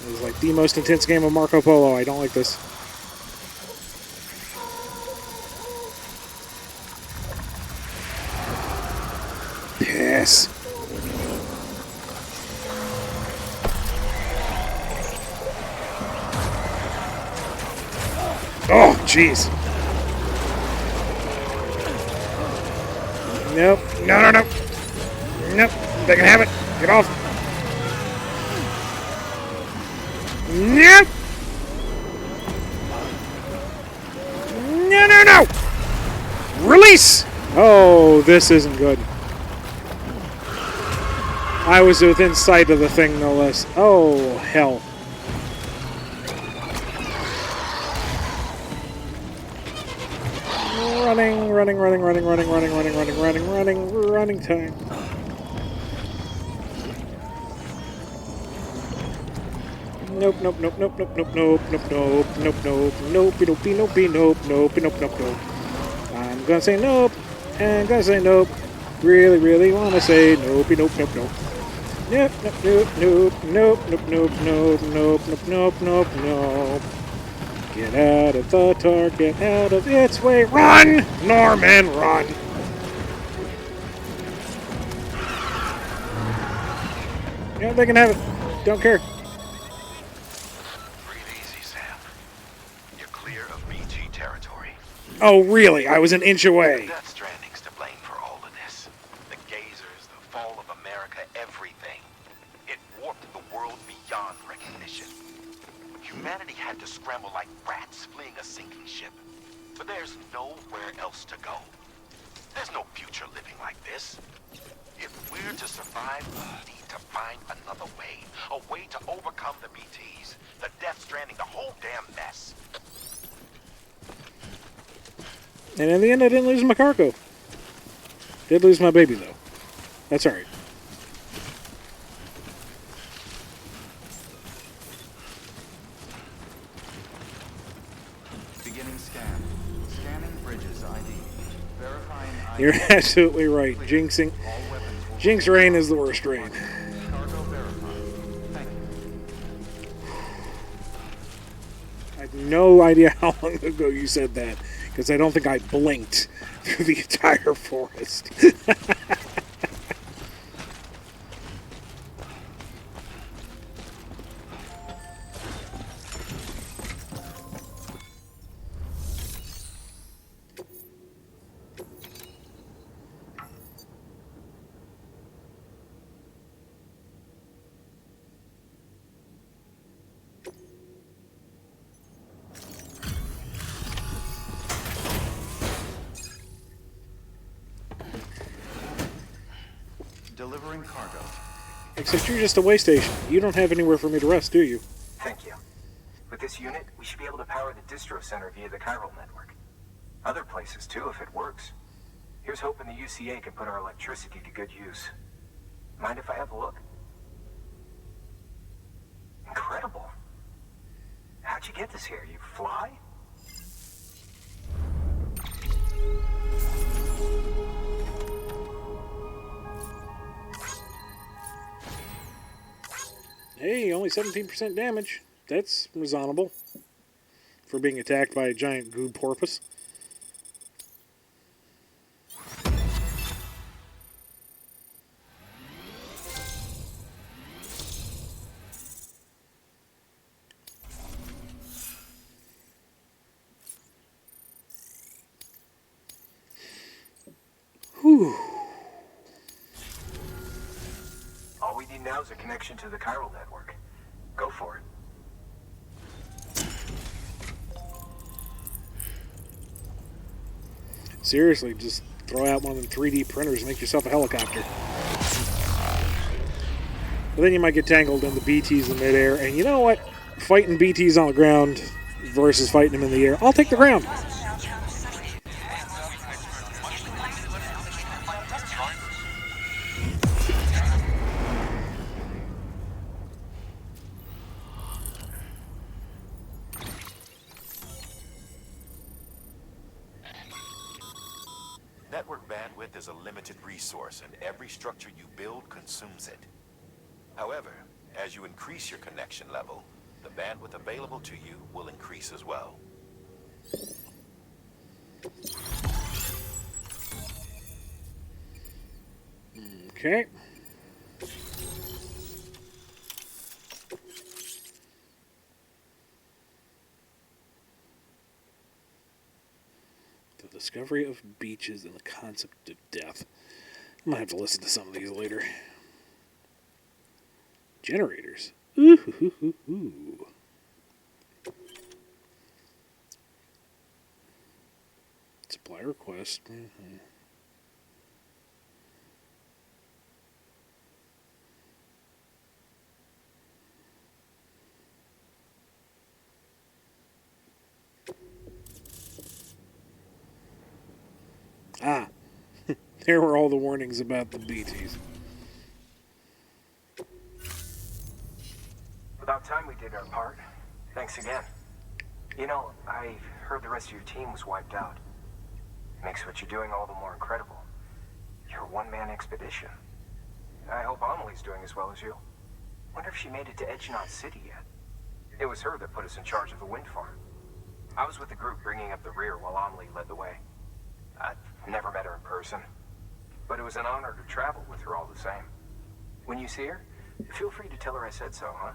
S1: It was like the most intense game of Marco Polo. I don't like this. Yes. Oh, jeez. Nope. No, no, no. Nope. They can have it. Get off. Nope. No, no, no. Release. Oh, this isn't good. I was within sight of the thing, no less. Oh, hell. Running time. Nope. I'm gonna say nope. And I'm gonna say nope. Really wanna say nope. Nope. Get out of the target, out of its way. Run, Norman, run. Yeah, they can have it. Don't care.
S6: Breathe easy, Sam. You're clear of BT territory.
S1: Oh, really? I was an inch away.
S6: Death Stranding's to blame for all of this. The gazers, the fall of America, everything. It warped the world beyond recognition. Humanity had to scramble like rats fleeing a sinking ship. But there's nowhere else to go. There's no future living like this. If we're to survive, we need to find another way. A way to overcome the BTs, the Death Stranding, the whole damn mess.
S1: And in the end, I didn't lose my cargo. Did lose my baby, though. That's alright.
S9: Beginning scan. Scanning bridges ID. Verifying ID.
S1: You're absolutely right. Jinx rain is the worst rain.
S9: Cargo verified. Thank you.
S1: I have no idea how long ago you said that, because I don't think I blinked through the entire forest.
S9: delivering cargo.
S1: Except you're just a way station. You don't have anywhere for me to rest, do you?
S5: Thank you. With this unit, we should be able to power the distro center via the chiral network. Other places, too, if it works. Here's hoping the UCA can put our electricity to good use. Mind if I have a look? Incredible. How'd you get this here? You fly?
S1: Hey, only 17% damage. That's reasonable for being attacked by a giant goo porpoise. Whew.
S5: All we need now is a connection to the chiral network. Go for it.
S1: Seriously, just throw out one of them 3D printers and make yourself a helicopter. But then you might get tangled in the BTs in midair, and you know what? Fighting BTs on the ground versus fighting them in the air. I'll take the ground.
S6: Network bandwidth is a limited resource, and every structure you build consumes it. However, as you increase your connection level, the bandwidth available to you will increase as well.
S1: Okay. The discovery of beaches and the concept of death. I'm gonna have to listen to some of these later. Generators. Ooh, hoo, hoo, hoo. Supply request. Mm-hmm. Ah, there were all the warnings about the BTs.
S5: About time we did our part. Thanks again. You know, I heard the rest of your team was wiped out. Makes what you're doing all the more incredible. You're a one-man expedition. I hope Amelie's doing as well as you. Wonder if she made it to Edgenot City yet. It was her that put us in charge of the wind farm. I was with the group bringing up the rear while Amelie led the way. I've never met her in person, but it was an honor to travel with her all the same. When you see her, feel free to tell her I said so, huh?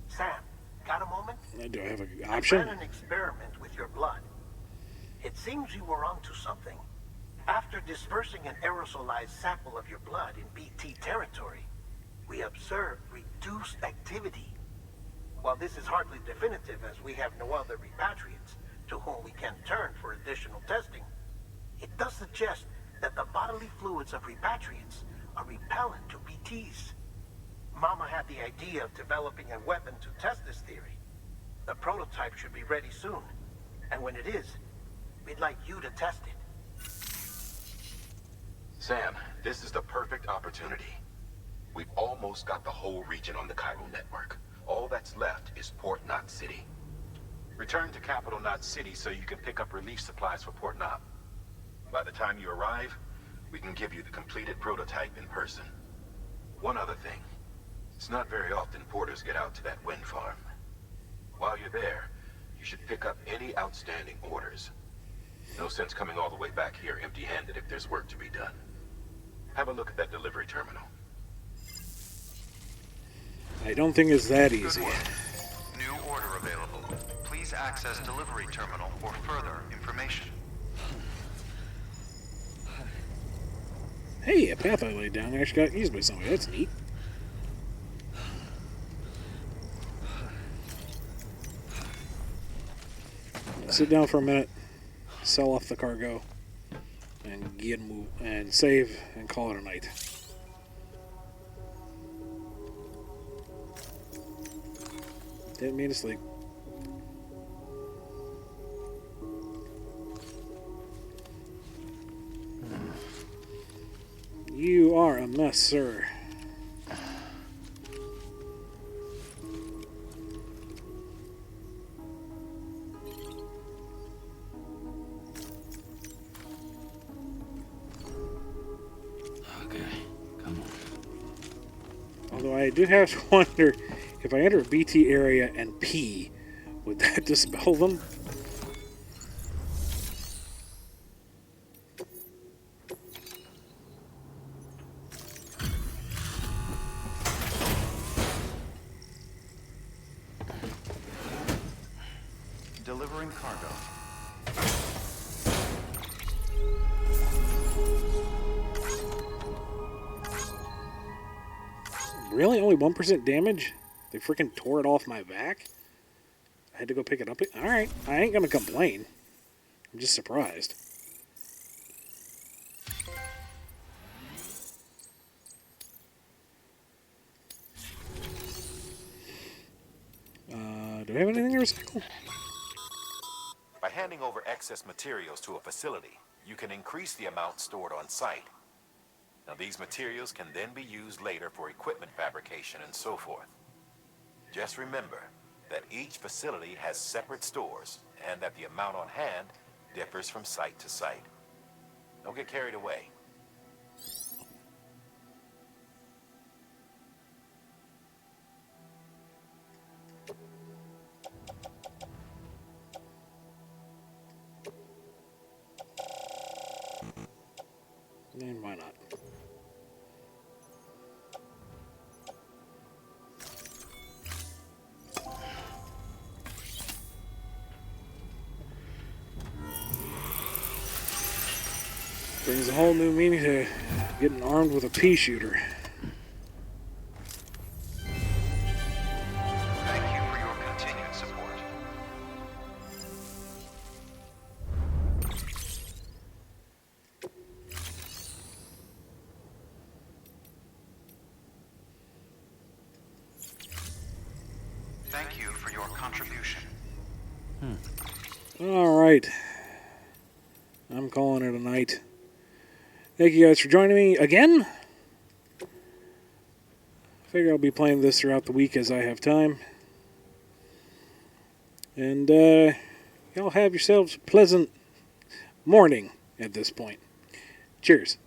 S10: Sam, got a moment?
S1: Do I have an
S10: I
S1: option?
S10: ran an experiment with your blood. It seems you were onto something. After dispersing an aerosolized sample of your blood in BT territory, we observed reduced activity. While this is hardly definitive, as we have no other repatriates to whom we can turn for additional testing, it does suggest that the bodily fluids of repatriates are repellent to BTs. Mama had the idea of developing a weapon to test this theory. The prototype should be ready soon, and when it is, we'd like you to test it.
S6: Sam, this is the perfect opportunity. We've almost got the whole region on the chiral network. All that's left is Port Knot City. Return to Capital Knot City so you can pick up relief supplies for Port Knot. By the time you arrive, we can give you the completed prototype in person. One other thing. It's not very often porters get out to that wind farm. While you're there, you should pick up any outstanding orders. No sense coming all the way back here empty-handed if there's work to be done. Have a look at that delivery terminal.
S1: I don't think it's that easy.
S9: New order available. Please access delivery terminal for further information.
S1: Hey, a path I laid down actually got used by somebody. That's neat. Sit down for a minute. Sell off the cargo. and and save and call it a night. Didn't mean to sleep. You are a mess, sir.
S3: Okay, come on.
S1: Although I do have to wonder, if I enter a BT area and pee, would that dispel them?
S9: Delivering cargo.
S1: Really? Only 1% damage? They freaking tore it off my back? I had to go pick it up. Alright, I ain't gonna complain. I'm just surprised. Do I have anything to recycle?
S6: By handing over excess materials to a facility, you can increase the amount stored on site. Now, these materials can then be used later for equipment fabrication and so forth. Just remember that each facility has separate stores and that the amount on hand differs from site to site. Don't get carried away.
S1: And why not? Brings a whole new meaning to getting armed with a pea shooter.
S9: Thank you for your continued support. Thank you for your contribution.
S1: Alright. I'm calling it a night. Thank you guys for joining me again. I figure I'll be playing this throughout the week as I have time. And y'all have yourselves a pleasant morning at this point. Cheers.